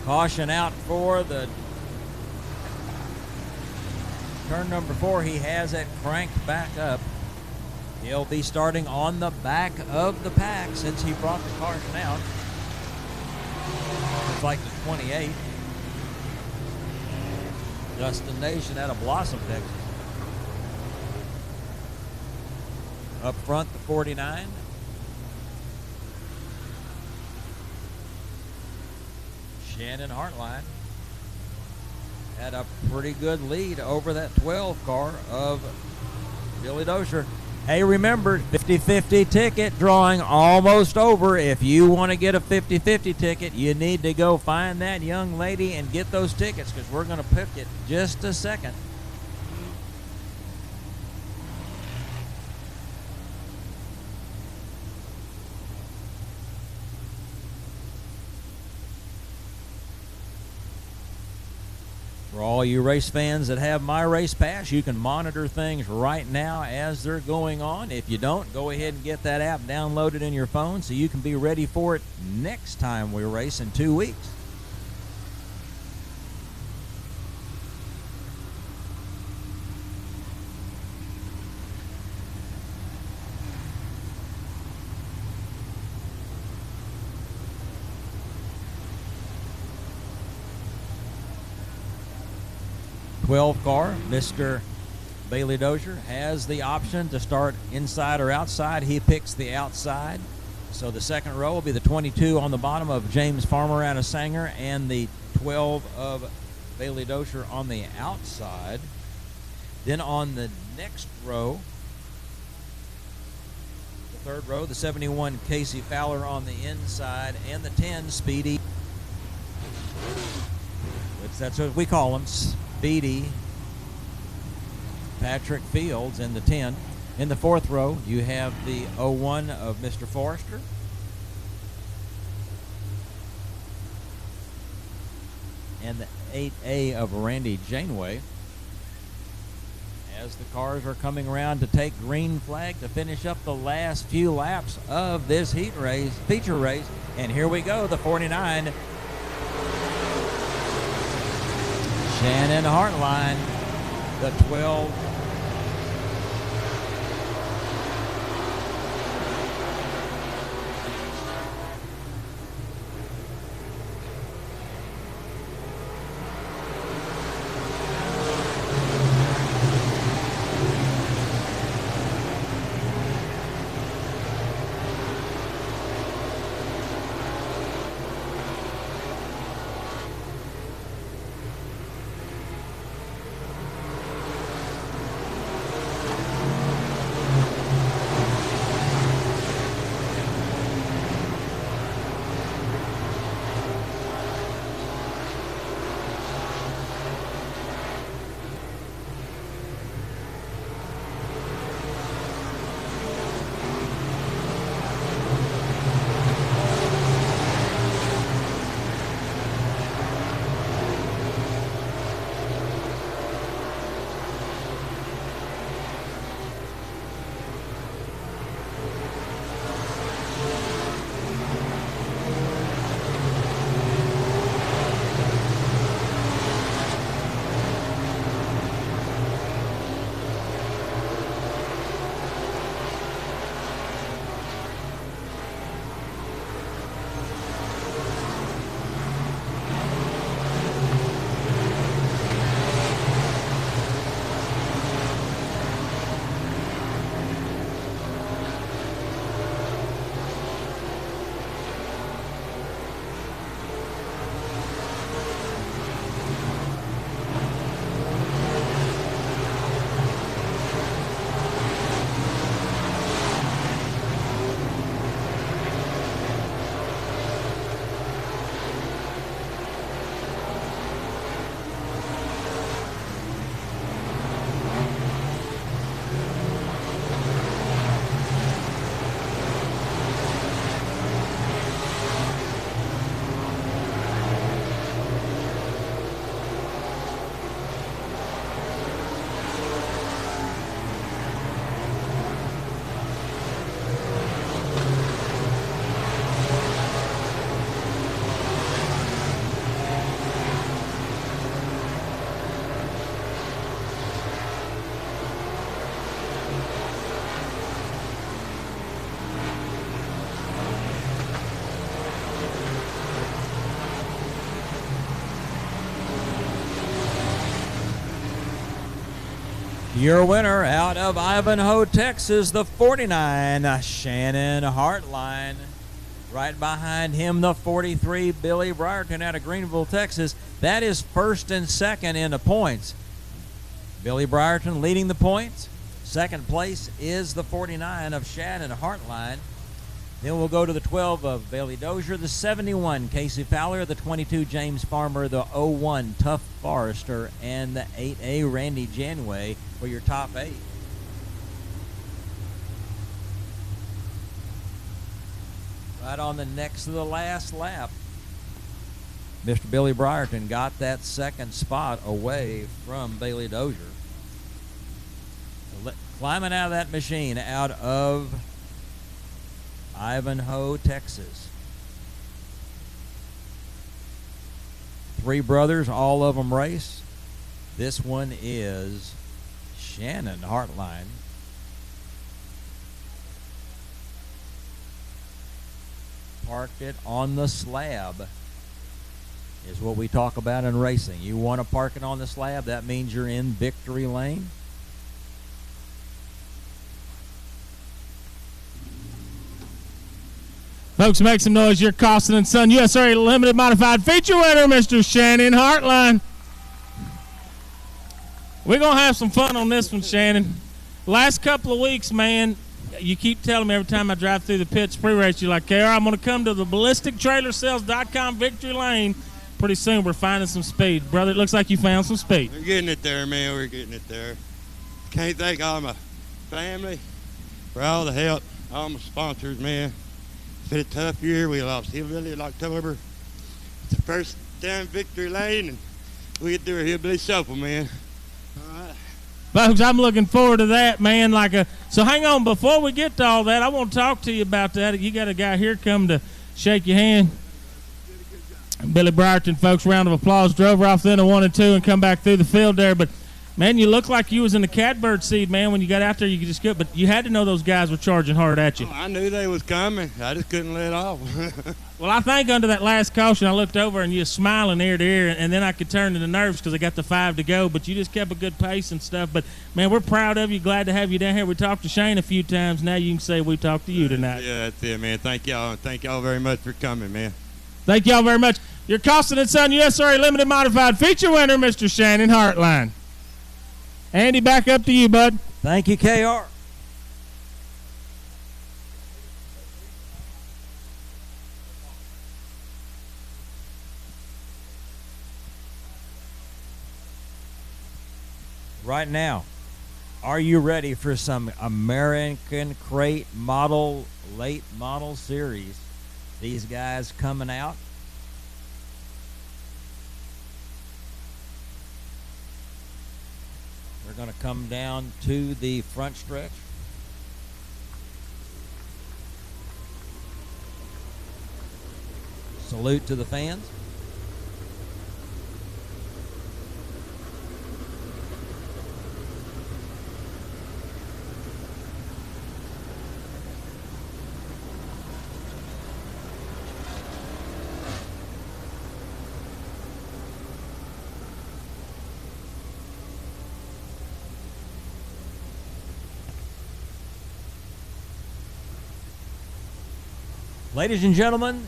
Caution out for the turn number 4. He has it cranked back up. He'll be starting on the back of the pack since he brought the caution out. It's like the 28. Justin Nation out of Blossom, Texas. Up front, the 49. Shannon Hartline had a pretty good lead over that 12 car of Billy Dozier. Hey, remember, 50-50 ticket drawing almost over. If you want to get a 50-50 ticket, you need to go find that young lady and get those tickets, because we're going to pick it just a second. For all you race fans that have My Race Pass, you can monitor things right now as they're going on. If you don't, go ahead and get that app downloaded in your phone so you can be ready for it next time we race in 2 weeks. Car, Mr. Bailey Dozier has the option to start inside or outside. He picks the outside. So the second row will be the 22 on the bottom of James Farmer out of Sanger and the 12 of Bailey Dozier on the outside. Then on the next row, the third row, the 71 Casey Fowler on the inside and the 10 Speedy. That's what we call him, Speedy Patrick Fields in the 10. In the fourth row, you have the 01 of Mr. Forrester. And the 8A of Randy Janeway. As the cars are coming around to take green flag to finish up the last few laps of this heat race, feature race. And here we go, the 49. Shannon Hartline, the 12. Your winner out of Ivanhoe, Texas, the 49, Shannon Hartline. Right behind him, the 43, Billy Briarton out of Greenville, Texas. That is first and second in the points. Billy Briarton leading the points. Second place is the 49 of Shannon Hartline. Then we'll go to the 12 of Bailey Dozier, the 71, Casey Fowler, the 22, James Farmer, the 01, Tuff Forrester, and the 8A, Randy Janway for your top 8. Right on the next to the last lap, Mr. Billy Briarton got that second spot away from Bailey Dozier. Climbing out of that machine out of Ivanhoe, Texas. 3 brothers, all of them race. This one is Shannon Hartline. Parked it on the slab is what we talk about in racing. You want to park it on the slab, that means you're in victory lane. Folks, make some noise. Your Costin & Son USA Limited Modified feature winner, Mr. Shannon Hartline. We're going to have some fun on this one, Shannon. Last couple of weeks, man, you keep telling me every time I drive through the pits pre-race, you're like, KR, I'm going to come to the BallisticTrailerSales.com victory lane. Pretty soon we're finding some speed. Brother, it looks like you found some speed. We're getting it there, man. We're getting it there. Can't thank all my family for all the help, all my sponsors, man. It's been a tough year. We lost Hillbilly in October. It's the first down victory lane, and we get through a Hillbilly shuffle, man. All right. Folks, I'm looking forward to that, man. So hang on. Before we get to all that, I want to talk to you about that. You got a guy here come to shake your hand. Billy Briarton, folks, round of applause. Drove her off then a 1 and 2 and come back through the field there. But, man, you look like you was in the catbird seat, man. When you got out there, you could just go. But you had to know those guys were charging hard at you. Oh, I knew they was coming. I just couldn't let off. Well, I think under that last caution, I looked over and you were smiling ear to ear, and then I could turn to the nerves because I got the 5 to go. But you just kept a good pace and stuff. But, man, we're proud of you. Glad to have you down here. We talked to Shane a few times. Now you can say we talked to you tonight. Yeah, that's it, man. Thank y'all. Thank y'all very much for coming, man. Thank y'all very much. Your Costin & Son USA Limited Modified feature winner, Mr. Shannon Hartline. Andy, back up to you, bud. Thank you, KR. Right now, are you ready for some American Crate Model Late Model Series? These guys coming out. We're going to come down to the front stretch. Salute to the fans. Ladies and gentlemen,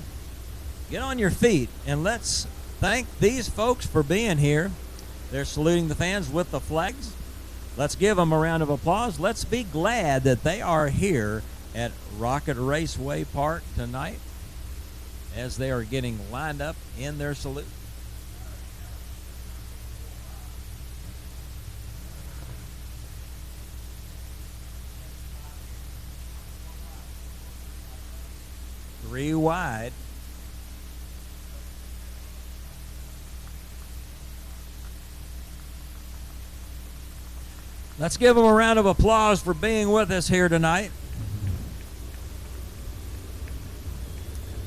get on your feet and let's thank these folks for being here. They're saluting the fans with the flags. Let's give them a round of applause. Let's be glad that they are here at Rocket Raceway Park tonight as they are getting lined up in their salute. Three wide. Let's give them a round of applause for being with us here tonight.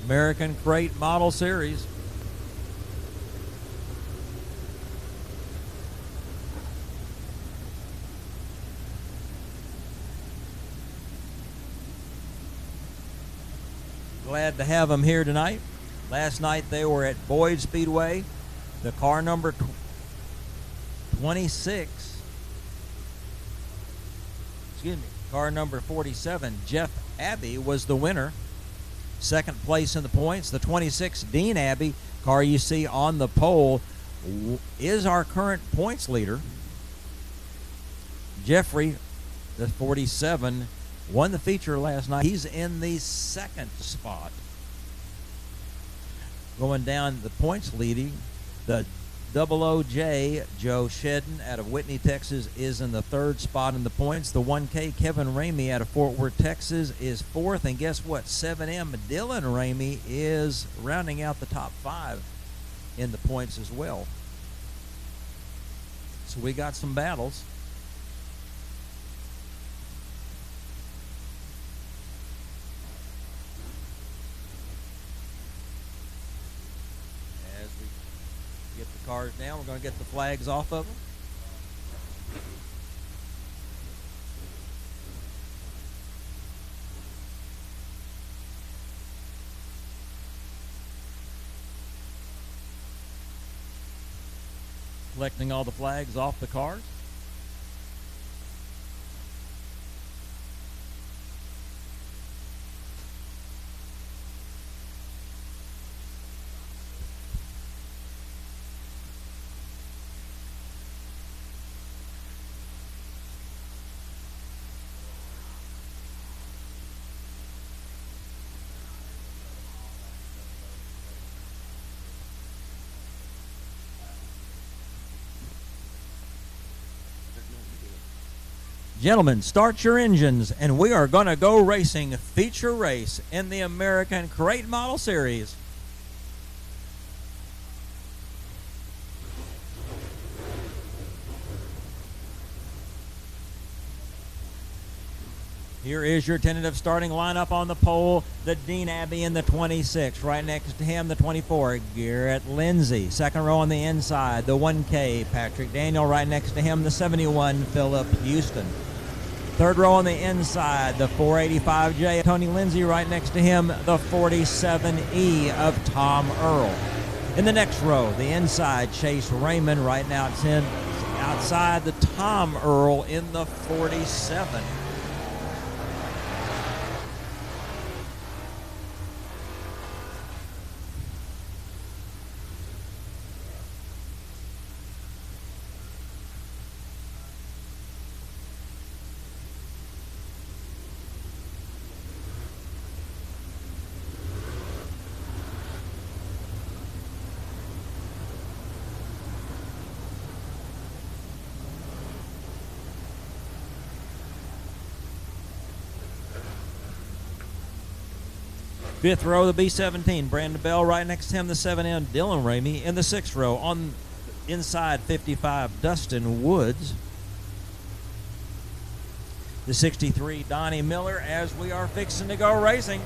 American Crate Model Series. Glad to have them here tonight. Last night they were at Boyd Speedway. The car number 26 car number 47, Jeff Abbey, was the winner. Second place in the points, the 26, Dean Abbey, car you see on the pole, is our current points leader. Jeffrey, the 47, won the feature last night. He's in the second spot. Going down the points leading, the 00J, Joe Shedden out of Whitney, Texas, is in the third spot in the points. The 1K, Kevin Ramey out of Fort Worth, Texas, is fourth. And guess what? 7M, Dylan Ramey, is rounding out the top 5 in the points as well. So we got some battles. Get the cars down. We're going to get the flags off of them. Collecting all the flags off the cars. Gentlemen, start your engines, and we are going to go racing feature race in the American Crate Model Series. Here is your tentative starting lineup on the pole. The Dean Abbey in the 26. Right next to him, the 24, Garrett Lindsay. Second row on the inside, the 1K, Patrick Daniel. Right next to him, the 71, Philip Houston. Third row on the inside, the 485J, Tony Lindsay. Right next to him, the 47E of Tom Earl. In the next row, the inside, Chase Raymond. Right now it's in outside the Tom Earl in the 47. Fifth row, the B-17, Brandon Bell. Right next to him, the 7N, Dylan Ramey. In the sixth row, on inside 55, Dustin Woods. The 63, Donnie Miller, as we are fixing to go racing.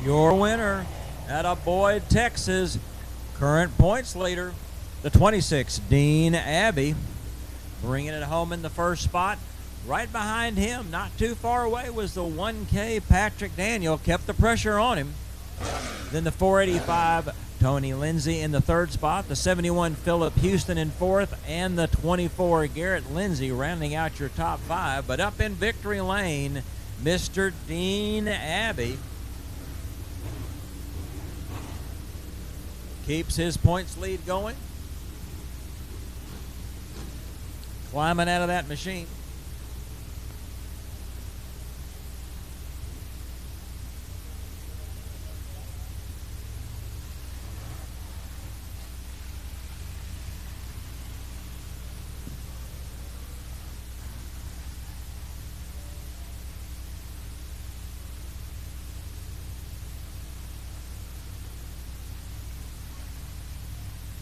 Your winner, atta Boyd, Texas, current points leader, the 26, Dean Abbey, bringing it home in the first spot. Right behind him, not too far away, was the 1K Patrick Daniel, kept the pressure on him. Then the 485, Tony Lindsay in the third spot, the 71, Philip Houston in fourth, and the 24, Garrett Lindsay rounding out your top five. But up in victory lane, Mr. Dean Abbey keeps his points lead going. Climbing out of that machine.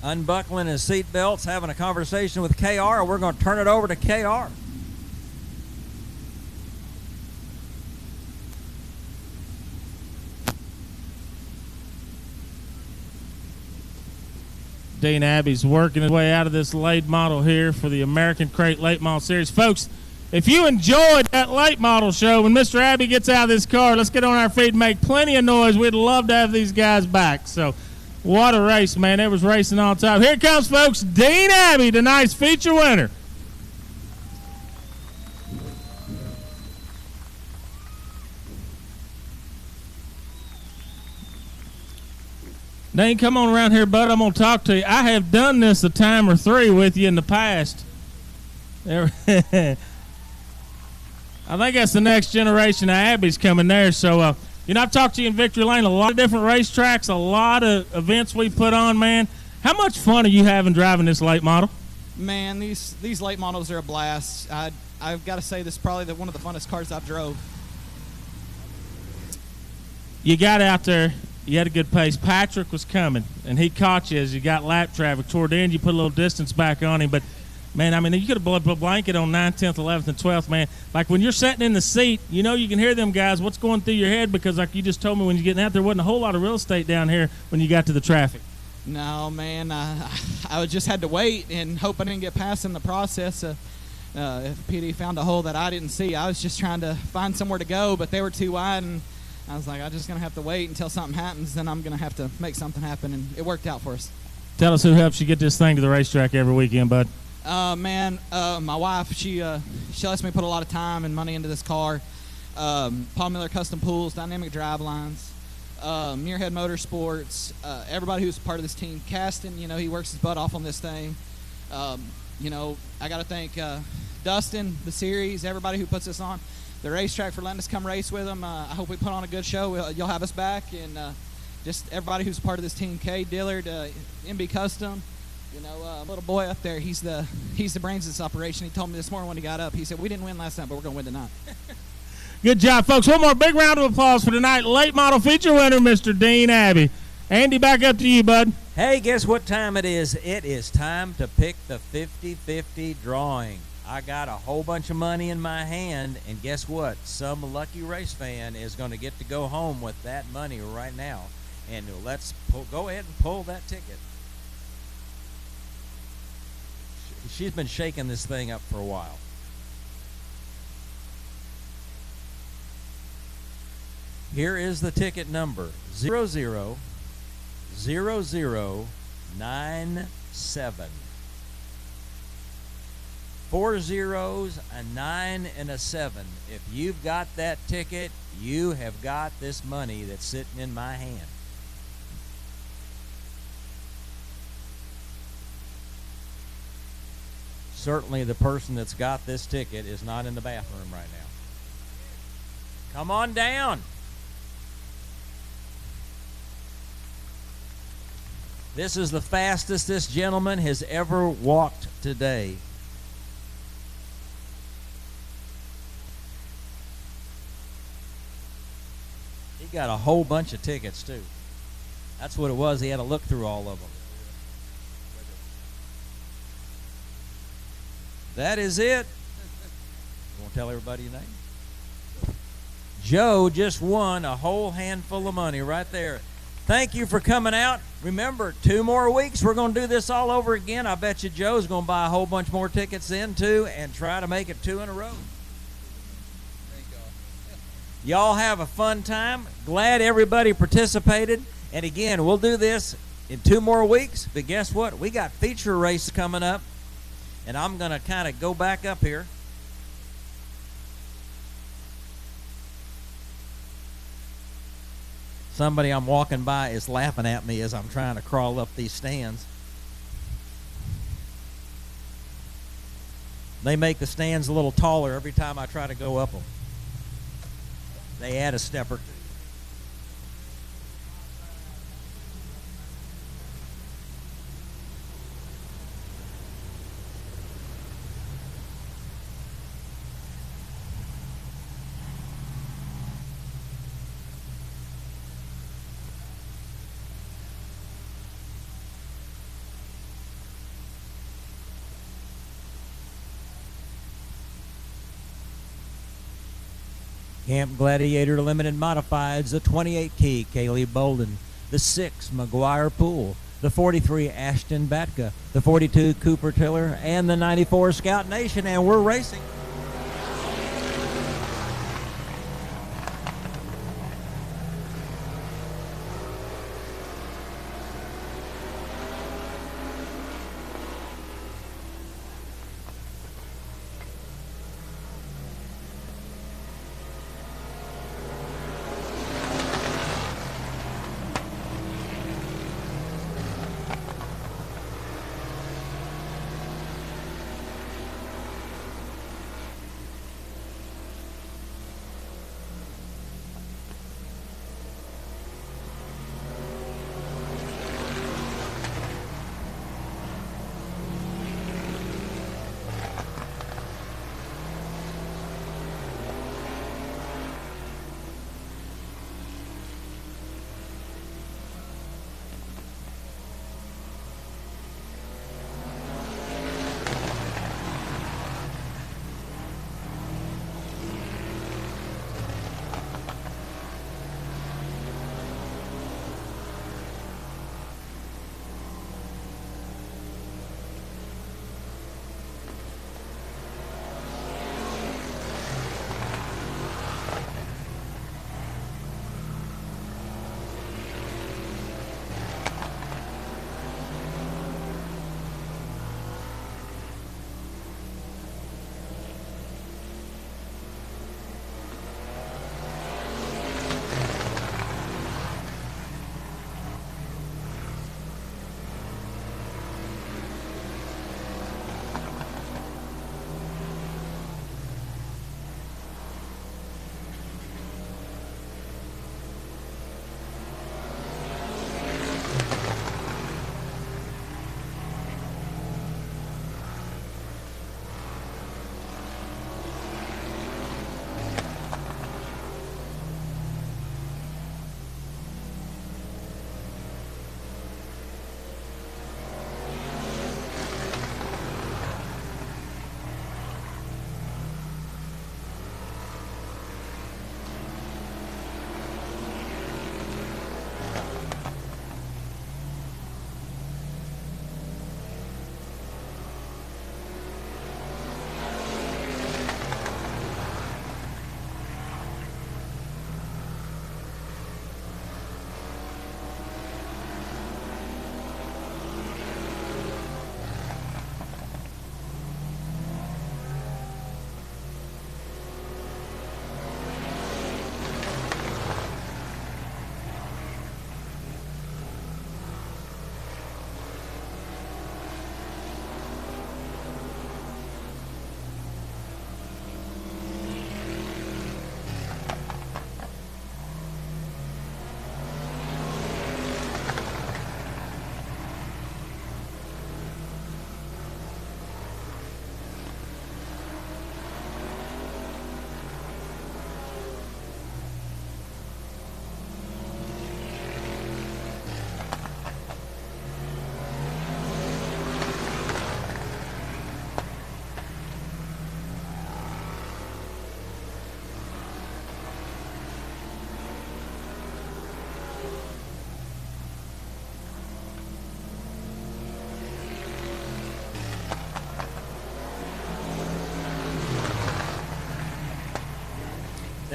Unbuckling his seat belts, having a conversation with KR. We're going to turn it over to KR. Dean Abbey's working his way out of this late model here for the American Crate Late Model Series. Folks, if you enjoyed that late model show when Mr. Abbey gets out of this car, let's get on our feet and make plenty of noise. We'd love to have these guys back. So, what a race, man. It was racing all the time. Here comes, folks, Dean Abbey, tonight's feature winner. Dean, come on around here, bud. I'm going to talk to you. I have done this a time or three with you in the past. I think that's the next generation of Abby's coming there. So, I've talked to you in Victory Lane, a lot of different racetracks, a lot of events we put on, man. How much fun are you having driving this late model? Man, these late models are a blast. I've got to say this is probably one of the funnest cars I've drove. You got out there. You had a good pace. Patrick was coming, and he caught you as you got lap traffic. Toward the end, you put a little distance back on him. But, man, I mean, you could have blown a blanket on 9th, 10th, 11th, and 12th, man. Like, when you're sitting in the seat, you know you can hear them guys, what's going through your head, because, like you just told me, when you're getting out there wasn't a whole lot of real estate down here when you got to the traffic. No, man, I just had to wait and hope I didn't get past in the process. If PD found a hole that I didn't see, I was just trying to find somewhere to go, but they were too wide, and I was like, I'm just going to have to wait until something happens, then I'm going to have to make something happen, and it worked out for us. Tell us who helps you get this thing to the racetrack every weekend, bud. My wife, she lets me put a lot of time and money into this car. Paul Miller Custom Pools, Dynamic Drive Lines, Muirhead Motorsports, everybody who's part of this team. Caston, he works his butt off on this thing. I got to thank Dustin, the series, everybody who puts this on. The racetrack for letting us come race with them. I hope we put on a good show. You'll have us back. And just everybody who's part of this team. Kay Dillard, MB Custom. Little boy up there, he's the brains of this operation. He told me this morning when he got up, he said, we didn't win last night, but we're going to win tonight. Good job, folks. One more big round of applause for tonight. Late model feature winner, Mr. Dean Abbey. Andy, back up to you, bud. Hey, guess what time it is? It is time to pick the 50-50 drawing. I got a whole bunch of money in my hand, and guess what? Some lucky race fan is going to get to go home with that money right now. And let's go ahead and pull that ticket. She's been shaking this thing up for a while. Here is the ticket number, 000097. 4 zeros, a 9, and a 7. If you've got that ticket, you have got this money that's sitting in my hand. Certainly the person that's got this ticket is not in the bathroom right now. Come on down. This is the fastest this gentleman has ever walked today. He got a whole bunch of tickets, too. That's what it was. He had to look through all of them. That is it. You want to tell everybody your name? Joe just won a whole handful of money right there. Thank you for coming out. Remember, 2 more weeks, we're going to do this all over again. I bet you Joe's going to buy a whole bunch more tickets then, too, and try to make it 2 in a row. Y'all have a fun time. Glad everybody participated. And again, we'll do this in 2 more weeks. But guess what? We got feature race coming up. And I'm going to kind of go back up here. Somebody I'm walking by is laughing at me as I'm trying to crawl up these stands. They make the stands a little taller every time I try to go up them. They add a step or two. Camp Gladiator Limited Modifieds, the 28 key Kaylee Bolden, the 6 McGuire Pool, the 43 Ashton Batka, the 42 Cooper Tiller, and the 94 Scout Nation, and we're racing.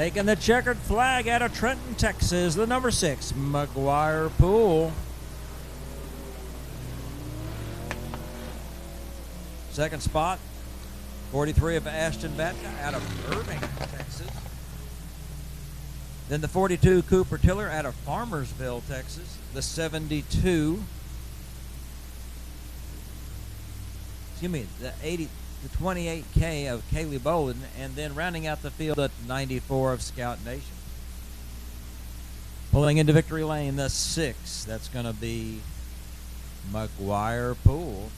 Taking the checkered flag out of Trenton, Texas, the number 6, McGuire Poole. Second spot, 43 of Ashton Batka out of Irving, Texas. Then the 42 Cooper Tiller out of Farmersville, Texas. The 72, the 28K of Kaylee Bolden, and then rounding out the field at 94 of Scout Nation. Pulling into victory lane, the 6, that's going to be McGuire Poole.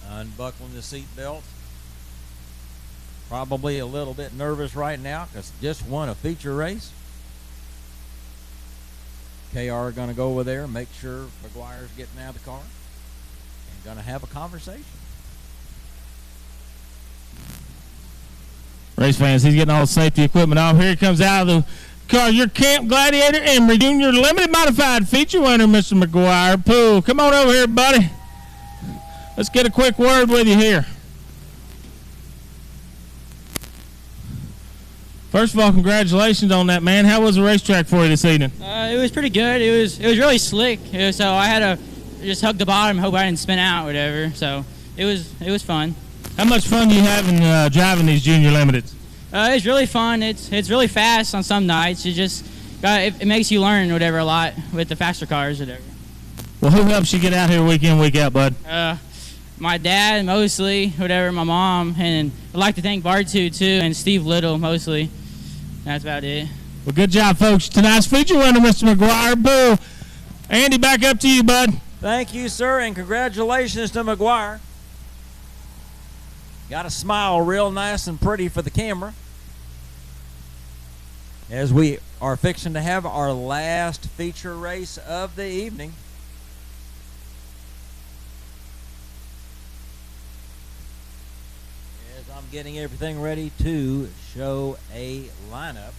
Unbuckling the seat belt. Probably a little bit nervous right now because just won a feature race. KR going to go over there, make sure McGuire's getting out of the car, and going to have a conversation. Race fans, he's getting all the safety equipment off. Here he comes out of the car. Your Camp Gladiator Emery Jr. Limited Modified Feature winner, Mr. McGuire Poole. Come on over here, buddy. Let's get a quick word with you here. First of all, congratulations on that, man. How was the racetrack for you this evening? It was pretty good. It was really slick. So I had to just hug the bottom, hope I didn't spin out or whatever. So it was fun. How much fun do you having driving these Junior Limiteds? It's really fun. It's really fast on some nights. It makes you learn whatever a lot with the faster cars or whatever. Well, who helps you get out here week in, week out, bud? My dad mostly, whatever, my mom, and I'd like to thank Bartu too, and Steve Little mostly. That's about it. Well, good job, folks. Tonight's feature winner, Mr. McGuire Poole. Andy, back up to you, bud. Thank you, sir, and congratulations to McGuire. Got a smile real nice and pretty for the camera as we are fixing to have our last feature race of the evening. As I'm getting everything ready to show a lineup.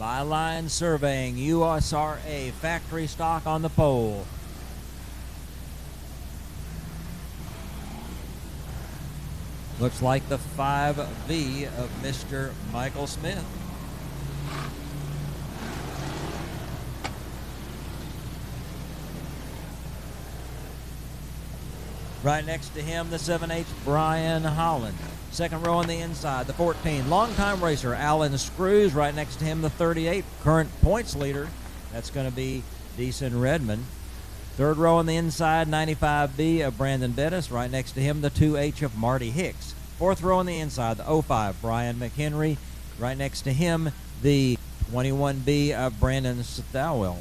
Byline Surveying, USRA, factory stock on the pole. Looks like the 5V of Mr. Michael Smith. Right next to him, the 7H, Brian Holland. Second row on the inside, the 14, longtime racer, Alan Screws. Right next to him, the 38, current points leader. That's going to be Deason Redmond. Third row on the inside, 95B of Brandon Bettis. Right next to him, the 2H of Marty Hicks. Fourth row on the inside, the 05, Brian McHenry. Right next to him, the 21B of Brandon Stowell.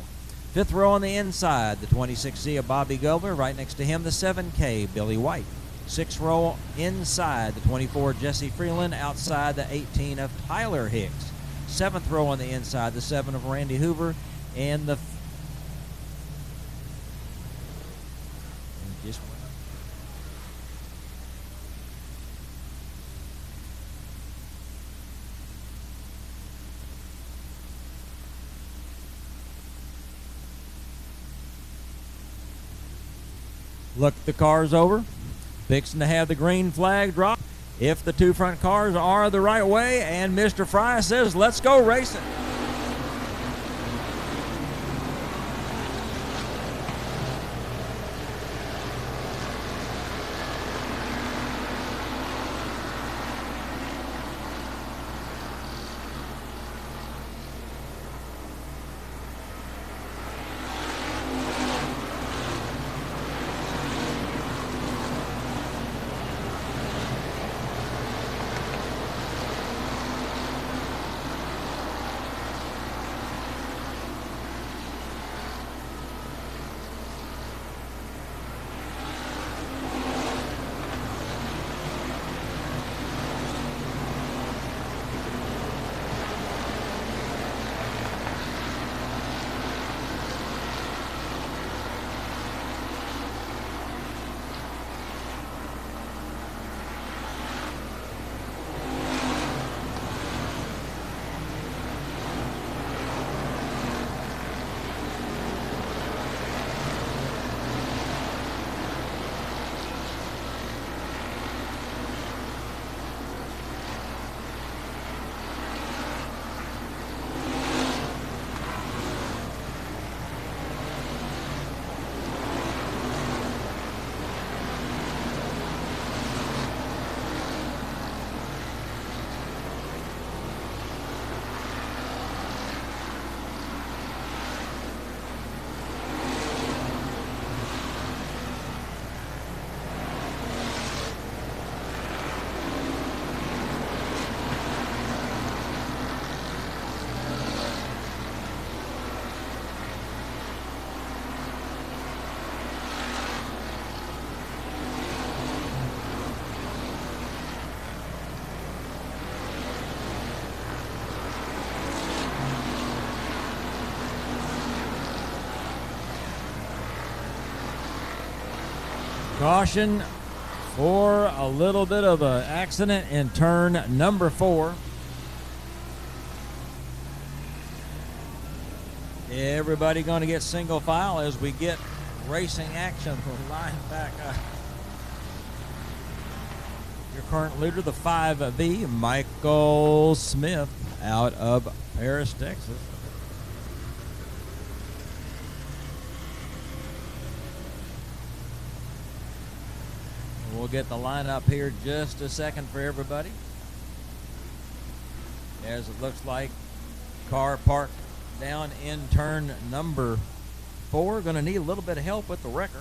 Fifth row on the inside, the 26C of Bobby Gobler. Right next to him, the 7K, Billy White. Sixth row inside, the 24, Jesse Freeland. Outside, the 18 of Tyler Hicks. Seventh row on the inside, the 7 of Randy Hoover. And the look the cars over, fixing to have the green flag drop. If the two front cars are the right way, and Mr. Fry says, let's go racing. Caution for a little bit of an accident in turn number 4. Everybody going to get single file as we get racing action. Line back up. Your current leader, the 5B, Michael Smith, out of Paris, Texas. We'll get the lineup here just a second for everybody. As it looks like car parked down in turn number 4. Going to need a little bit of help with the wrecker.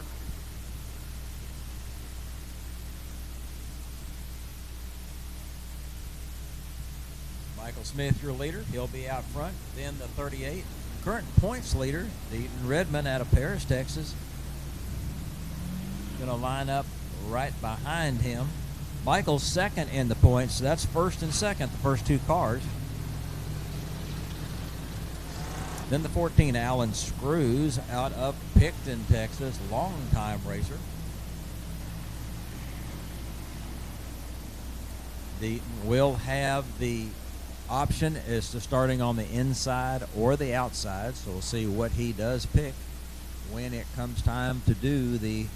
Michael Smith, your leader. He'll be out front. Then the 38, current points leader, Deaton Redmond out of Paris, Texas. Going to line up right behind him. Michael's second in the points. So that's first and second, the first 2 cars. Then the 14, Alan Screws out of Picton, Texas, longtime racer. Deaton will have the option as to starting on the inside or the outside, so we'll see what he does pick when it comes time to do the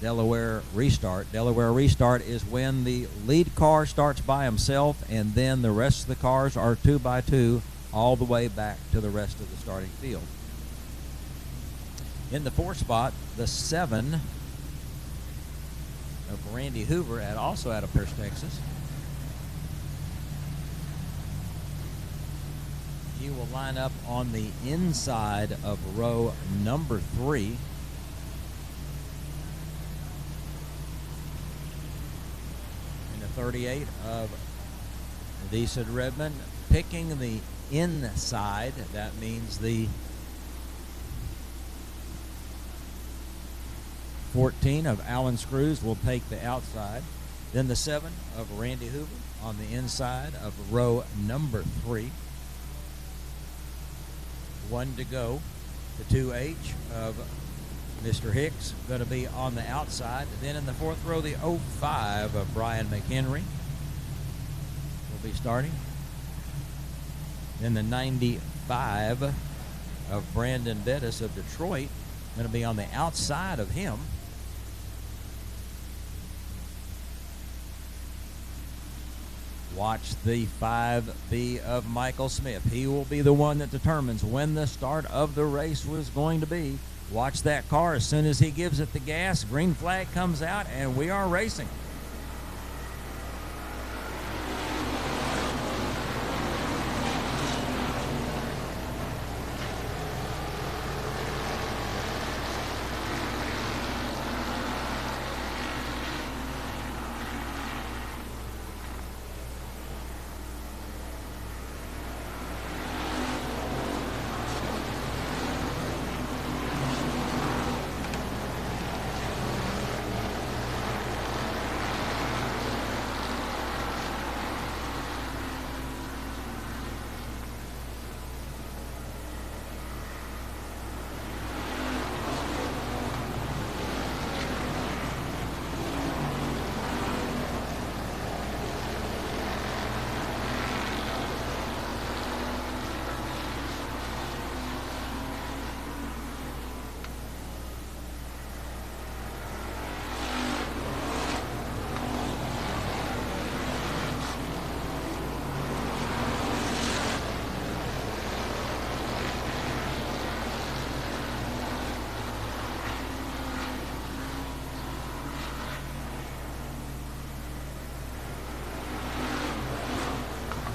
Delaware restart. Delaware restart is when the lead car starts by himself and then the rest of the cars are 2 by 2 all the way back to the rest of the starting field. In the 4 spot, the 7 of Randy Hoover, also out of Pierce, Texas. He will line up on the inside of row number 3. And the 38 of Deaton Redmond picking the inside. That means the 14 of Alan Screws will take the outside. Then the 7 of Randy Hoover on the inside of row number 3. 1 to go. The 2H of Mr. Hicks going to be on the outside. Then in the 4th row, the 05 of Brian McHenry will be starting. Then the 95 of Brandon Bettis of Detroit going to be on the outside of him. Watch the 5B of Michael Smith. He will be the one that determines when the start of the race was going to be. Watch that car. As soon as he gives it the gas, green flag comes out, and we are racing.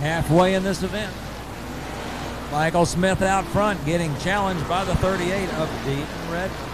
Halfway in this event, Michael Smith out front, getting challenged by the 38 of Deaton Redmond.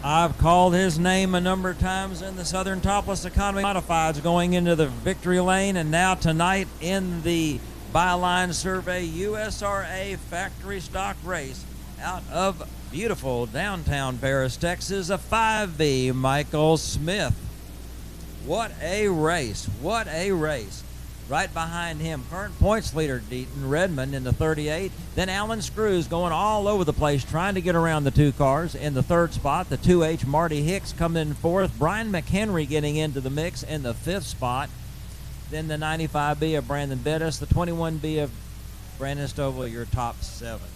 I've called his name a number of times in the Southern Topless Economy Modifieds going into the victory lane, and now tonight in the Byline Survey USRA factory stock race out of beautiful downtown Paris, Texas, a 5V Michael Smith. What a race. What a race. Right behind him, current points leader Deaton Redmond in the 38. Then Alan Screws going all over the place trying to get around the two cars. In the third spot, the 2H Marty Hicks coming in fourth. Brian McHenry getting into the mix in the fifth spot. Then the 95B of Brandon Bettis, the 21B of Brandon Stovall, your top seven.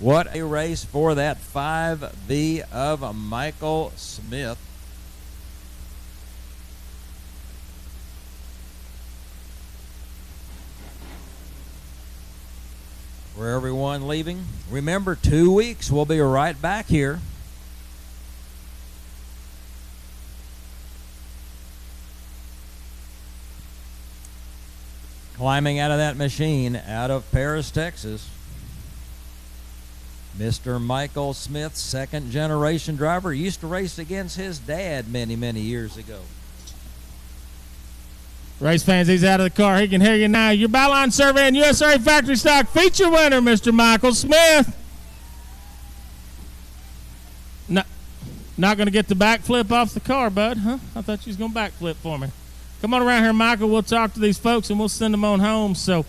What a race for that 5V of Michael Smith. For everyone leaving, remember 2 weeks, we'll be right back here. Climbing out of that machine out of Paris, Texas, Mr. Michael Smith, second generation driver, used to race against his dad many, many years ago. Race fans, he's out of the car. He can hear you now. Your Byline Survey and USA Factory Stock feature winner, Mr. Michael Smith. Not going to get the backflip off the car, bud, huh? I thought you was going to backflip for me. Come on around here, Michael. We'll talk to these folks, and we'll send them on home. So,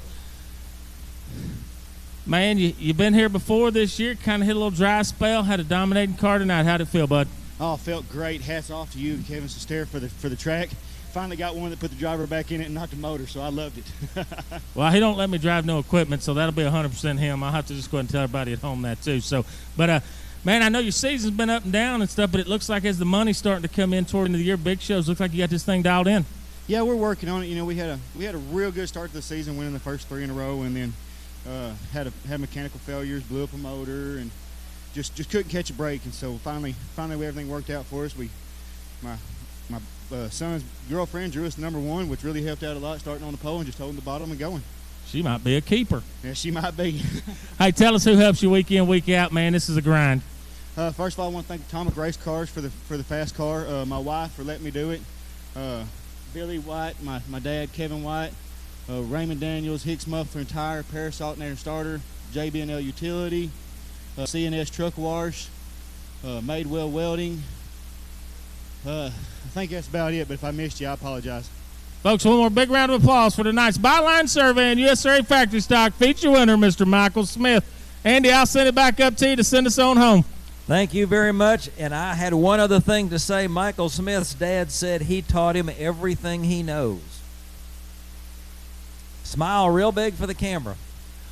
man, you've been here before this year, kind of hit a little dry spell, had a dominating car tonight. How'd it feel, bud? Oh, it felt great. Hats off to you and Kevin Sester for the track. Finally got one that put the driver back in it and not the motor, so I loved it. Well, he don't let me drive no equipment, so that'll be 100% him. I'll have to just go ahead and tell everybody at home that too. So, but man, I know your season's been up and down and stuff, but it looks like as the money's starting to come in toward the end of the year, big shows, looks like you got this thing dialed in. Yeah, we're working on it. You know, we had a real good start to the season, winning the first 3 in a row, and then had mechanical failures, blew up a motor, and just couldn't catch a break. And so finally everything worked out for us. My son's girlfriend drew us number 1, which really helped out a lot, starting on the pole and just holding the bottom and going. She might be a keeper. Yeah, she might be. Hey, tell us who helps you week in, week out, man. This is a grind. First of all, I want to thank Atomic Race Cars for the fast car. My wife for letting me do it. Billy White, my dad, Kevin White, Raymond Daniels, Hicks Muffler and Tire, Paris Alternator and Starter, JB&L Utility, CNS Truck Wash, Madewell Welding. I think that's about it, but if I missed you, I apologize. Folks, one more big round of applause for tonight's Byline Survey and USA Factory Stock feature winner, Mr. Michael Smith. Andy, I'll send it back up to you to send us on home. Thank you very much. And I had one other thing to say. Michael Smith's dad said he taught him everything he knows. Smile real big for the camera.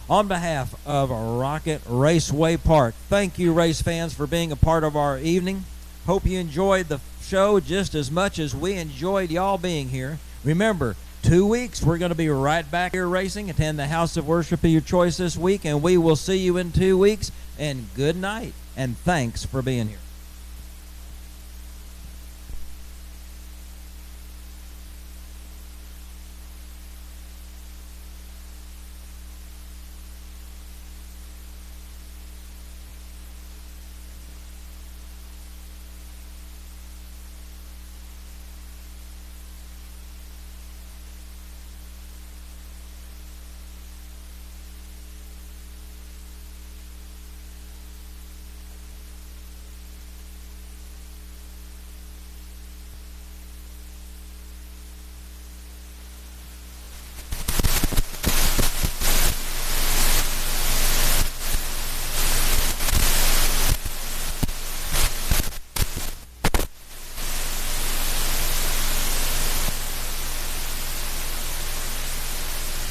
On behalf of Rocket Raceway Park, thank you, race fans, for being a part of our evening. Hope you enjoyed the show just as much as we enjoyed y'all being here. Remember, 2 weeks, we're going to be right back here racing. Attend the House of Worship of your choice this week, and we will see you in 2 weeks. And good night, and thanks for being here.